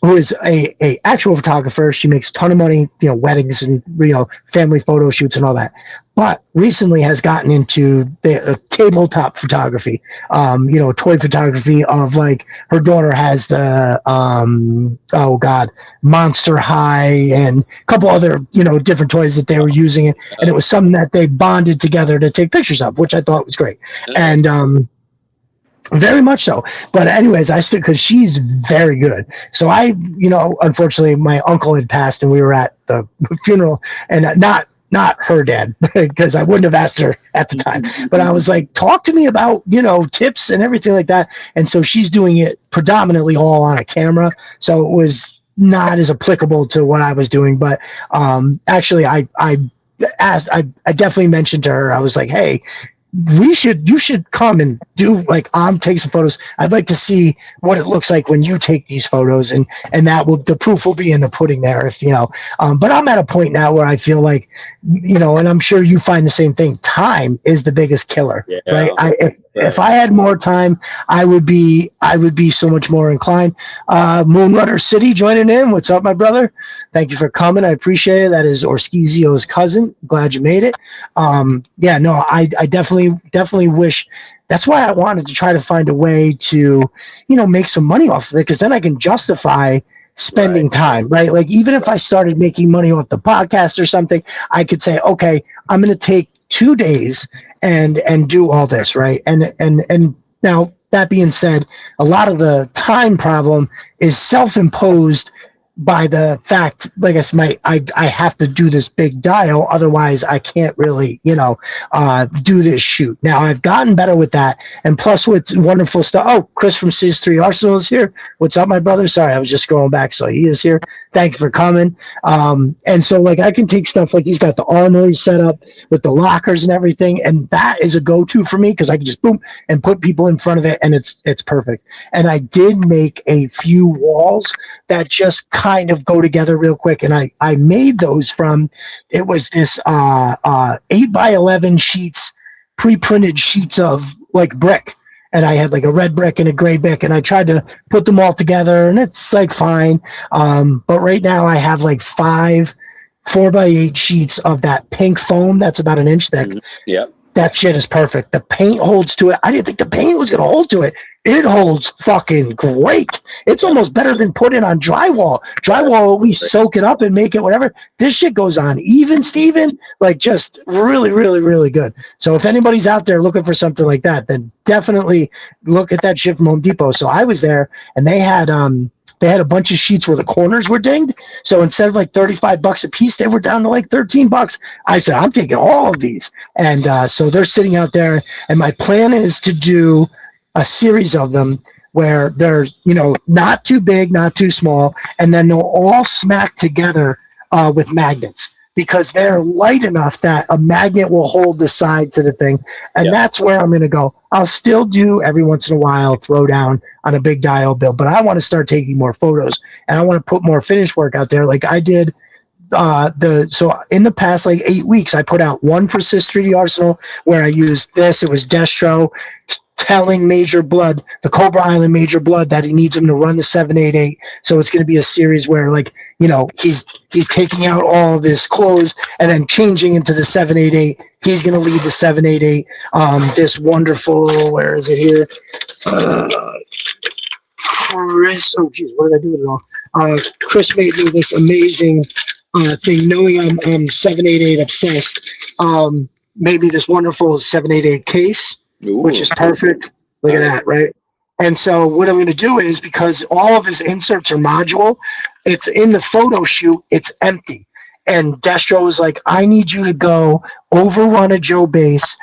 who is a actual photographer. She makes a ton of money, you know, weddings and, you know, family photo shoots and all that. But recently has gotten into the tabletop photography, you know, toy photography of, like, her daughter has the, Monster High and a couple other, you know, different toys that they were using. And it was something that they bonded together to take pictures of, which I thought was great. And, very much so. But anyways, I still, because she's very good. So I, you know, unfortunately, my uncle had passed and we were at the funeral, and not her dad, because I wouldn't have asked her at the time. But I was like, talk to me about, you know, tips and everything like that. And so she's doing it predominantly all on a camera. So it was not as applicable to what I was doing. But actually, I definitely mentioned to her, I was like, hey, you should come and do, like, take some photos. I'd like to see what it looks like when you take these photos, and the proof will be in the pudding there, if you know. But I'm at a point now where I feel like, you know, and I'm sure you find the same thing. Time is the biggest killer, right? If I had more time, I would be so much more inclined. Moonrunner City joining in. What's up, my brother? Thank you for coming. I appreciate it. That is Orskizio's cousin. Glad you made it. Yeah, no, I definitely wish. That's why I wanted to try to find a way to, you know, make some money off of it, because then I can justify spending time, right? Like, even if I started making money off the podcast or something, I could say, okay, I'm going to take 2 days and do all this, right? And now, that being said, a lot of the time problem is self-imposed by the fact, like I said, I have to do this big dial, otherwise I can't really, you know, do this shoot. Now, I've gotten better with that, and plus with wonderful stuff. Oh, Chris from CS3 Arsenal is here. What's up, my brother? Sorry, I was just scrolling back, so he is here. Thank you for coming. And so, like, I can take stuff like he's got the armory set up with the lockers and everything, and that is a go-to for me, because I can just boom and put people in front of it, and it's perfect. And I did make a few walls that just kind of go together real quick, and I made those from, it was this 8x11 sheets, pre-printed sheets of, like, brick. And I had, like, a red brick and a gray brick, and I tried to put them all together, and it's, like, fine. But right now I have, like, 5 4x8 sheets of that pink foam that's about 1 inch thick. Yep. That shit is perfect. The paint holds to it. I didn't think the paint was going to hold to it. It holds fucking great. It's almost better than putting on drywall. Drywall, at least soak it up and make it whatever. This shit goes on even, Steven. Like, just really, really, really good. So if anybody's out there looking for something like that, then definitely look at that shit from Home Depot. So I was there, and they had a bunch of sheets where the corners were dinged. So instead of like $35 a piece, they were down to like $13. I said, I'm taking all of these. And so they're sitting out there. And my plan is to do a series of them where they're, not too big, not too small, and then they'll all smack together with magnets because they're light enough that a magnet will hold the sides of the thing. And that's where I'm going to go. I'll still do every once in a while, throw down on a big dial bill, but I want to start taking more photos and I want to put more finish work out there. Like I did so in the past like 8 weeks, I put out one for Sis 3D Arsenal where I used this. It was Destro telling Major Blood, the Cobra Island Major Blood, that he needs him to run the 788. So it's going to be a series where, like, he's taking out all of his clothes and then changing into the 788. He's going to lead the 788. This wonderful, where is it here? Chris, oh geez, what did I do with it all? Chris made me this amazing thing, knowing I'm 788 obsessed. Made me this wonderful 788 case. Ooh. Which is perfect. Look at that, right? And so what I'm going to do is, because all of his inserts are module, it's in the photo shoot, it's empty. And Destro was like, I need you to go overrun a Joe base,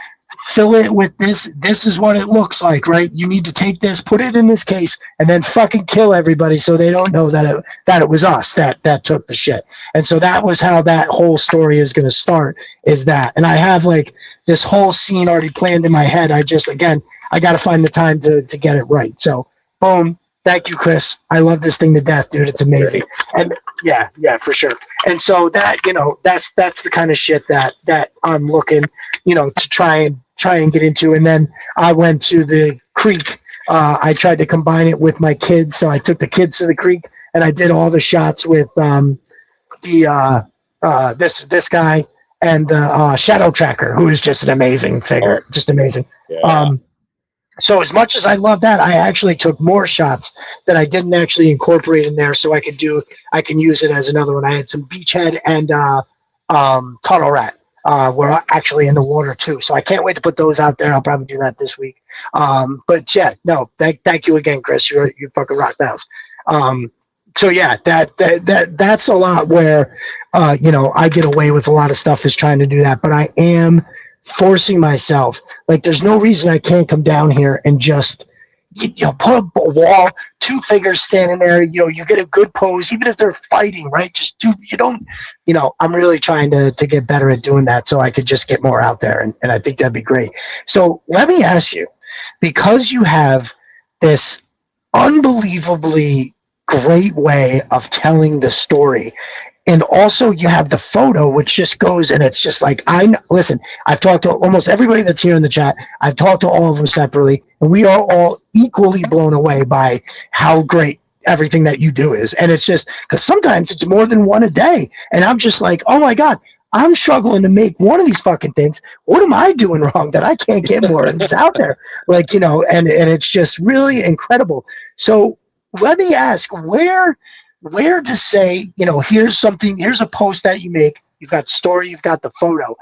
fill it with this. This is what it looks like, right? You need to take this, put it in this case, and then fucking kill everybody so they don't know that it was us that took the shit. And so that was how that whole story is going to start, is that. And I have like this whole scene already planned in my head. I got to find the time to get it right. So boom. Thank you, Chris. I love this thing to death, dude. It's amazing. And yeah, for sure. And so that, that's the kind of shit that I'm looking, to try and get into. And then I went to the creek. I tried to combine it with my kids. So I took the kids to the creek and I did all the shots with this guy and the Shadow Tracker, who is just an amazing figure. Just amazing. Yeah. So as much as I love that, I actually took more shots that I didn't actually incorporate in there, so I can use it as another one. I had some Beachhead and Tunnel Rat were actually in the water too. So I can't wait to put those out there. I'll probably do that this week. But yeah, no, thank you again, Chris. You fucking rock the house. So yeah, that's a lot where I get away with a lot of stuff is trying to do that, but I am forcing myself. Like, there's no reason I can't come down here and just put up a wall, two figures standing there, you get a good pose, even if they're fighting, right? Just I'm really trying to get better at doing that so I could just get more out there, and I think that'd be great. So let me ask you, because you have this unbelievably great way of telling the story, and also you have the photo, which just goes, and it's just like, listen, I've talked to almost everybody that's here in the chat. I've talked to all of them separately, and we are all equally blown away by how great everything that you do is. And it's just, because sometimes it's more than one a day. And I'm just like, oh my God, I'm struggling to make one of these fucking things. What am I doing wrong that I can't get more of this out there? Like, and it's just really incredible. So let me ask, where to say, here's a post that you make, you've got the story, you've got the photo.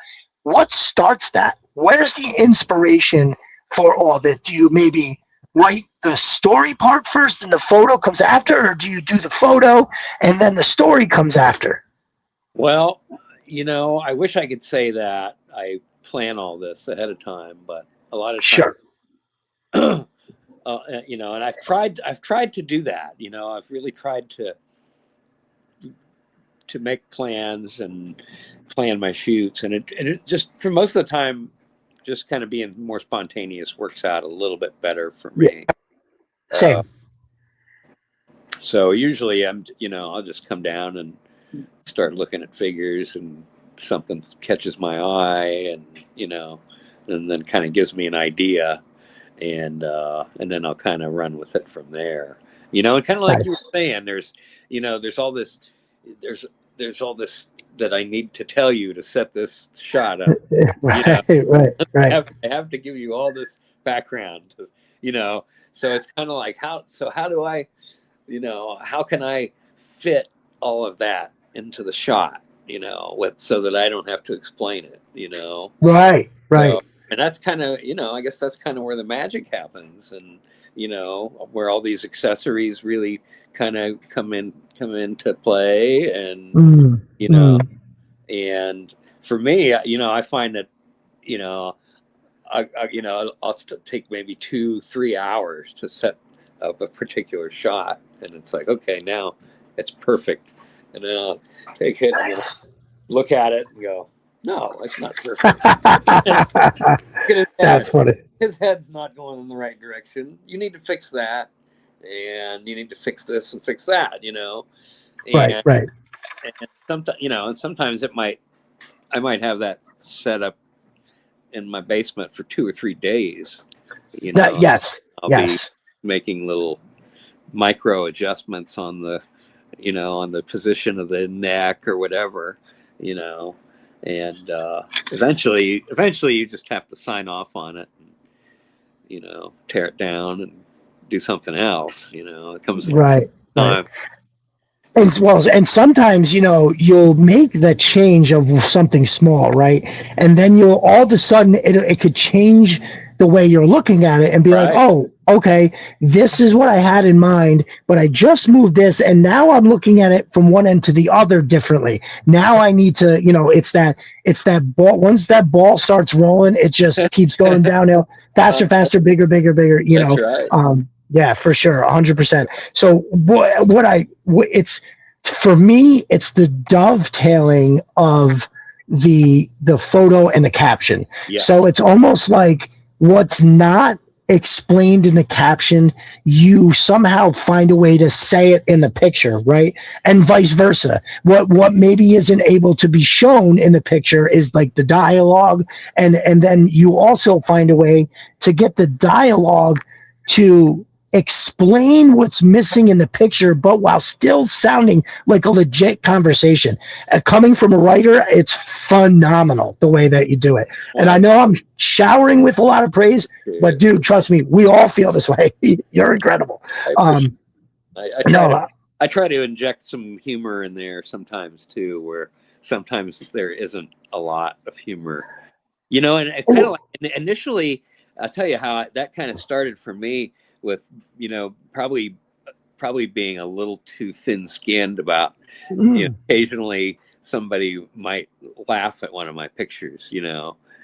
What starts that? Where's the inspiration for all of it? Do you maybe write the story part first and the photo comes after, or do you do the photo and then the story comes after? Well, I wish I could say that I plan all this ahead of time, but a lot of times, sure. And I've tried to do that. I've really tried to make plans and plan my shoots, and it just, for most of the time, just kind of being more spontaneous works out a little bit better for me. Same. So usually I'll just come down and start looking at figures, and something catches my eye, and then kind of gives me an idea, and then I'll kind of run with it from there. And kind of like Nice. you were saying, there's all this that I need to tell you to set this shot up. Right. I have to give you all this background, so it's kind of like, how do I, how can I fit all of that into the shot, so that I don't have to explain it, Right. So, and that's kind of, I guess that's kind of where the magic happens, and, where all these accessories really kind of come into play, and and for me, I find that, I'll take maybe 2-3 hours to set of a particular shot, and it's like, okay, now it's perfect, and then I'll take it and look at it and go, no, it's not perfect. That's funny. His head's not going in the right direction. You need to fix that, and you need to fix this and fix that. And, Right. And sometimes, and sometimes I might have that set up in my basement for 2 or 3 days. Yes. I'll be making little micro adjustments on the, on the position of the neck or whatever, and eventually you just have to sign off on it, and, tear it down and do something else. It comes right. time. And sometimes, you'll make the change of something small, right? And then you'll all of a sudden it could change the way you're looking at it and be like, oh, okay, this is what I had in mind, but I just moved this, and now I'm looking at it from one end to the other differently. Now I need to, it's that ball. Once that ball starts rolling, it just keeps going downhill, faster, bigger. That's right. Yeah, for sure, 100%. So it's for me, it's the dovetailing of the photo and the caption. Yes. So it's almost like what's not explained in the caption, you somehow find a way to say it in the picture, right? And vice versa. What maybe isn't able to be shown in the picture is like the dialogue, and then you also find a way to get the dialogue to explain what's missing in the picture, but while still sounding like a legit conversation. Coming from a writer, it's phenomenal the way that you do it. And I know I'm showering with a lot of praise, but dude, trust me, we all feel this way. You're incredible. I try to inject some humor in there sometimes too, where sometimes there isn't a lot of humor, and it kind of like initially, I'll tell you how that kind of started for me with, probably being a little too thin-skinned about, occasionally somebody might laugh at one of my pictures,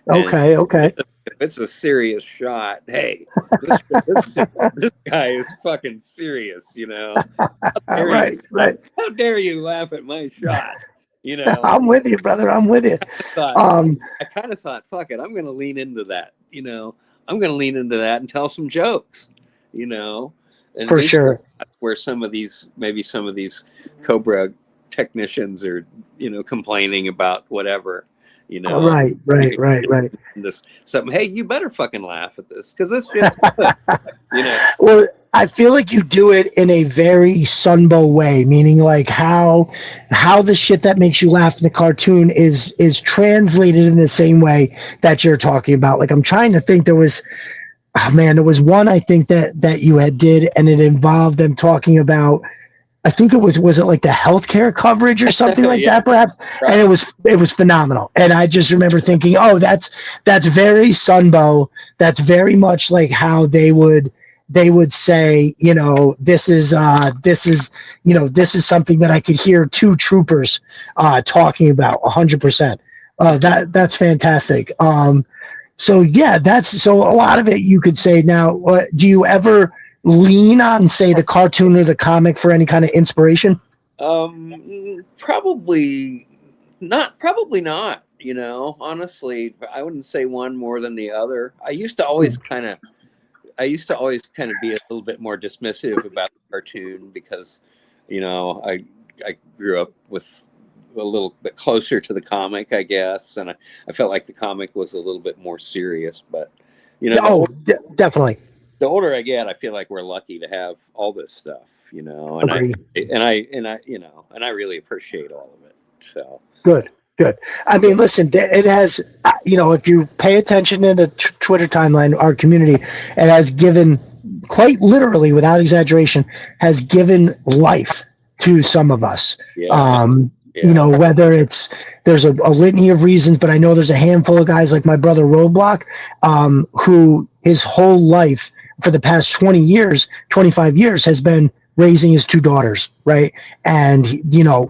Okay. If it's a serious shot, hey, this guy is fucking serious, Right. How dare you laugh at my shot? I'm with you, brother. I'm with you. I kind of thought, fuck it, I'm going to lean into that, I'm going to lean into that and tell some jokes, and for sure. That's where some of these Cobra technicians are, complaining about whatever, Right. This something. Hey, you better fucking laugh at this because this shit's good. Well, I feel like you do it in a very Sunbow way, meaning like how the shit that makes you laugh in the cartoon is translated in the same way that you're talking about. Like I'm trying to think, there was one I think that you had did, and it involved them talking about, I think it was it like the healthcare coverage or something like that, perhaps? Right. And it was phenomenal. And I just remember thinking, oh, that's very Sunbow. That's very much like how they would say, this is something that I could hear two troopers talking about 100%. That's fantastic. So yeah, so a lot of it you could say. Now, do you ever lean on, say, the cartoon or the comic for any kind of inspiration? Probably not. Honestly, I wouldn't say one more than the other. I used to always kind of be a little bit more dismissive about the cartoon because, I grew up with a little bit closer to the comic, I guess, and I felt like the comic was a little bit more serious. But definitely. The older I get, I feel like we're lucky to have all this stuff, and Agreed. I really appreciate all of it. So good. I mean, listen, it has, if you pay attention in the Twitter timeline, our community, it has given, quite literally, without exaggeration, has given life to some of us. Yeah. Whether there's a litany of reasons, but I know there's a handful of guys like my brother Roadblock, who his whole life for the past 25 years has been raising his two daughters, right? And,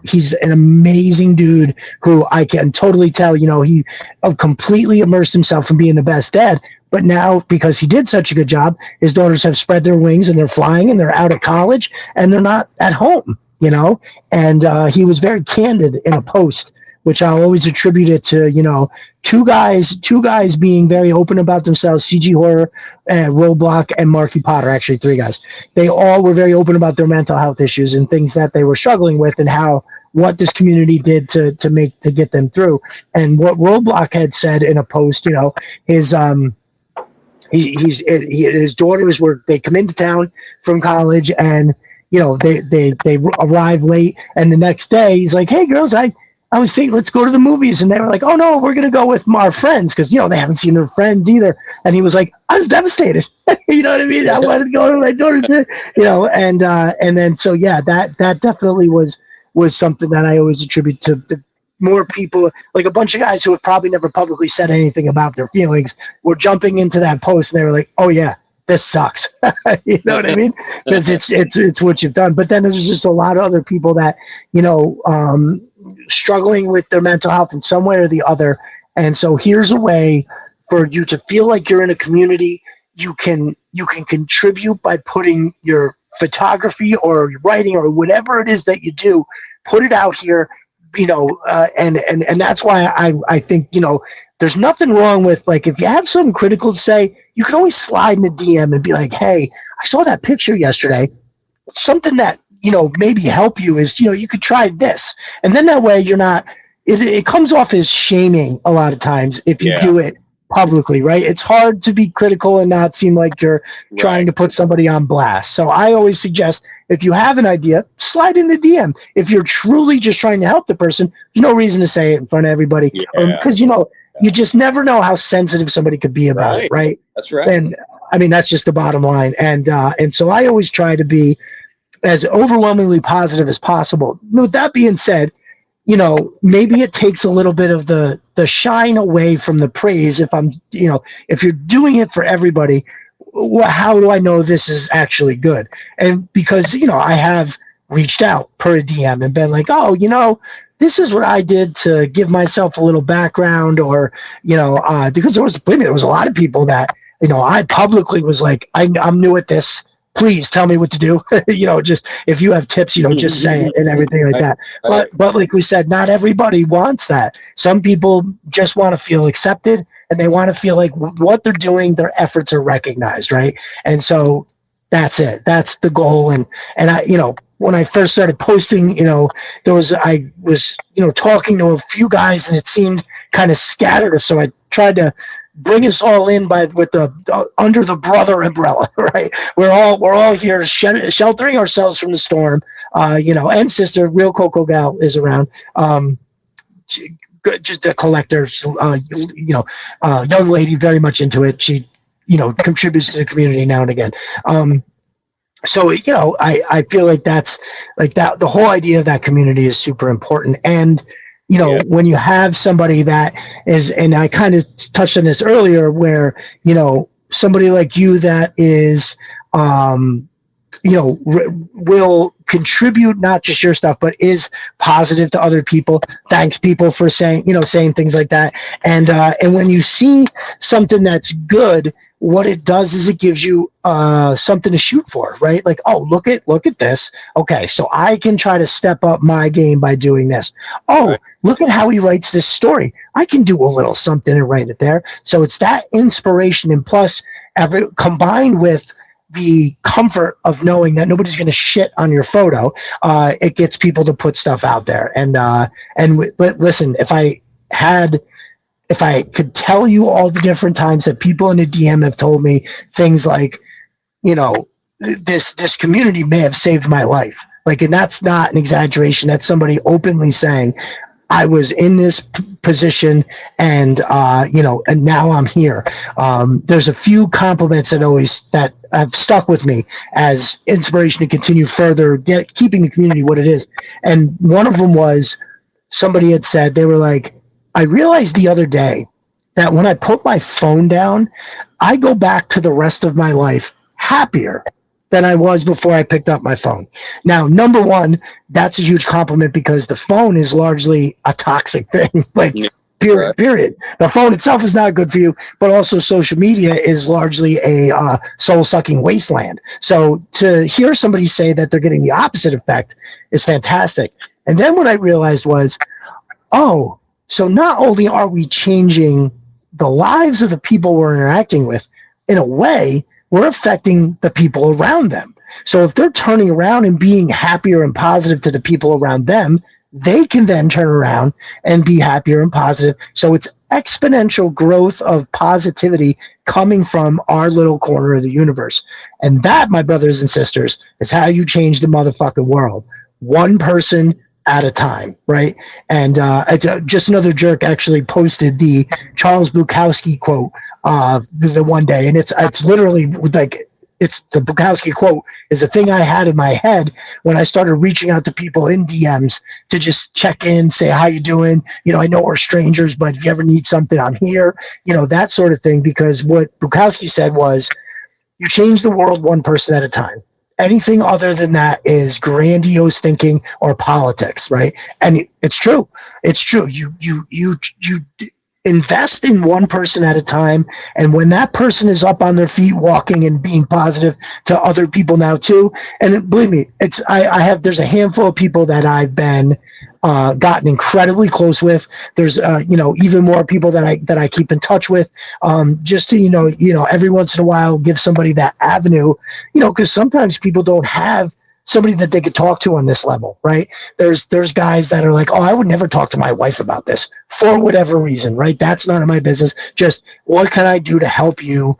he's an amazing dude who I can totally tell, he completely immersed himself in being the best dad, But now, because he did such a good job, his daughters have spread their wings and they're flying and they're out of college and they're not at home, you know? And he was very candid in a post, which I'll always attribute it to, you know, two guys being very open about themselves, CG Horror, Roadblock, and Marky Potter, actually 3 guys. They all were very open about their mental health issues and things that they were struggling with and what this community did to get them through. And what Roadblock had said in a post, you know, his daughters they come into town from college and, you know, they arrive late, and the next day he's like, hey girls, I was thinking, let's go to the movies. And they were like, oh no, we're going to go with our friends. Cause you know, they haven't seen their friends either. And he was like, I was devastated. You know what I mean? I wanted to go to my daughter's, you know, and then, so yeah, that definitely was something that I always attribute to more people, like a bunch of guys who have probably never publicly said anything about their feelings were jumping into that post and they were like, oh yeah, this sucks. You know what I mean? Because it's what you've done. But then there's just a lot of other people that, you know, struggling with their mental health in some way or the other. And so here's a way for you to feel like you're in a community. You can contribute by putting your photography or writing or whatever it is that you do, put it out here, you know, and that's why I think, you know, there's nothing wrong with, like, if you have something critical to say, you can always slide in a DM and be like, hey, I saw that picture yesterday. Something that, you know, maybe help you is, you know, you could try this. And then that way you're not, it comes off as shaming a lot of times if you do it publicly, right? It's hard to be critical and not seem like you're trying to put somebody on blast. So I always suggest, if you have an idea, slide in the DM. If you're truly just trying to help the person, there's no reason to say it in front of everybody. Because, you know, you just never know how sensitive somebody could be about it, right? That's right. And I mean, that's just the bottom line. And so I always try to be as overwhelmingly positive as possible. With that being said, you know, maybe it takes a little bit of the shine away from the praise. If I'm, you know, if you're doing it for everybody, how do I know this is actually good? And because, you know, I have reached out per a DM and been like, oh, you know, this is what I did to give myself a little background, or, you know, because there was a lot of people that, you know, I publicly was like, I'm new at this. Please tell me what to do. You know, just if you have tips, you know, just say it and everything like that. But like we said, not everybody wants that. Some people just want to feel accepted and they want to feel like what they're doing, their efforts are recognized, right? And so that's it. That's the goal. And I, you know, when I first started posting, you know, I was, you know, talking to a few guys and it seemed kind of scattered. So I tried to bring us all in with the under the brother umbrella, right? We're all here sheltering ourselves from the storm, you know. And sister, real Coco Gal is around, just a collector, you know, young lady, very much into it. She, you know, contributes to the community now and again. So, you know, I feel like that's like that. The whole idea of that community is super important. And, you know, when you have somebody that is, and I kind of touched on this earlier, where, you know, somebody like you that is, you know, will contribute not just your stuff, but is positive to other people, thanks people for saying things like that. And when you see something that's good, what it does is it gives you something to shoot for, right? Like, oh, look at this. Okay, so I can try to step up my game by doing this. Oh, right. Look at how he writes this story. I can do a little something and write it there. So it's that inspiration, and plus combined with the comfort of knowing that nobody's going to shit on your photo, it gets people to put stuff out there. And listen, if I could tell you all the different times that people in the DM have told me things like, you know, this community may have saved my life. Like, and that's not an exaggeration. That's somebody openly saying, I was in this position and, you know, and now I'm here. There's a few compliments that have stuck with me as inspiration to continue further, keeping the community what it is. And one of them was, somebody had said, they were like, I realized the other day that when I put my phone down, I go back to the rest of my life happier than I was before I picked up my phone. Now, number one, that's a huge compliment because the phone is largely a toxic thing. Like, Period. Right. Period. The phone itself is not good for you, but also social media is largely a soul-sucking wasteland. So to hear somebody say that they're getting the opposite effect is fantastic. And then what I realized was, oh, so not only are we changing the lives of the people we're interacting with, in a way, we're affecting the people around them. So if they're turning around and being happier and positive to the people around them, they can then turn around and be happier and positive. So it's exponential growth of positivity coming from our little corner of the universe. And that, my brothers and sisters, is how you change the motherfucking world. One person at a time, right? And just another jerk actually posted the Charles Bukowski quote the one day, and it's literally like, it's the Bukowski quote is the thing I had in my head when I started reaching out to people in DMs to just check in, say, how you doing? You know, I know we're strangers, but if you ever need something, I'm here, you know, that sort of thing. Because what Bukowski said was, you change the world one person at a time. Anything other than that is grandiose thinking or politics, right? And it's true. It's true. You invest in one person at a time, and when that person is up on their feet walking and being positive to other people now too, and believe me, it's there's a handful of people that I've been gotten incredibly close with. There's even more people that I keep in touch with, just to every once in a while give somebody that avenue, because sometimes people don't have somebody that they could talk to on this level, right? There's guys that are like, oh, I would never talk to my wife about this for whatever reason, right? That's none of my business. Just what can I do to help you?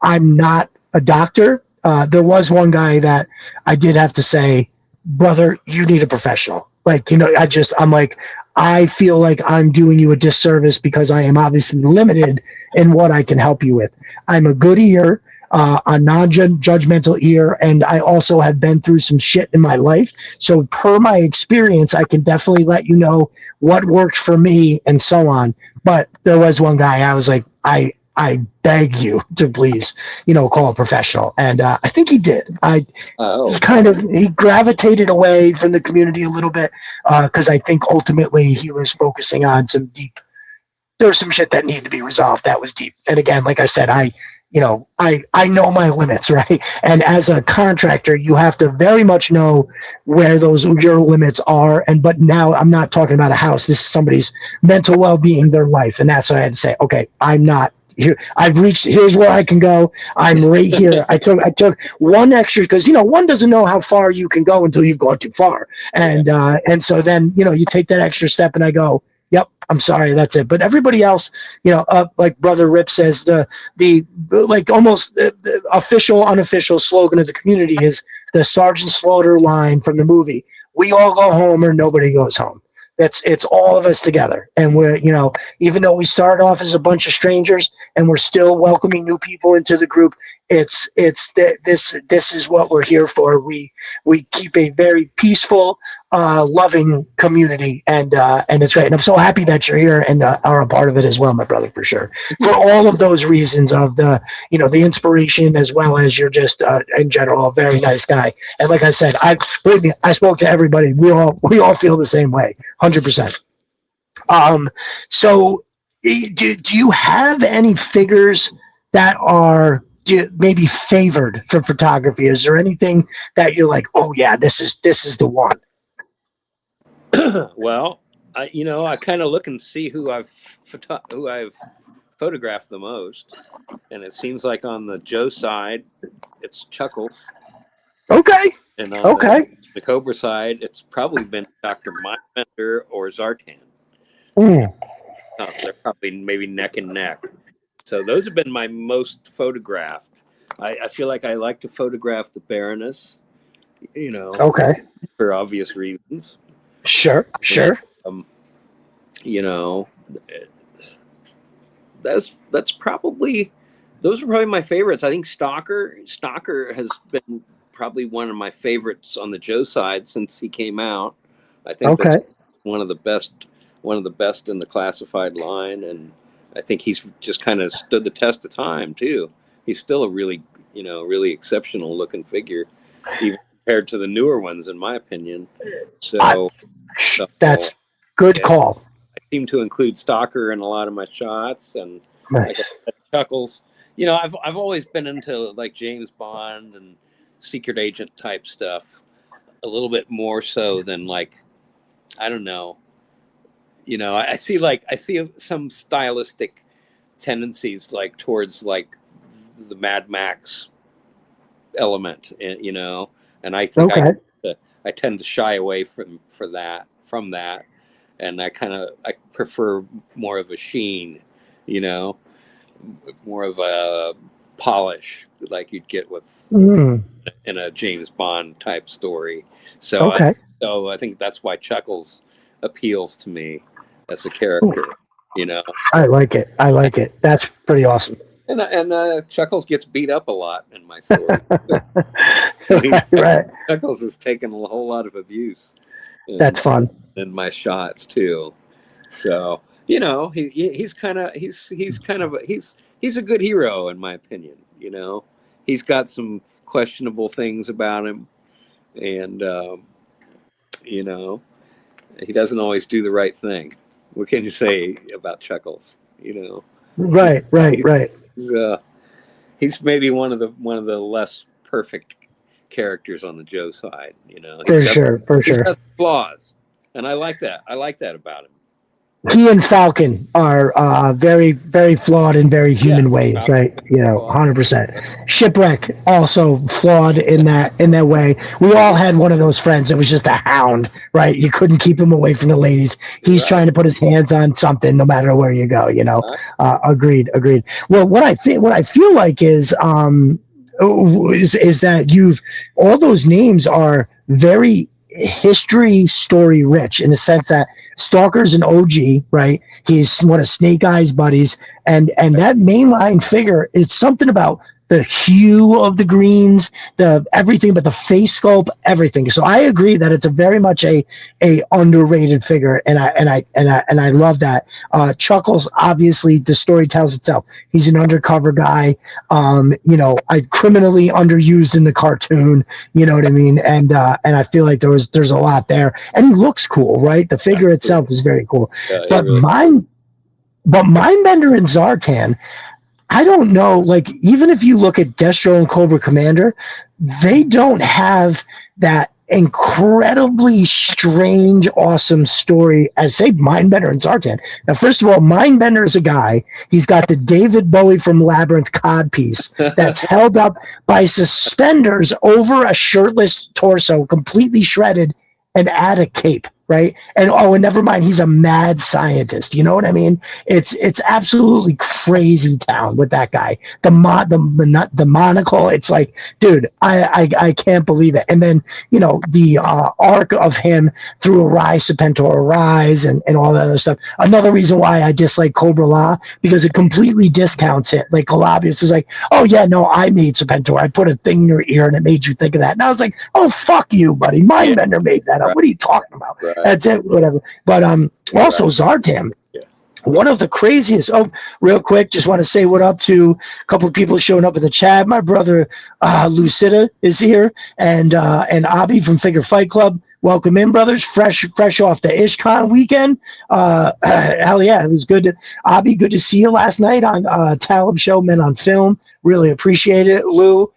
I'm not a doctor. There was one guy that I did have to say, brother, you need a professional. Like, I'm like, I feel like I'm doing you a disservice because I am obviously limited in what I can help you with. I'm a good ear. A non-judgmental ear, and I also have been through some shit in my life. So per my experience, I can definitely let you know what worked for me and so on. But there was one guy I was like, I beg you to please, call a professional. And I think he did. He gravitated away from the community a little bit because I think ultimately he was focusing on there was some shit that needed to be resolved that was deep. And again, like I said, I know my limits, right? And as a contractor, you have to very much know where your limits are. But now I'm not talking about a house. This is somebody's mental well-being, their life. And that's what I had to say. Okay, I'm not here. Here's where I can go. I'm right here. I took one extra, because, one doesn't know how far you can go until you've gone too far. And so then, you take that extra step and I go, yep, I'm sorry, that's it. But everybody else, like Brother Rip says, the official, unofficial slogan of the community is the Sergeant Slaughter line from the movie. We all go home or nobody goes home. It's all of us together. And we're, even though we start off as a bunch of strangers and we're still welcoming new people into the group, this is what we're here for. We keep a very peaceful, loving community, and it's right. And I'm so happy that you're here and are a part of it as well, my brother, for sure. For all of those reasons of the inspiration, as well as you're just in general a very nice guy. And like I said, believe me, I spoke to everybody. We all feel the same way, 100%. So do you have any figures that are maybe favored for photography? Is there anything that you're like, oh yeah, this is the one? Well, I kind of look and see who I've photographed the most, and it seems like on the Joe side, it's Chuckles. Okay. And on the Cobra side, it's probably been Dr. Mindbender or Zartan. They're probably maybe neck and neck. So those have been my most photographed. I feel like I like to photograph the Baroness, for obvious reasons. Sure. That's probably, those are probably my favorites. I think Stalker has been probably one of my favorites on the Joe side since he came out. I think that's one of the best in the classified line, and I think he's just kind of stood the test of time too. He's still a really exceptional looking figure, even compared to the newer ones, in my opinion. So that's good call. seem to include Stalker in a lot of my shots, and like I Nice. said, Chuckles. You know, I've always been into like James Bond and secret agent type stuff a little bit more so than like, I don't know. You know, I see some stylistic tendencies like towards like the Mad Max element, you know, and I think Okay. I tend to shy away from that, and I prefer more of a sheen, you know, more of a polish like you'd get with Mm, in a James Bond type story. So okay. I think that's why Chuckles appeals to me as a character, you know. I like it. I like it. That's pretty awesome. And Chuckles gets beat up a lot in my story. Right. Chuckles has taken a whole lot of abuse That's fun. in my shots too. So you know, he's a good hero in my opinion. You know, he's got some questionable things about him, and you know, he doesn't always do the right thing. What can you say about Chuckles? You know, Right. Right. Right. he's he's maybe one of the less perfect characters on the Joe side. You know, For sure. For he's sure. got flaws, and I like that. I like that about him. He and Falcon are very, very flawed in very human ways, Falcon, right? You know, flawed. 100%. Shipwreck also flawed in that way. We all had one of those friends that was just a hound, right? You couldn't keep him away from the ladies. He's Right. trying to put his hands on something, no matter where you go. You know, agreed. Well, what I feel like is that all those names are very history story rich in the sense that Stalker's an OG, right? He's one of Snake Eye's buddies, and that mainline figure, it's something about the hue of the greens, the everything, but the face sculpt, everything. So I agree that it's a very much a underrated figure, and I love that. Chuckles, obviously, the story tells itself. He's an undercover guy, you know, criminally underused in the cartoon. You know what I mean? And I feel like there's a lot there, and he looks cool, right? The figure itself is very cool, but really Mindbender and Zartan, I don't know, like, even if you look at Destro and Cobra Commander, they don't have that incredibly strange, awesome story as, say, Mindbender and Zartan. Now, first of all, Mindbender is a guy. He's got the David Bowie from Labyrinth codpiece that's held up by suspenders over a shirtless torso, completely shredded, and add a cape, right? And never mind, he's a mad scientist. You know what I mean? It's absolutely crazy town with that guy. The monocle. It's like, dude, I can't believe it. And then, you know, the arc of him through Arise, Serpentor Arise, and all that other stuff. Another reason why I dislike Cobra La, because it completely discounts it. Like, Galabius is like, oh yeah, no, I made Serpentor. I put a thing in your ear and it made you think of that. And I was like, oh, fuck you, buddy. Mindbender made that up. What are you talking about? Right. That's it, whatever. But also Zartan, one of the craziest. Oh, real quick, just want to say what up to a couple of people showing up in the chat. My brother Lucida is here, and Abi from Figure Fight Club. Welcome in, brothers. Fresh off the IshCon weekend. Hell yeah, it was good. Abi, good to see you last night on Talib Show, Men on Film. Really appreciate it, Lou.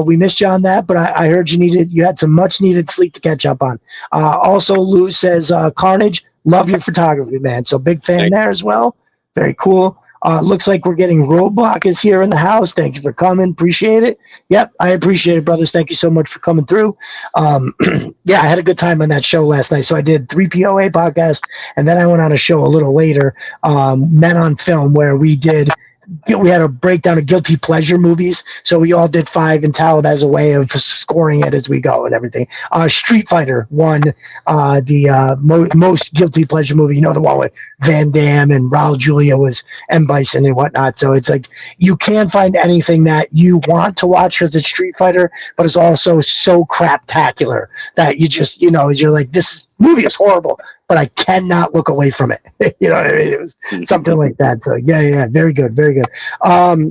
We missed you on that, but I heard you had some much needed sleep to catch up on. Also, Lou says, Carnage, love your photography, man. So big fan there as well. Very cool. Looks like we're getting Roadblock is here in the house. Thank you for coming. Appreciate it. Yep, I appreciate it, brothers. Thank you so much for coming through. Yeah, I had a good time on that show last night. So I did 3 POA podcast, and then I went on a show a little later, Men on Film, where we had a breakdown of guilty pleasure movies. So we all did 5 and Talib as a way of scoring it as we go and everything. Street Fighter won the most guilty pleasure movie. You know, the one with Van Damme and Raul Julia was M. Bison and whatnot. So it's like you can't find anything that you want to watch because it's Street Fighter, but it's also so craptacular that you just, you know, you're like, this movie is horrible. but I cannot look away from it. You know what I mean? It was something like that. So yeah, very good, very good.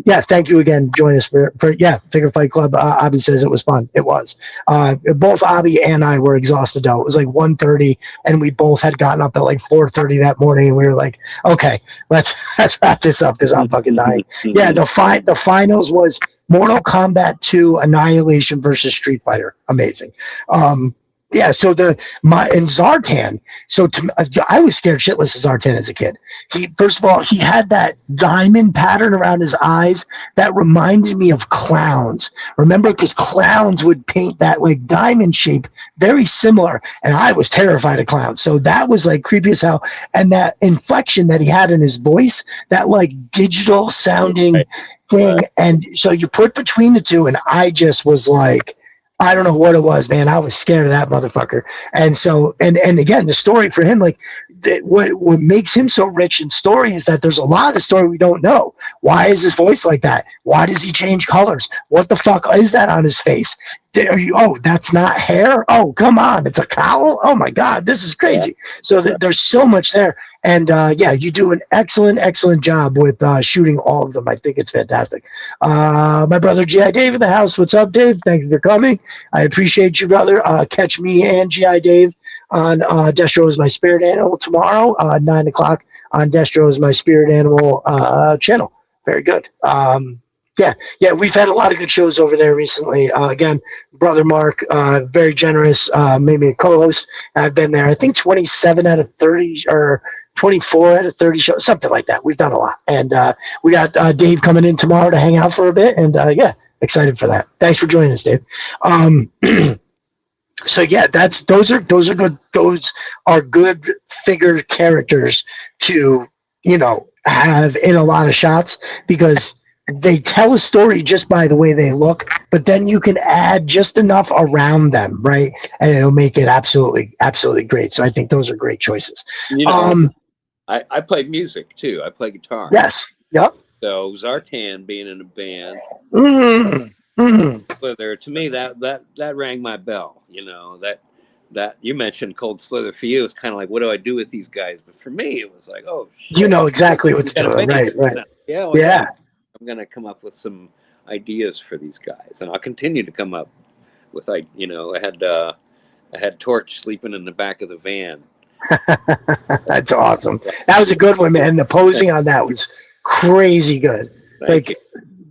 Yeah, thank you again. Join us for Figure Fight Club. Abby says it was fun. It was. Both Abby and I were exhausted though. It was like 1:30, and we both had gotten up at like 4:30 that morning, and we were like, okay, let's wrap this up because I'm fucking dying. Yeah, the finals was Mortal Kombat 2 Annihilation versus Street Fighter. Amazing. Yeah, so and Zartan. So I was scared shitless of Zartan as a kid. First of all, he had that diamond pattern around his eyes that reminded me of clowns. Remember, because clowns would paint that like diamond shape, very similar, and I was terrified of clowns. So that was like creepy as hell. And that inflection that he had in his voice, that like digital sounding thing, and so you put between the two, and I just was like, I don't know what it was, man. I was scared of that motherfucker. And so, and again, the story for him, like, what makes him so rich in story is that there's a lot of the story we don't know. Why is his voice like that? Why does he change colors? What the fuck is that on his face? Oh, that's not hair? Oh, come on. It's a cowl? Oh, my God. This is crazy. So there's so much there. And yeah, you do an excellent job with shooting all of them. I think it's fantastic. My brother G.I. Dave in the house. What's up, Dave? Thank you for coming. I appreciate you, brother. Catch me and G.I. Dave on Destro is My Spirit Animal tomorrow, 9 o'clock on Destro is My Spirit Animal channel. Very good. Yeah, we've had a lot of good shows over there recently. Again, brother Mark, very generous, made me a co-host. I've been there, I think 27 out of 30 or 24 out of 30 shows, something like that. We've done a lot. And we got Dave coming in tomorrow to hang out for a bit. And yeah, excited for that. Thanks for joining us, Dave. So yeah, those are good. Those are good figure characters to, have in a lot of shots, because they tell a story just by the way they look, but then you can add just enough around them, right? And it'll make it absolutely great. So I think those are great choices. I play music too. I play guitar. Yes. Yep. So Zartan being in a band, Slither, to me that rang my bell. That you mentioned Cold Slither for you. It's kind of like, what do I do with these guys? But for me, it was like, oh, shit. You know exactly what to do. Right. Yeah. I'm gonna come up with some ideas for these guys, and I'll continue to come up with I had Torch sleeping in the back of the van. That's awesome. That was a good one, man. The posing on that was crazy good. Thank you.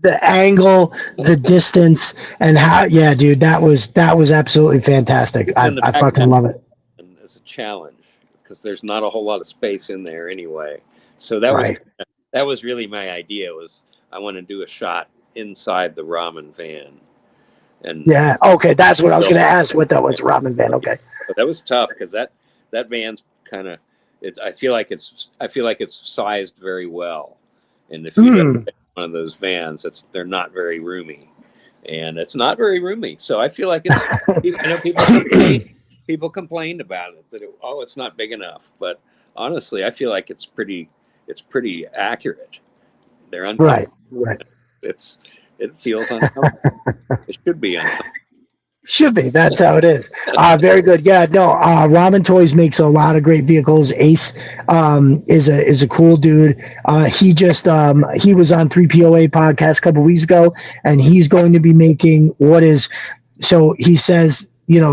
The angle, the distance, and how. Yeah, dude, that was absolutely fantastic. I fucking love it. And it's a challenge because there's not a whole lot of space in there anyway. So that was really my idea. Was I want to do a shot inside the ramen van. And yeah, okay, that's what I was going to ask. What that was, ramen van. Okay, but that was tough because that van's kind of. I feel like it's sized very well, and if you have one of those vans, they're not very roomy, and it's not very roomy. So I feel like it's people complained about it that it's not big enough, but honestly, I feel like it's pretty accurate. They're uncomfortable. Right. It feels uncomfortable. It should be uncomfortable. Should be. That's how it is. Very good. Yeah. No. Ramen Toys makes a lot of great vehicles. Ace is a cool dude. He just he was on 3POA podcast a couple weeks ago, and he's going to be making so he says,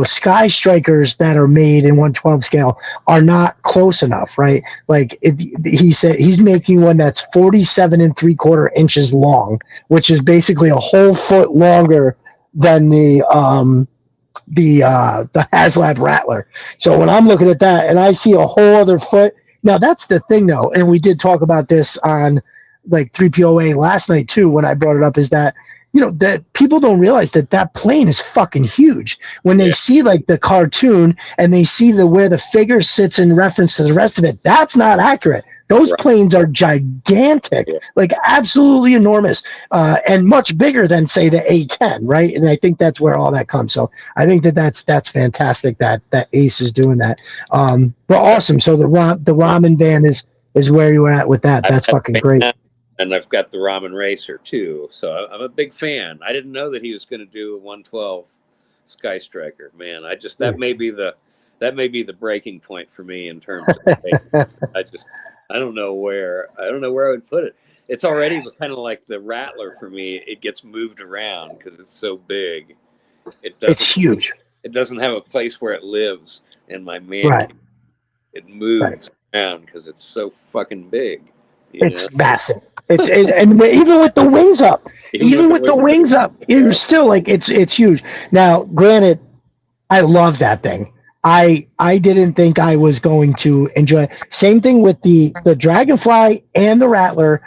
Sky Strikers that are made in 1/12 scale are not close enough, right? Like he said, he's making one that's 47 3/4 inches long, which is basically a whole foot longer than the HasLab Rattler. So when I'm looking at that and I see a whole other foot, now that's the thing though, and we did talk about this on like 3POA last night too when I brought it up, is that that people don't realize that plane is fucking huge. When they see like the cartoon and they see where the figure sits in reference to the rest of it, that's not accurate. Those planes are gigantic, like absolutely enormous, and much bigger than say the A-10, right? And I think that's where all that comes. So I think that's fantastic that Ace is doing that. But awesome. So the ramen van is where you were at with that. That's fucking great. And I've got the Ramen Racer too, so I'm a big fan. I didn't know that he was going to do a 1/12 Sky Striker. Man, that may be the that may be the breaking point for me in terms of I don't know where I would put it. It's already kind of like the Rattler for me. It gets moved around because it's so big. It's huge. It doesn't have a place where it lives in my man Right. cave. It moves around because it's so fucking big. It's massive. And even with the wings up, you're still like it's huge. Now, granted, I love that thing. I didn't think I was going to enjoy it. Same thing with the Dragonfly and the Rattler.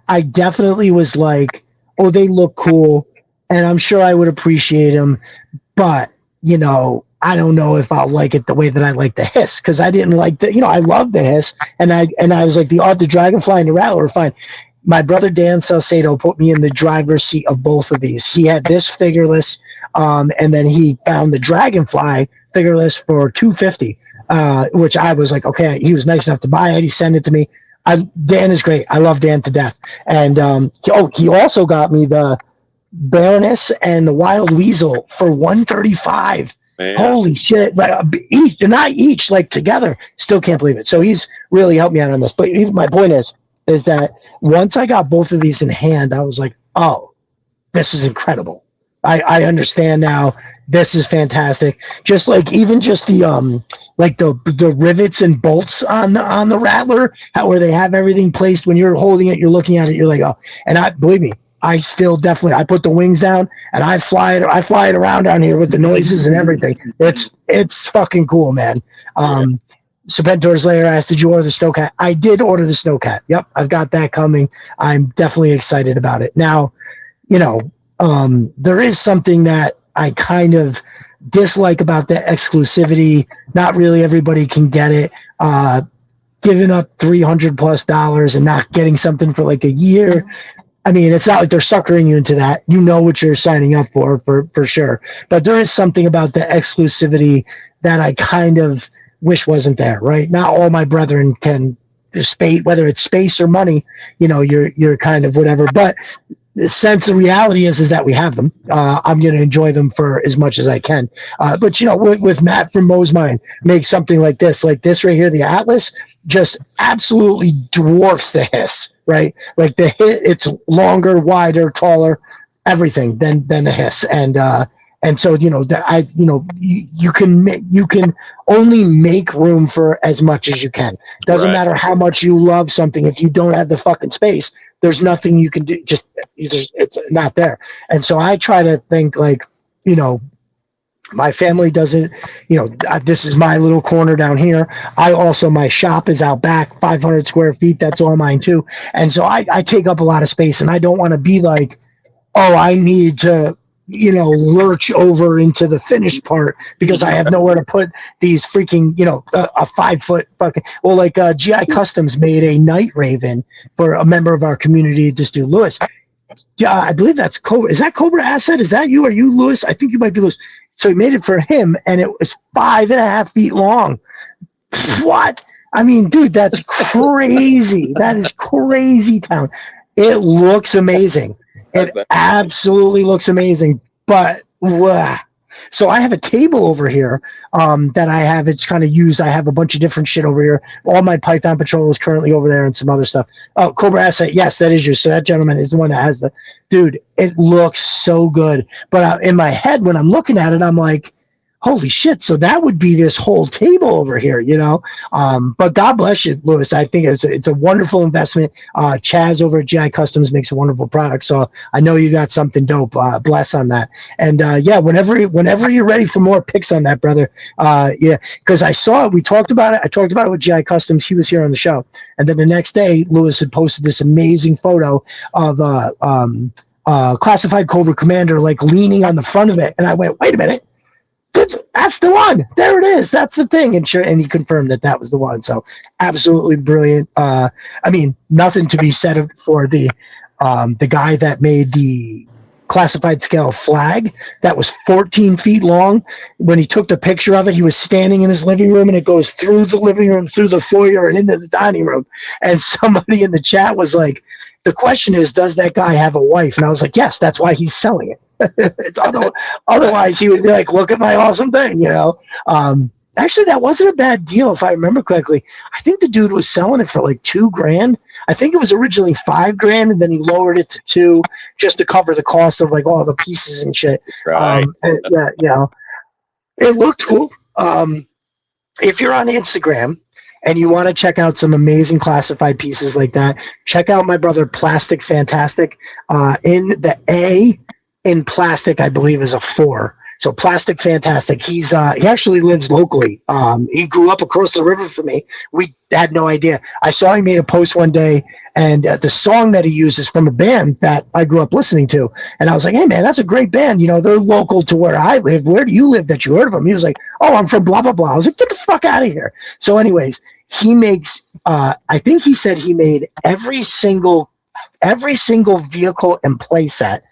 I definitely was like, oh, they look cool, and I'm sure I would appreciate them, but I don't know if I'll like it the way that I like the Hiss, because I didn't like I love the Hiss, and I was like the Dragonfly and the Rattler were fine. My brother Dan Salcedo put me in the driver's seat of both of these. He had this figureless, and then he found the Dragonfly figureless for $250, which I was like, okay. He was nice enough to buy it. He sent it to me. Dan is great. I love Dan to death. And he also got me the Baroness and the Wild Weasel for $135. Man. Holy shit! Each, not each, like together. Still can't believe it. So he's really helped me out on this. But my point is that once I got both of these in hand, I was like, oh, this is incredible. I understand now. This is fantastic. Just like even just the the rivets and bolts on the Rattler, where they have everything placed. When you're holding it, you're looking at it, you're like, oh. And believe me, I still definitely I put the wings down and I fly it around down here with the noises and everything. It's fucking cool, man. Serpentor's Lair asked, did you order the Snowcat? I did order the Snowcat. Yep, I've got that coming. I'm definitely excited about it. Now, there is something that I kind of dislike about the exclusivity. Not really everybody can get it. Giving up $300+ and not getting something for like a year. I mean, it's not like they're suckering you into that. You know what you're signing up for sure. But there is something about the exclusivity that I kind of wish wasn't there, right? Not all my brethren can space, whether it's space or money, you're kind of whatever. But the sense of reality is that we have them. I'm going to enjoy them for as much as I can. But with Matt from Mo's Mind, make something like this right here, the Atlas, just absolutely dwarfs the Hiss, right? Like the Hiss, it's longer, wider, taller, everything than the Hiss, and so you can only make room for as much as you can. Doesn't matter how much you love something, if you don't have the fucking space, there's nothing you can do. Just it's not there. And so I try to think like, my family doesn't, this is my little corner down here. My shop is out back, 500 square feet. That's all mine too. And so I take up a lot of space, and I don't want to be like, oh, I need to, lurch over into the finished part because I have nowhere to put these freaking, a 5 foot fucking, well, like GI Customs made a Night Raven for a member of our community, just do Lewis. Yeah, I believe that's Cobra. Is that Cobra Asset? Is that you? Are you Lewis? I think you might be Lewis. So he made it for him, and it was 5.5 feet long. What? I mean, dude, that's crazy. That is crazy town. It looks amazing. It absolutely looks amazing. But so I have a table over here that I have. It's kind of used. I have a bunch of different shit over here. All my Python Patrol is currently over there and some other stuff. Oh, Cobra Asset. Yes, that is you. So that gentleman is the one that has the dude. It looks so good. But in my head, when I'm looking at it, I'm like, holy shit. So that would be this whole table over here, but God bless you, Lewis. I think it's a wonderful investment. Chaz over at GI Customs makes a wonderful product. So I know you got something dope. Bless on that. And whenever you're ready for more picks on that, brother. Because I saw it. We talked about it. I talked about it with GI Customs. He was here on the show. And then the next day, Lewis had posted this amazing photo of classified Cobra Commander, like leaning on the front of it. And I went, wait a minute. That's the one. There it is. That's the thing. And he confirmed that was the one. So absolutely brilliant. I mean, nothing to be said for the guy that made the classified scale flag that was 14 feet long. When he took the picture of it, he was standing in his living room, and it goes through the living room, through the foyer, and into the dining room. And somebody in the chat was like, the question is, does that guy have a wife? And I was like, yes, that's why he's selling it. Otherwise, he would be like, look at my awesome thing, And Actually, that wasn't a bad deal if I remember correctly. I think the dude was selling it for like $2,000. I think it was originally $5,000, and then he lowered it to 2 just to cover the cost of like all the pieces and shit. Right. And, yeah, you know, it looked cool. If you're on Instagram and you want to check out some amazing classified pieces like that, check out my brother Plastic Fantastic. In the A in plastic, I believe, is a 4. So Plastic Fantastic. He actually lives locally. He grew up across the river from me. We had no idea. I saw he made a post one day, and the song that he uses from a band that I grew up listening to. And I was like, hey man, that's a great band. You know, they're local to where I live. Where do you live that you heard of them? He was like, oh, I'm from blah blah blah. I was like, get the fuck out of here. So, anyways, he makes. I think he said he made every single vehicle and playset,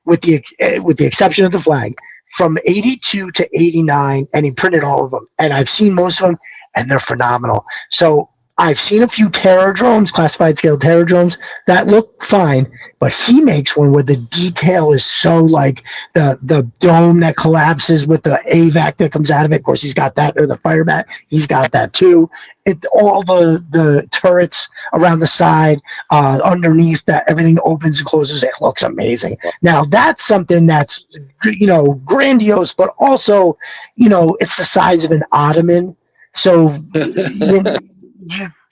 with the exception of the flag, from 82 to 89, and he printed all of them. And I've seen most of them, and they're phenomenal. So I've seen a few terror drones, classified scale terror drones, that look fine, but he makes one where the detail is so like the dome that collapses with the AVAC that comes out of it. Of course, he's got that, or the fire bat, he's got that too. All the turrets around the side, underneath that, everything opens and closes. It looks amazing. Now that's something that's, you know, grandiose, but also, you know, it's the size of an ottoman. So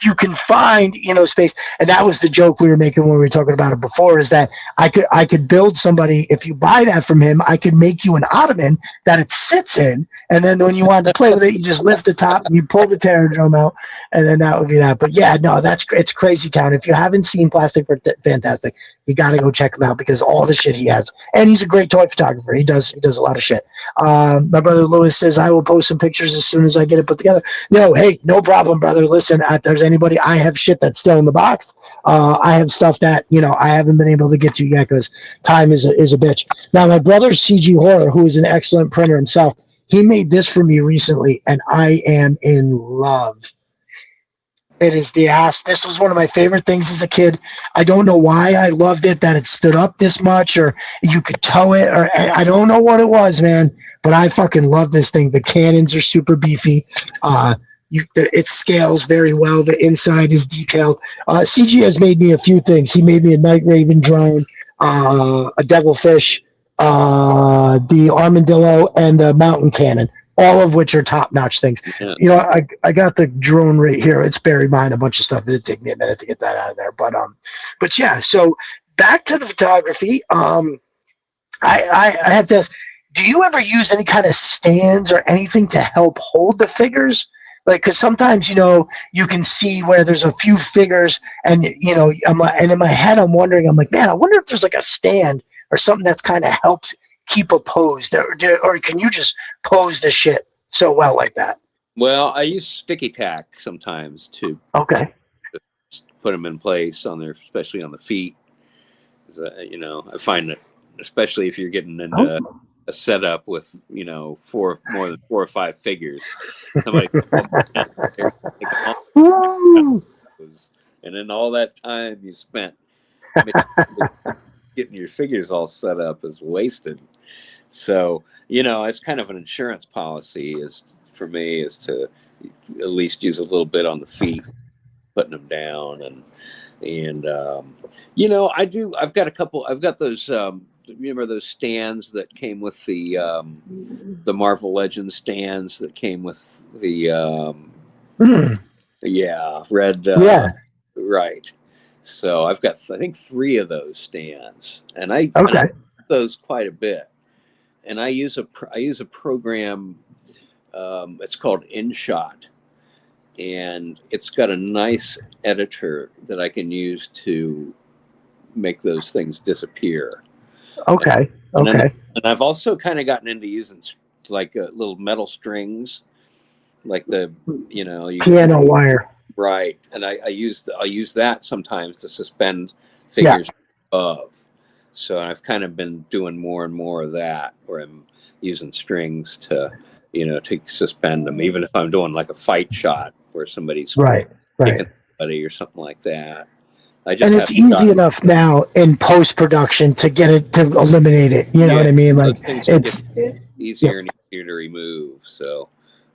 you can find, you know, space. And that was the joke we were making when we were talking about it before, is that I could build somebody, if you buy that from him, I could make you an ottoman that it sits in, and then when you want to play with it, you just lift the top and you pull the terror drum out, and then that would be that. But yeah, no, it's crazy town. If you haven't seen Plastic Fantastic, you got to go check him out, because all the shit he has, and he's a great toy photographer. He does a lot of shit. My brother Lewis says, I will post some pictures as soon as I get it put together. No, hey, no problem, brother. Listen, if there's anybody, I have shit that's still in the box. I have stuff that, you know, I haven't been able to get to yet because time is a bitch. Now, my brother CG Horror, who is an excellent printer himself, he made this for me recently, and I am in love. It is the ass. This was one of my favorite things as a kid. I don't know why I loved it, that it stood up this much, or you could tow it, or I don't know what it was, man. But I fucking love this thing. The cannons are super beefy. It scales very well. The inside is detailed. CG has made me a few things. He made me a Night Raven drone, a Devilfish, the Armadillo, and the Mountain Cannon, all of which are top-notch things. Yeah. You know, I got the drone right here. It's buried behind a bunch of stuff. It'd take me a minute to get that out of there. But yeah, so back to the photography. I have to ask, do you ever use any kind of stands or anything to help hold the figures? Like, because sometimes, you know, you can see where there's a few figures, and, you know, and in my head, I'm wondering, I'm like, man, I wonder if there's like a stand or something that's kind of helped keep a pose, or can you just pose the shit so well like that? Well, I use sticky tack sometimes to put them in place on there, especially on the feet. You know, I find that, especially if you're getting into a setup with, you know, more than 4 or 5 figures, somebody and then all that time you spent getting your figures all set up is wasted. So, you know, it's kind of an insurance policy for me is to at least use a little bit on the feet, putting them down, and you know, I've got those remember those stands that came with the Marvel Legends stands that came with the red right. So I've got, I think, 3 of those stands, and I use those quite a bit. And I use a program. It's called InShot, and it's got a nice editor that I can use to make those things disappear. Okay. And I've also kind of gotten into using like little metal strings, like the, you know, piano wire. Right, and I'll use that sometimes to suspend figures above. So I've kind of been doing more and more of that, where I'm using strings to, you know, to suspend them, even if I'm doing like a fight shot where somebody's kicking somebody or something like that. And it's easy enough now in post-production to get it, to eliminate it. You know what I mean? Like, it's easier and easier to remove. So,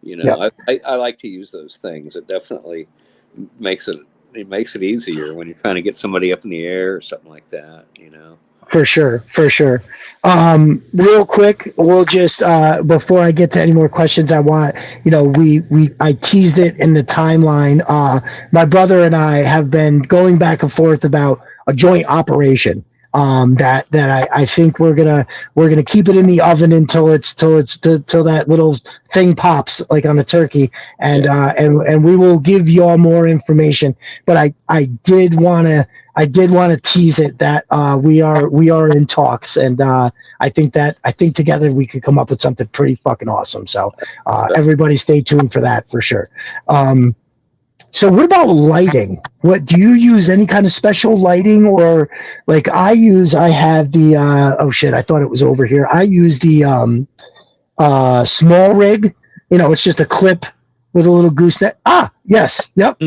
You Yep. know, I like to use those things. It definitely makes it easier when you're trying to get somebody up in the air or something like that. You know. For sure, for sure. Real quick, we'll just before I get to any more questions, I want I teased it in the timeline. My brother and I have been going back and forth about a joint operation. I think we're gonna keep it in the oven until that little thing pops like on a turkey, and and we will give you all more information. But I did want to tease it that we are in talks, and I think together we could come up with something pretty fucking awesome. So everybody stay tuned for that for sure. So what about lighting? What do you use? Any kind of special lighting, or like I have the oh shit, I thought it was over here. I use the small rig. It's just a clip with a little gooseneck. Ah, yes, yep,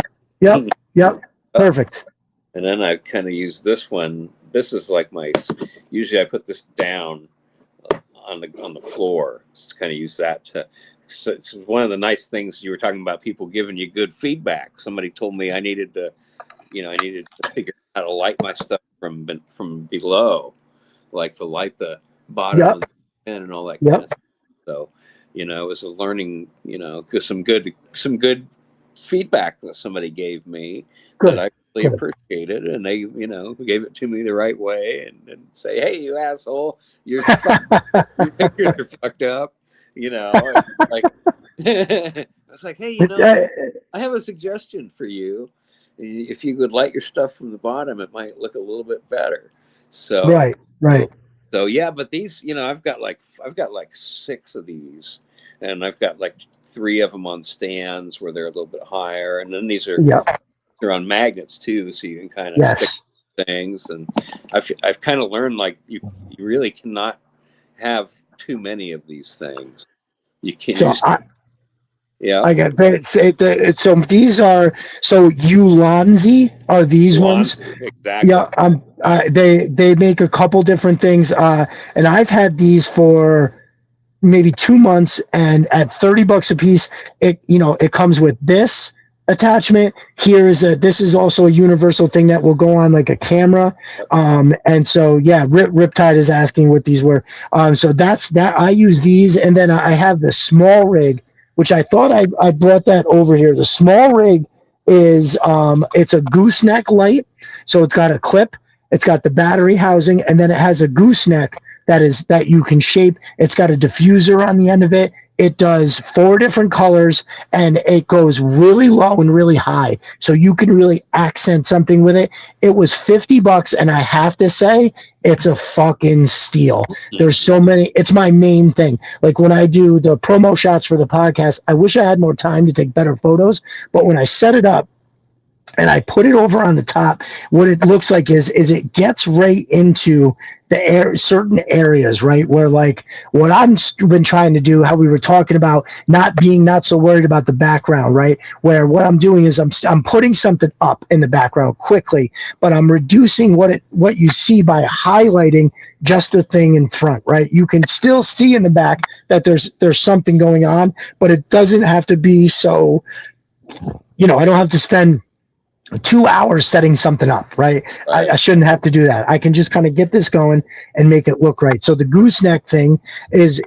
perfect. And then I kind of use this one. This is like usually I put this down on the floor. Just kind of use that to. So it's one of the nice things you were talking about, people giving you good feedback. Somebody told me I needed to figure out how to light my stuff from below, like to light the bottom of the pen and all that kind of stuff. So, it was a learning, because some good feedback that somebody gave me that I really appreciated, and they, gave it to me the right way and say, hey, you asshole, your pictures are fucked up. Like I was like, hey, I have a suggestion for you. If you could light your stuff from the bottom, it might look a little bit better. So right. So yeah, but these, I've got like 6 of these, and I've got like 3 of them on stands where they're a little bit higher, and then these are they're on magnets too, so you can kind of stick things. And I've kind of learned like you really cannot have too many of these things. You can't. I got it. So these are Ulanzi are these ones. Exactly. Yeah. They make a couple different things. And I've had these for maybe 2 months, and at $30 a piece, it comes with this attachment. This is also a universal thing that will go on like a camera. And so Riptide is asking what these were. So that's that. I use these, and then I have the small rig, which I thought I brought that over here. The small rig is it's a gooseneck light. So it's got a clip, it's got the battery housing, and then it has a gooseneck that you can shape. It's got a diffuser on the end of it. It does 4 different colors, and it goes really low and really high. So you can really accent something with it. It was $50, and I have to say, it's a fucking steal. There's so many. It's my main thing. Like when I do the promo shots for the podcast, I wish I had more time to take better photos. But when I set it up and I put it over on the top, what it looks like is it gets right into the certain areas, right? Where like what I've been trying to do, how we were talking about not so worried about the background, right? Where what I'm doing is I'm putting something up in the background quickly, but I'm reducing what you see by highlighting just the thing in front, right? You can still see in the back that there's something going on, but it doesn't have to be so, I don't have to spend 2 hours setting something up, right? I shouldn't have to do that. I can just kind of get this going and make it look right. So the gooseneck thing is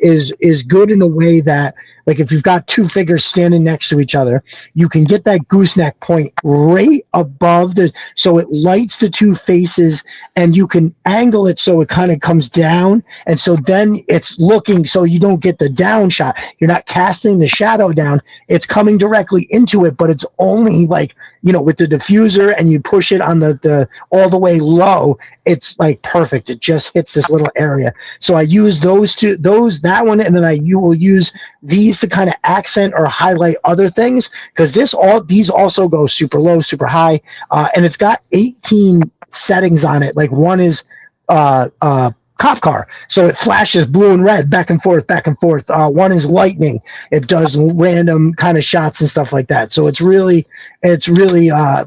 good in a way that, like, if you've got 2 figures standing next to each other, you can get that gooseneck point right above so it lights the 2 faces, and you can angle it so it kind of comes down, and so then it's looking so you don't get the down shot. You're not casting the shadow down. It's coming directly into it, but it's only like, with the diffuser, and you push it on the all the way low, it's like perfect. It just hits this little area. So I use that one, and then you will use these to kind of accent or highlight other things, because these also go super low, super high, and it's got 18 settings on it. Like one is cop car, so it flashes blue and red back and forth. One is lightning, it does random kind of shots and stuff like that. So it's really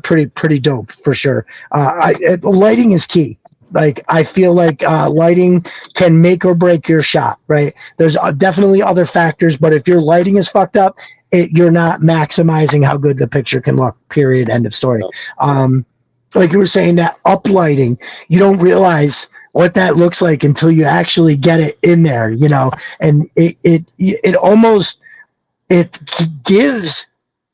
pretty dope for sure. Lighting is key. Like, I feel like lighting can make or break your shot, right? There's definitely other factors, but if your lighting is fucked up, you're not maximizing how good the picture can look, period, end of story. Like you were saying, that uplighting, you don't realize what that looks like until you actually get it in there, you know, and it almost, it gives,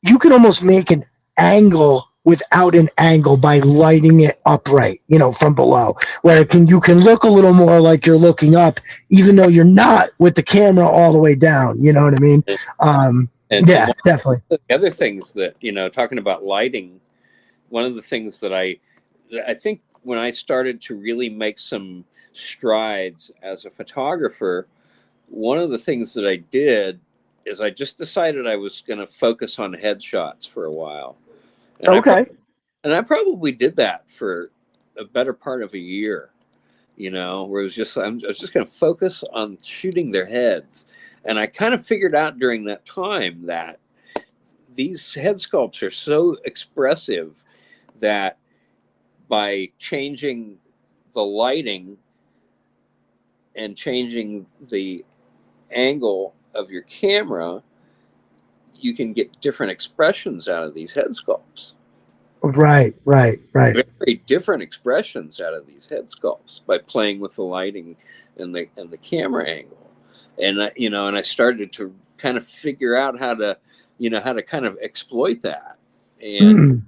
you can almost make an angle without an angle by lighting it upright, you know, from below, where you can look a little more like you're looking up, even though you're not with the camera all the way down, you know what I mean? And Yeah, definitely. the other things that, you know, talking about lighting, one of the things that I think when I started to really make some strides as a photographer, one of the things that I did is I just decided I was going to focus on headshots for a while. And Okay. I probably did that for a better part of a year, you know, where it was just, I was just going to focus on shooting their heads. And I kind of figured out during that time that these head sculpts are so expressive that by changing the lighting and changing the angle of your camera, you can get different expressions out of these head sculpts. Right. Very different expressions out of these head sculpts by playing with the lighting and the camera angle. And I started to kind of figure out how to kind of exploit that. And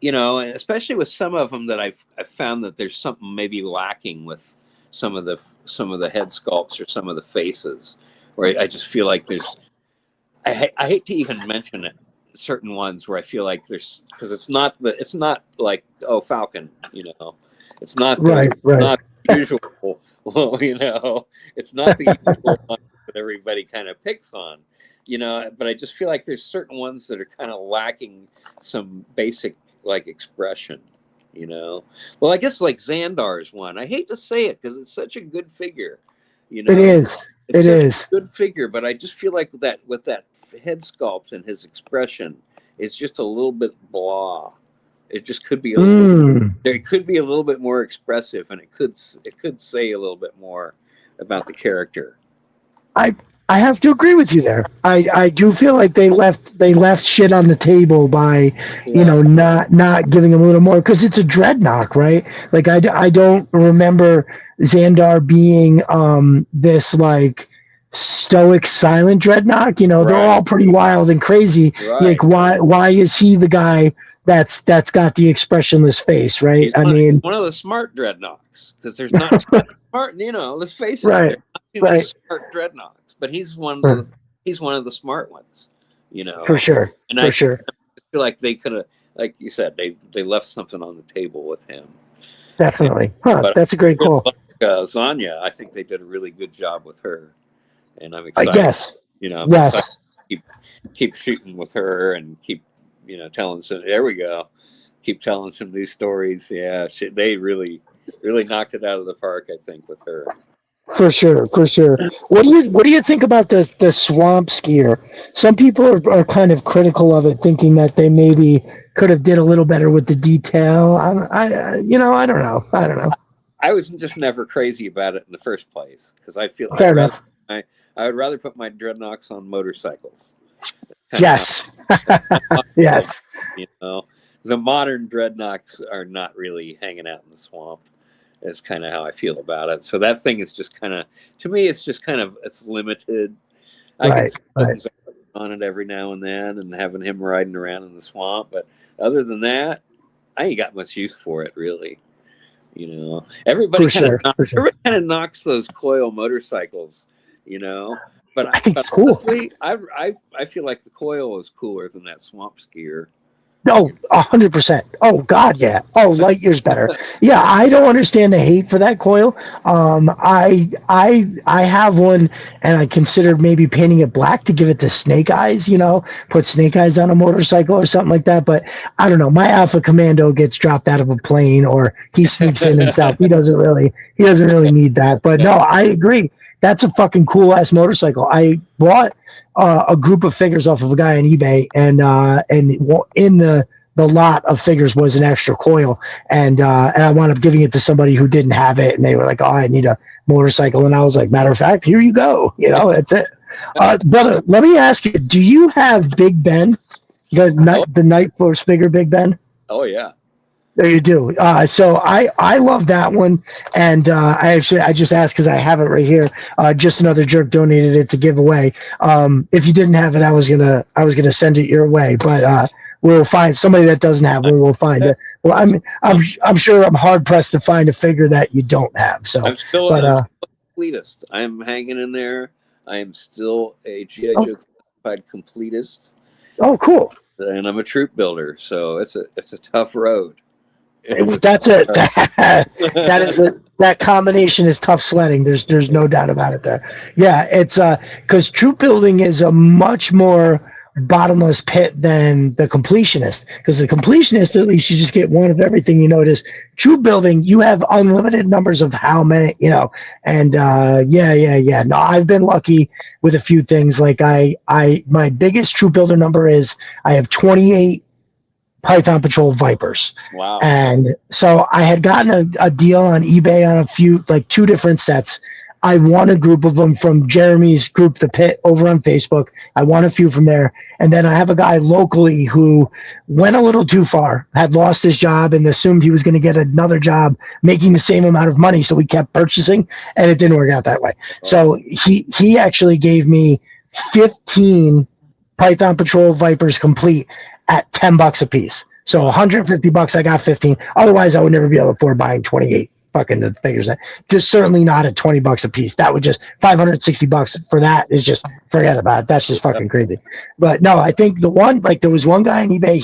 you know, and especially with some of them that I've found that there's something maybe lacking with some of the head sculpts or some of the faces, where I just feel like there's, I hate to even mention it, certain ones where I feel like there's, because it's not like, oh, Falcon, you know, it's not not the usual, you know, it's not the usual one that everybody kind of picks on, you know, but I just feel like there's certain ones that are kind of lacking some basic like expression, you know. Well, I guess like Xandar's one. I hate to say it because it's such a good figure, you know. It is. It's a good figure, but I just feel like that with that head sculpt and his expression, it's just a little bit blah. It just could be a little bit, it could be a little bit more expressive, and it could say a little bit more about the character. I have to agree with you there. I do feel like they left shit on the table by, you know, not giving them a little more, because it's a dreadnought, right? Like I don't remember Xandar being this like stoic silent dreadnought. You know, they're all pretty wild and crazy. Like why is he the guy that's got the expressionless face, right? I mean, one of the smart dreadnoughts, because there's not smart, you know, let's face it, there's not too many smart dreadnoughts. But he's one of the smart ones, you know. For sure. And I feel like they could have, like you said, they left something on the table with him. Definitely. That's a great call. Zanya, I think they did a really good job with her, and I'm excited. I guess. You know, I'm excited to keep shooting with her and keep, you know, telling some. There we go. Keep telling some new stories. Yeah, they really knocked it out of the park, I think, with her. For sure. What do you think about the swamp skier? Some people are kind of critical of it, thinking that they maybe could have did a little better with the detail. I don't know. I was just never crazy about it in the first place, because I feel fair enough. I would rather put my dreadnoughts on motorcycles. Yes. Yes. You know, the modern dreadnoughts are not really hanging out in the swamp. Is kind of how I feel about it. So that thing is just kind of, to me, it's just kind of, it's limited. I can see on it every now and then and having him riding around in the swamp. But other than that, I ain't got much use for it, really. You know, everybody kind of knocks those coil motorcycles, you know. But I think it's cool. Honestly, I feel like the coil is cooler than that swamp skier. Oh, 100%. Oh God, yeah. Oh, light years better. Yeah, I don't understand the hate for that coil. I have one, and I considered maybe painting it black to give it the snake eyes. You know, put snake eyes on a motorcycle or something like that. But I don't know. My Alpha Commando gets dropped out of a plane, or he sneaks in himself. He doesn't really need that. But no, I agree. That's a fucking cool ass motorcycle. I bought a group of figures off of a guy on eBay, and in the lot of figures was an extra coil, and I wound up giving it to somebody who didn't have it, and they were like, "Oh, I need a motorcycle," and I was like, "Matter of fact, here you go." You know, that's it. Brother, let me ask you, do you have Big Ben? The Night Force figure Big Ben? Oh yeah. There you do. So I love that one, and I just asked because I have it right here. Just another jerk donated it to give away. If you didn't have it, I was gonna send it your way, but we'll find somebody that doesn't have one. We'll find it. Well, I'm sure I'm hard pressed to find a figure that you don't have. So I'm still but a completist. I'm hanging in there. I am still a G.I. Joe classified completist, cool. and I'm a troop builder. So it's a tough road. That's it. That combination is tough sledding. There's no doubt about it there. Yeah, it's because troop building is a much more bottomless pit than the completionist. Because the completionist, at least you just get one of everything. You notice troop building, you have unlimited numbers of how many, and yeah. No, I've been lucky with a few things. Like my biggest troop builder number is I have 28 Python Patrol Vipers. Wow. And so I had gotten a deal on eBay on a few, like 2 different sets. I won a group of them from Jeremy's group, The Pit, over on Facebook. I won a few from there. And then I have a guy locally who went a little too far, had lost his job and assumed he was going to get another job making the same amount of money. So we kept purchasing, and it didn't work out that way. So he actually gave me 15 Python Patrol Vipers complete at $10 a piece. So $150, I got 15. Otherwise, I would never be able to afford buying 28 fucking the figures. Just certainly not at $20 a piece. That would just $560 for that is just forget about it. That's just fucking crazy. But no, I think there was one guy on eBay.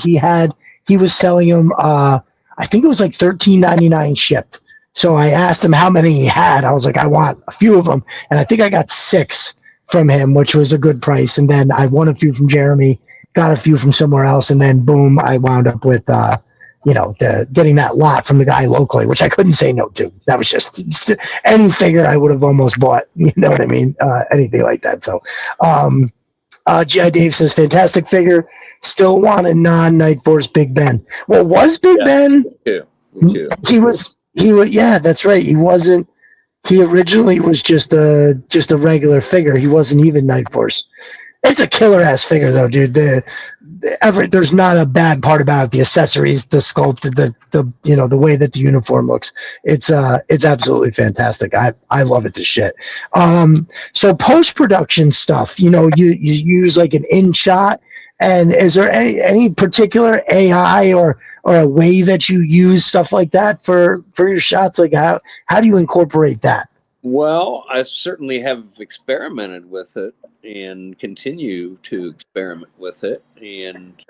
He was selling them. I think it was like $13.99 shipped. So I asked him how many he had. I was like, I want a few of them, and I think I got 6 from him, which was a good price. And then I won a few from Jeremy. Got a few from somewhere else, and then boom, I wound up with getting that lot from the guy locally, which I couldn't say no to. That was just any figure I would have almost bought. You know what I mean? Anything like that. So, G.I. Dave says, fantastic figure. Still want a non-Night Force Big Ben. Well, was Big Ben? Me too. He was. Yeah, that's right. He wasn't. He originally was just a regular figure. He wasn't even Night Force. It's a killer ass figure though, dude. There's not a bad part about it. The accessories, the sculpt, the way that the uniform looks. It's absolutely fantastic. I love it to shit. So post-production stuff, you use like an in shot, and is there any particular AI or a way that you use stuff like that for your shots? Like how do you incorporate that? Well, I certainly have experimented with it and continue to experiment with it. And,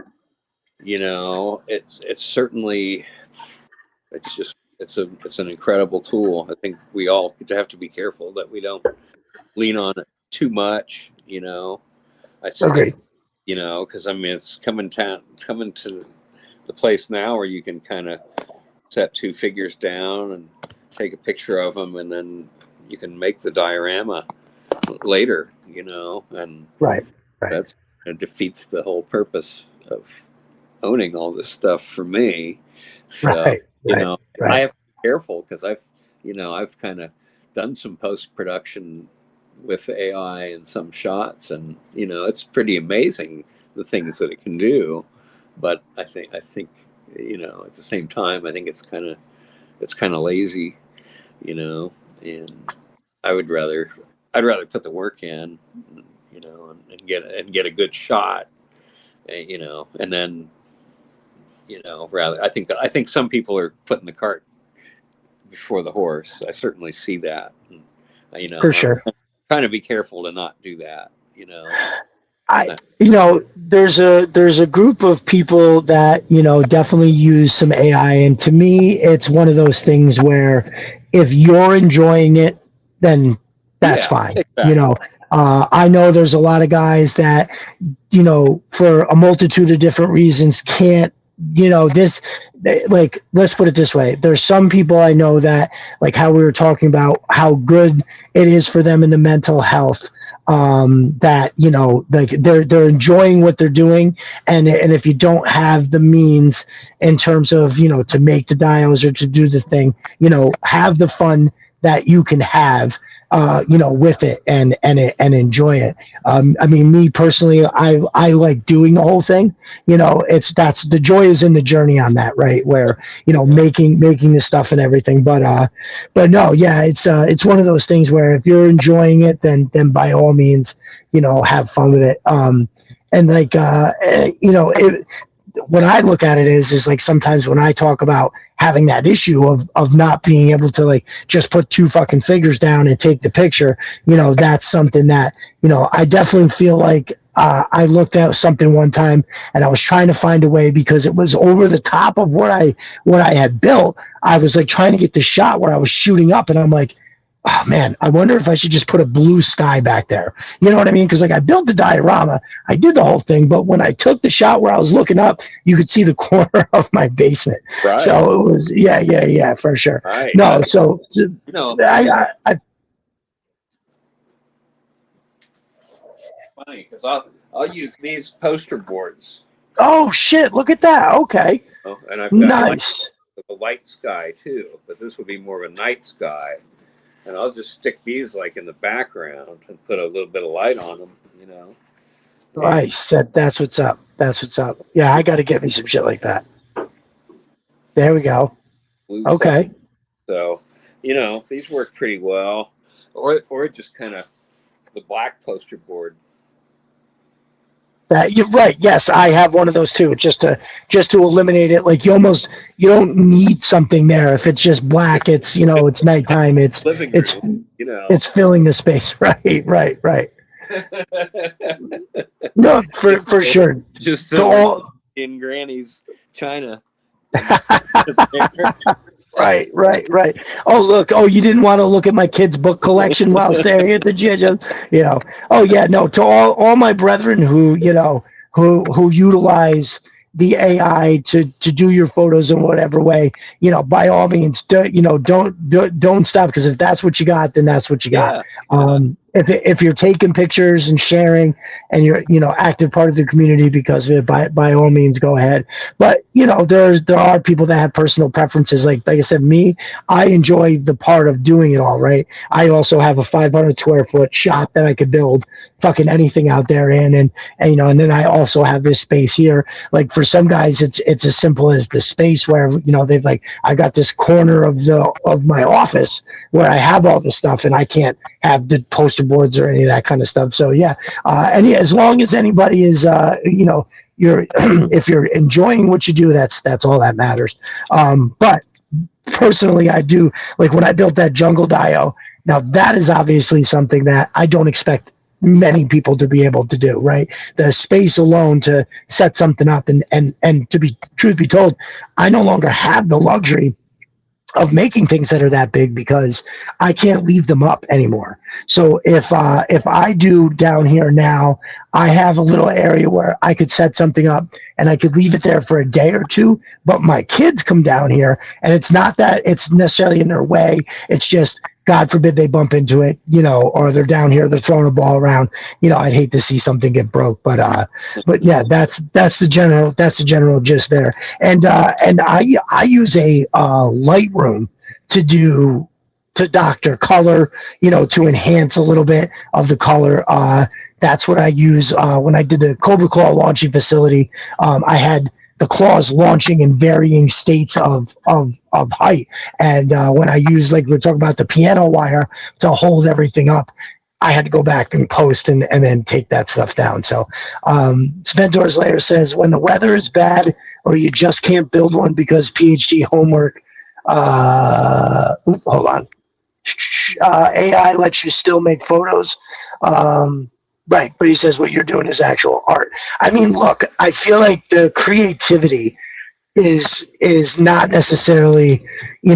it's certainly, it's an incredible tool. I think we all have to be careful that we don't lean on it too much, I say, because it's coming to the place now where you can kind of set 2 figures down and take a picture of them, and then you can make the diorama later, and right. It defeats the whole purpose of owning all this stuff for me. So, I have to be careful because I've kind of done some post-production with AI in some shots, and it's pretty amazing the things that it can do. But I think at the same time, I think it's kind of lazy, and I'd rather put the work in, and get a good shot, and then, rather, I think some people are putting the cart before the horse. I certainly see that, and, for sure. I'm trying to be careful to not do that, there's a group of people that definitely use some AI, and to me it's one of those things where if you're enjoying it, then that's fine. Exactly. I know there's a lot of guys that for a multitude of different reasons can't let's put it this way, there's some people I know that, like how we were talking about how good it is for them in the mental health, that like they're enjoying what they're doing, and if you don't have the means in terms of to make the dials or to do the thing, have the fun that you can have, with it and enjoy it. I mean, me personally, I like doing the whole thing. That's the joy is in the journey on that, right? Where, making the stuff and everything. But no, yeah, it's one of those things where if you're enjoying it, then by all means, have fun with it. And like, what I look at it is like sometimes when I talk about having that issue of not being able to like just put two fucking figures down and take the picture, that's something that, I definitely feel like I looked at something one time and I was trying to find a way because it was over the top of what I had built. I was like trying to get the shot where I was shooting up and I'm like, oh man, I wonder if I should just put a blue sky back there. You know what I mean? Because like I built the diorama, I did the whole thing, but when I took the shot where I was looking up, you could see the corner of my basement. Right. So it was, yeah, for sure. Right. No, so I funny because I'll use these poster boards. oh shit, look at that. Okay. Oh, and I've got Nice. a light sky too, but this would be more of a night sky. And I'll just stick these like in the background and put a little bit of light on them, Nice. That's what's up. That's what's up. Yeah, I got to get me some shit like that. There we go. Okay. So, these work pretty well. Or just kind of the black poster board. That you're right. Yes, I have one of those too. Just to eliminate it. Like you don't need something there. If it's just black, it's it's nighttime. It's living room, it's filling the space. Right. No, for sure. Just in Granny's China. Right. Oh, look. Oh, you didn't want to look at my kids' book collection while staring at the gym. Oh, yeah. No, to all my brethren who utilize the AI to do your photos in whatever way, by all means, don't stop, because if that's what you got, then that's what you got. If you're taking pictures and sharing and you're active part of the community because of it, by all means go ahead. But there are people that have personal preferences. Like I said, I enjoy the part of doing it all, right? I also have a 500 square foot shop that I could build fucking anything out there in, and then I also have this space here. Like for some guys it's as simple as the space where they've like, I got this corner of my office where I have all this stuff and I can't have the poster boards or any of that kind of stuff. So yeah, as long as anybody is you're if you're enjoying what you do, that's all that matters. But personally, I do like when I built that jungle dio. Now that is obviously something that I don't expect many people to be able to do, right? The space alone to set something up and to be truth be told, I no longer have the luxury of making things that are that big because I can't leave them up anymore. So if I do down here now, I have a little area where I could set something up and I could leave it there for a day or two, but my kids come down here and it's not that it's necessarily in their way. It's just, God forbid they bump into it, or they're down here, they're throwing a ball around. I'd hate to see something get broke, but yeah, that's the general gist there. And I use a Lightroom to doctor color, to enhance a little bit of the color. That's what I use when I did the Cobra Claw launching facility. I had the claws launching in varying states of height. And when I use, like we're talking about, the piano wire to hold everything up, I had to go back and post and then take that stuff down. So Spentor's Lair says, when the weather is bad or you just can't build one because PhD homework, hold on. AI lets you still make photos. Right, but he says what you're doing is actual art. I mean, look, I feel like the creativity is not necessarily, you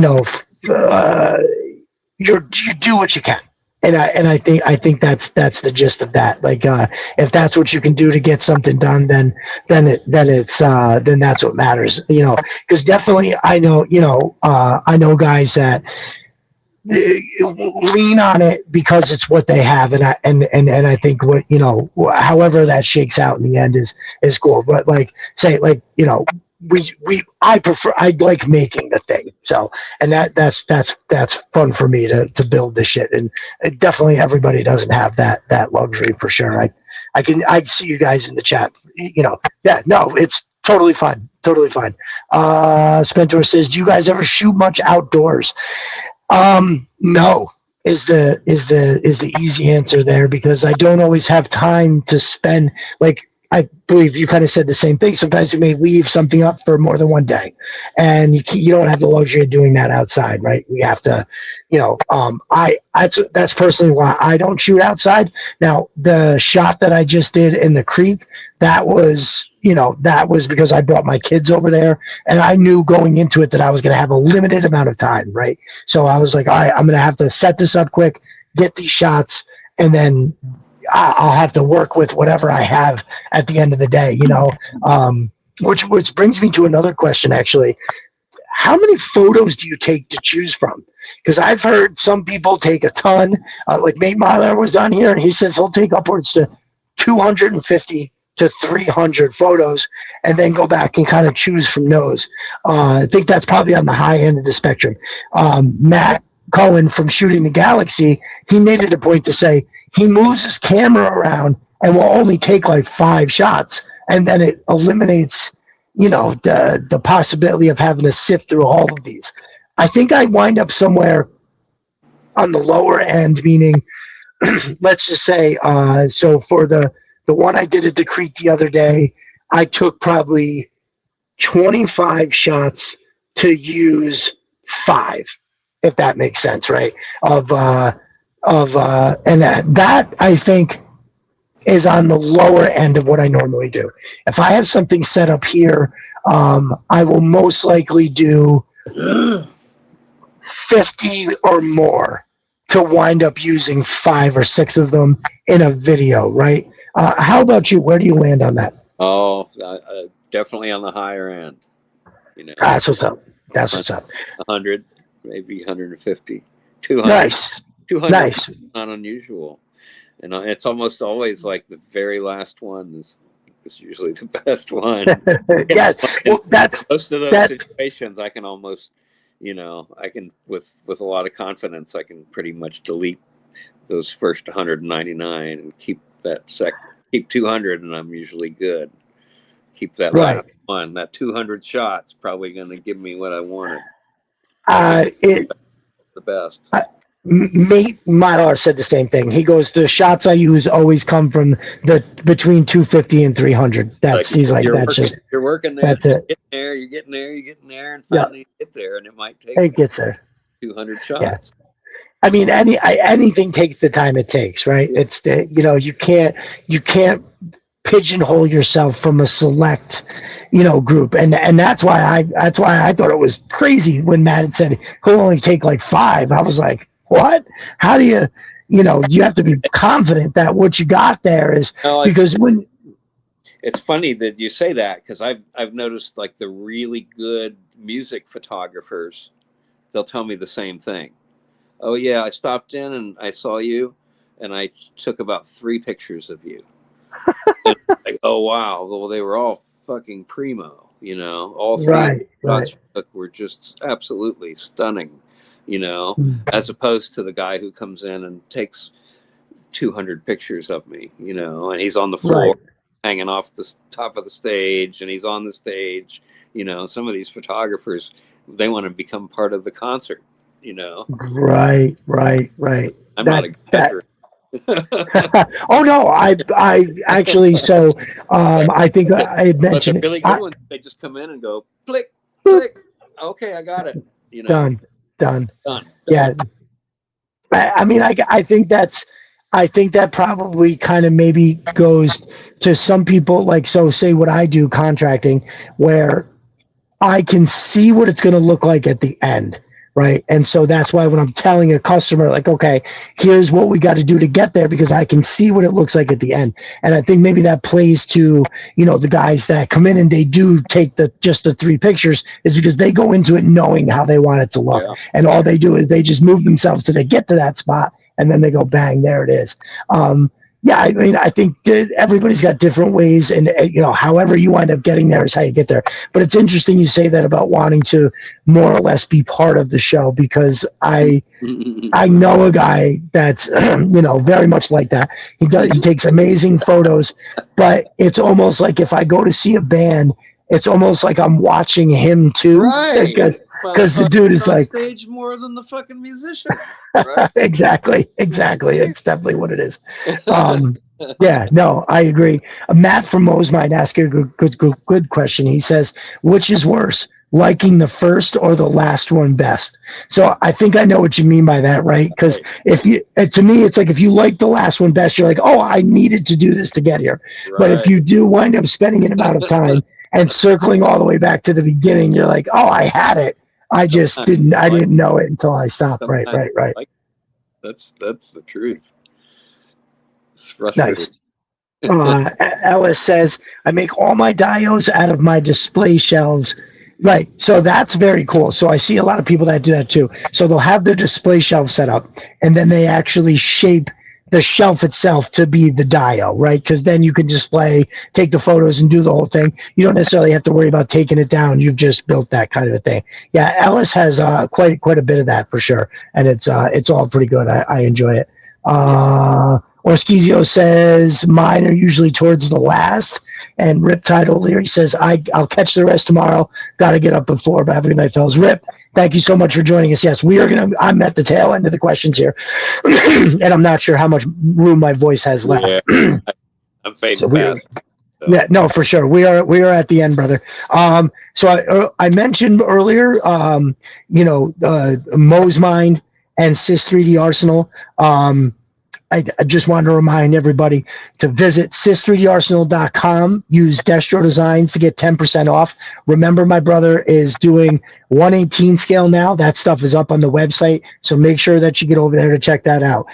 do what you can, and I think that's the gist of that. Like, if that's what you can do to get something done, then that's what matters. Because definitely I know guys that lean on it because it's what they have, and I think however that shakes out in the end is cool. But like say, like I like making the thing. So, and that's fun for me to build this shit. And definitely everybody doesn't have that luxury for sure. I see you guys in the chat, yeah, no, it's totally fine. Totally fine. Spencer says, do you guys ever shoot much outdoors? No is the easy answer there, because I don't always have time to spend. Like, I believe you kind of said the same thing. Sometimes you may leave something up for more than one day, and you don't have the luxury of doing that outside, right? We have to, that's personally why I don't shoot outside. Now, the shot that I just did in the creek, that was because I brought my kids over there, and I knew going into it that I was going to have a limited amount of time, right? So I was like, all right, I'm going to have to set this up quick, get these shots, and then I'll have to work with whatever I have at the end of the day, which brings me to another question, actually. How many photos do you take to choose from? Because I've heard some people take a ton. Like Nate Myler was on here, and he says he'll take upwards to 250 to 300 photos and then go back and kind of choose from those. I think that's probably on the high end of the spectrum. Matt Cohen from Shooting the Galaxy, he made it a point to say he moves his camera around and will only take like 5 shots, and then it eliminates, the possibility of having to sift through all of these. I think I wind up somewhere on the lower end, meaning, let's just say, so for the one I did at the creek the other day, I took probably 25 shots to use 5, if that makes sense, right? And that I think is on the lower end of what I normally do. If I have something set up here, I will most likely do 50 or more to wind up using 5 or 6 of them in a video, right? How about you? Where do you land on that? Oh, definitely on the higher end. That's what's up. 100, maybe 150, 200. Nice. 200 Nice. is not unusual. And it's almost always like the very last one is usually the best one. Yeah. Well, most of those situations I can almost, I can with a lot of confidence, I can pretty much delete those first 199 and keep that keep 200, and I'm usually good. Keep that last one. That 200 shots probably going to give me what I wanted. The best. Nate Mylar said the same thing. He goes, the shots I use always come from between 250 and 300. You're working there. That's it. You're getting there, and finally you get there, and it might take. It gets there. 200 shots. Yeah. I mean, anything takes the time it takes, right? It's you can't pigeonhole yourself from a select, group, and that's why I thought it was crazy when Matt had said he'll only take like 5. I was like, what? How do you, you have to be confident that what you got there is because when. It's funny that you say that, because I've noticed, like, the really good music photographers, they'll tell me the same thing. Oh yeah, I stopped in and I saw you, and I took about 3 pictures of you. And like, oh wow, well they were all fucking primo, all 3 shots were just absolutely stunning, as opposed to the guy who comes in and takes 200 pictures of me, and he's on the floor hanging off the top of the stage, and he's on the stage, some of these photographers, they want to become part of the concert, Right. I'm not a catcher. Oh no, I actually, so I think I had mentioned really good ones, they just come in and go click click. Okay, I got it. Done. Yeah. I mean, I think that probably kind of maybe goes to some people, like, so say what I do contracting, where I can see what it's going to look like at the end. Right. And so that's why when I'm telling a customer, like, okay, here's what we got to do to get there, because I can see what it looks like at the end. And I think maybe that plays to, the guys that come in and they do take just the 3 pictures, is because they go into it knowing how they want it to look. Yeah. And all they do is they just move themselves till they get to that spot, and then they go, bang, there it is. yeah, I mean, I think everybody's got different ways, and however you wind up getting there is how you get there. But it's interesting you say that about wanting to more or less be part of the show, because I know a guy that's very much like that. He takes amazing photos, but it's almost like if I go to see a band, it's almost like I'm watching him too, Right. because the dude is on like stage more than the fucking musician. Right? exactly. It's definitely what it is. Yeah, no, I agree. Matt from Mosmine asked a good question. He says, which is worse, liking the first or the last one best? So I think I know what you mean by that, right? Because to me, it's like if you like the last one best, you're like, oh, I needed to do this to get here. Right. But if you do wind up spending an amount of time and circling all the way back to the beginning, you're like, oh, I had it. I just didn't know it until I stopped. Right. That's the truth. It's frustrating. Nice. Ellis says, I make all my diodes out of my display shelves. Right. So that's very cool. So I see a lot of people that do that too. So they'll have their display shelf set up, and then they actually shape the shelf itself to be the diode, right? Because then you can take the photos and do the whole thing. You don't necessarily have to worry about taking it down. You've just built that kind of a thing. Yeah, Ellis has quite a bit of that for sure, and it's all pretty good. I enjoy it. Orskizio says mine are usually towards the last, and Riptide O'Leary says I'll catch the rest tomorrow. Got to get up before, but have a good night, fellas. Rip, thank you so much for joining us. Yes, I'm at the tail end of the questions here, and I'm not sure how much room my voice has left. Yeah, I'm fading fast. So. Yeah, no, for sure. We are at the end, brother. So I mentioned earlier, Mo's Mind and Sys 3D Arsenal. I just wanted to remind everybody to visit sys3darsenal.com. Use Destro Designs to get 10% off. Remember, my brother is doing 1/18 scale now. That stuff is up on the website, so make sure that you get over there to check that out.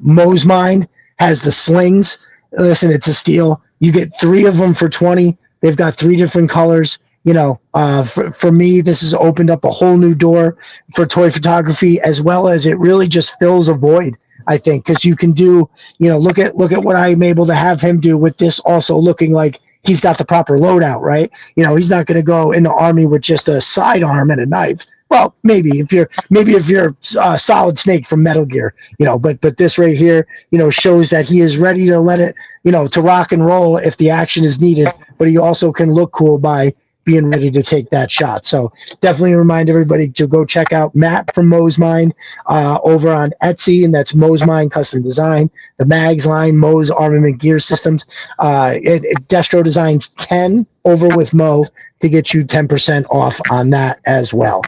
Mo's Mind has the slings. Listen, it's a steal. You get 3 of them for $20. They've got 3 different colors. For me, this has opened up a whole new door for toy photography, as well as it really just fills a void, I think, because you can do, look at what I'm able to have him do with this, also looking like he's got the proper loadout, right? He's not going to go in the army with just a sidearm and a knife. Well, maybe if you're Solid Snake from Metal Gear, but this right here, shows that he is ready to let it, to rock and roll if the action is needed, but he also can look cool by being ready to take that shot. So definitely remind everybody to go check out Matt from Mo's Mind over on Etsy, and that's Mo's Mind Custom Design. The Mags line, Mo's Armament Gear Systems. Destro Designs 10 over with Mo to get you 10% off on that as well.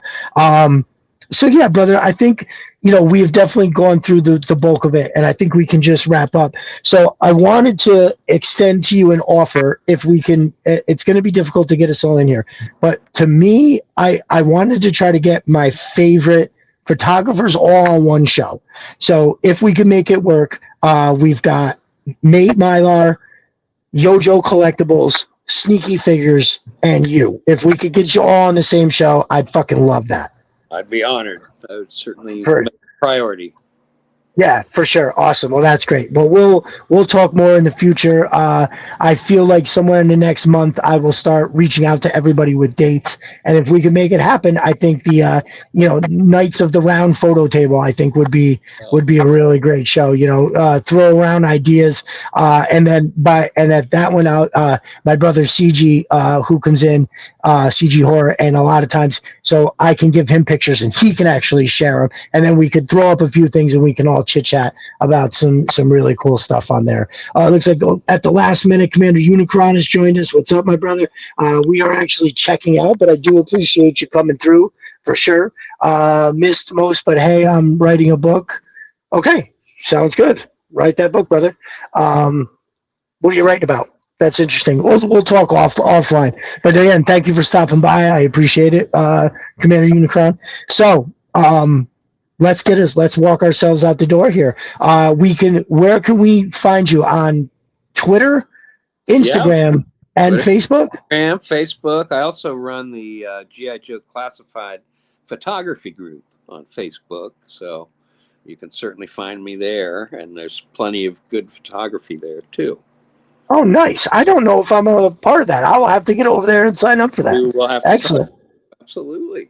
So yeah, brother, I think, we have definitely gone through the bulk of it, and I think we can just wrap up. So I wanted to extend to you an offer, if we can. It's going to be difficult to get us all in here, but to me, I wanted to try to get my favorite photographers all on one show. So if we can make it work, we've got Nate Mylar, Yojo Collectibles, Sneaky Figures, and you. If we could get you all on the same show, I'd fucking love that. I'd be honored. I would certainly make it a priority. Yeah, for sure. Awesome. Well, that's great. Well, we'll talk more in the future. I feel like somewhere in the next month, I will start reaching out to everybody with dates. And if we can make it happen, I think the Knights of the Round photo table, I think would be a really great show. Throw around ideas, and at that one out, my brother CG, who comes in, CG Horror, and a lot of times, so I can give him pictures and he can actually share them, and then we could throw up a few things and we can all chit chat about some really cool stuff on there. It looks like at the last minute, Commander Unicron has joined us. What's up, my brother? We are actually checking out, but I do appreciate you coming through for sure. Missed most, but hey, I'm writing a book. Okay, sounds good. Write that book, brother. What are you writing about? That's interesting. We'll talk offline. But again, thank you for stopping by. I appreciate it, Commander Unicron. So let's walk ourselves out the door here. Where can we find you? On Twitter, Instagram, and Twitter, Facebook? And Facebook. I also run the G.I. Joe Classified photography group on Facebook. So you can certainly find me there, and there's plenty of good photography there too. Oh, nice. I don't know if I'm a part of that. I'll have to get over there and sign up for that. You will have to Excellent. Absolutely.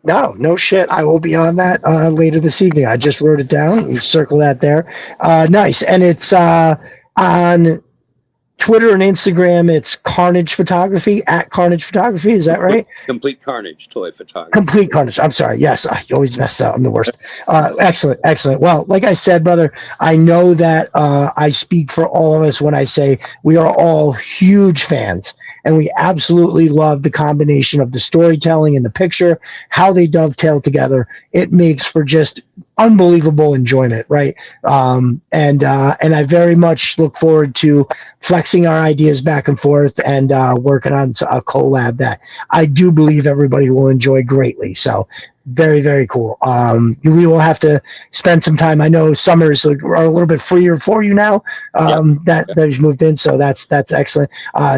No shit. I will be on that later this evening. I just wrote it down. You circle that there. Nice. And it's on Twitter and Instagram. It's Carnage Photography, at Carnage Photography. Is that right? Complete Carnage toy photography. Complete Carnage. I'm sorry. Yes, I always mess up. I'm the worst. Excellent. Well, like I said, brother, I know that I speak for all of us when I say we are all huge fans, and we absolutely love the combination of the storytelling and the picture, how they dovetail together. It makes for just unbelievable enjoyment, right? And I very much look forward to flexing our ideas back and forth and working on a collab that I do believe everybody will enjoy greatly. So very, very cool. We will have to spend some time. I know summers are a little bit freer for you now that you've moved in. So that's excellent.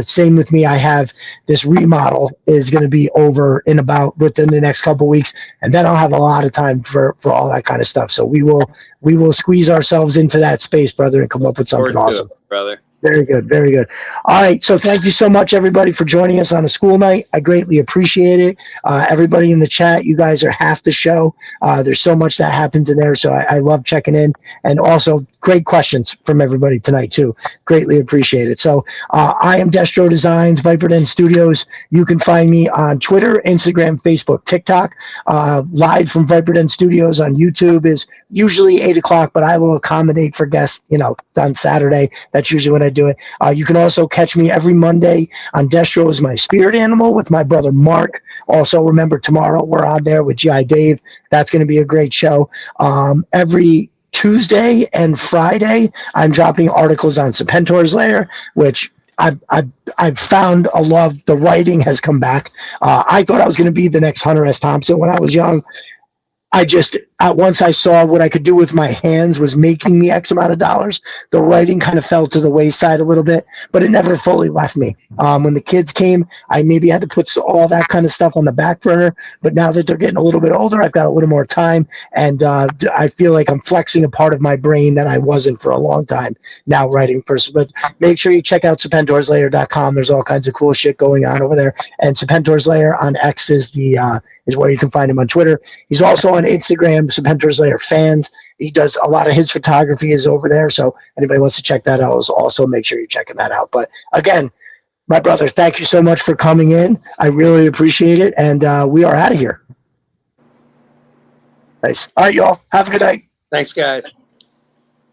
Same with me. I have this remodel is going to be over within the next couple of weeks. And then I'll have a lot of time for all that kind of stuff. So we will squeeze ourselves into that space, brother, and come up with something awesome. Brother. Very good. Very good. All right. So thank you so much, everybody, for joining us on a school night. I greatly appreciate it. Everybody in the chat, you guys are half the show. There's so much that happens in there. So I love checking in, and also great questions from everybody tonight too. Greatly appreciate it. So I am Destro Designs, Viper Den Studios. You can find me on Twitter, Instagram, Facebook, TikTok. Live from Viper Den Studios on YouTube is usually 8 o'clock, but I will accommodate for guests, on Saturday. That's usually when I do it. You can also catch me every Monday on Destro is my spirit animal with my brother Mark. Also, remember, tomorrow we're on there with G.I. Dave. That's going to be a great show. Every Tuesday and Friday, I'm dropping articles on Serpentor's Lair, which I've found a love. The writing has come back. I thought I was going to be the next Hunter S. Thompson when I was young. Once I saw what I could do with my hands was making me X amount of dollars, the writing kind of fell to the wayside a little bit, but it never fully left me. When the kids came, I maybe had to put all that kind of stuff on the back burner, but now that they're getting a little bit older, I've got a little more time, and I feel like I'm flexing a part of my brain that I wasn't for a long time now writing person. But make sure you check out serpentorslayer.com. There's all kinds of cool shit going on over there, and Serpentor's Lair on X is where you can find him on Twitter. He's also on Instagram, Serpentor's Lair Fans. He does a lot of his photography is over there. So anybody wants to check that out, also make sure you're checking that out. But again, my brother, thank you so much for coming in. I really appreciate it. And we are out of here. Nice. All right, y'all. Have a good night. Thanks, guys.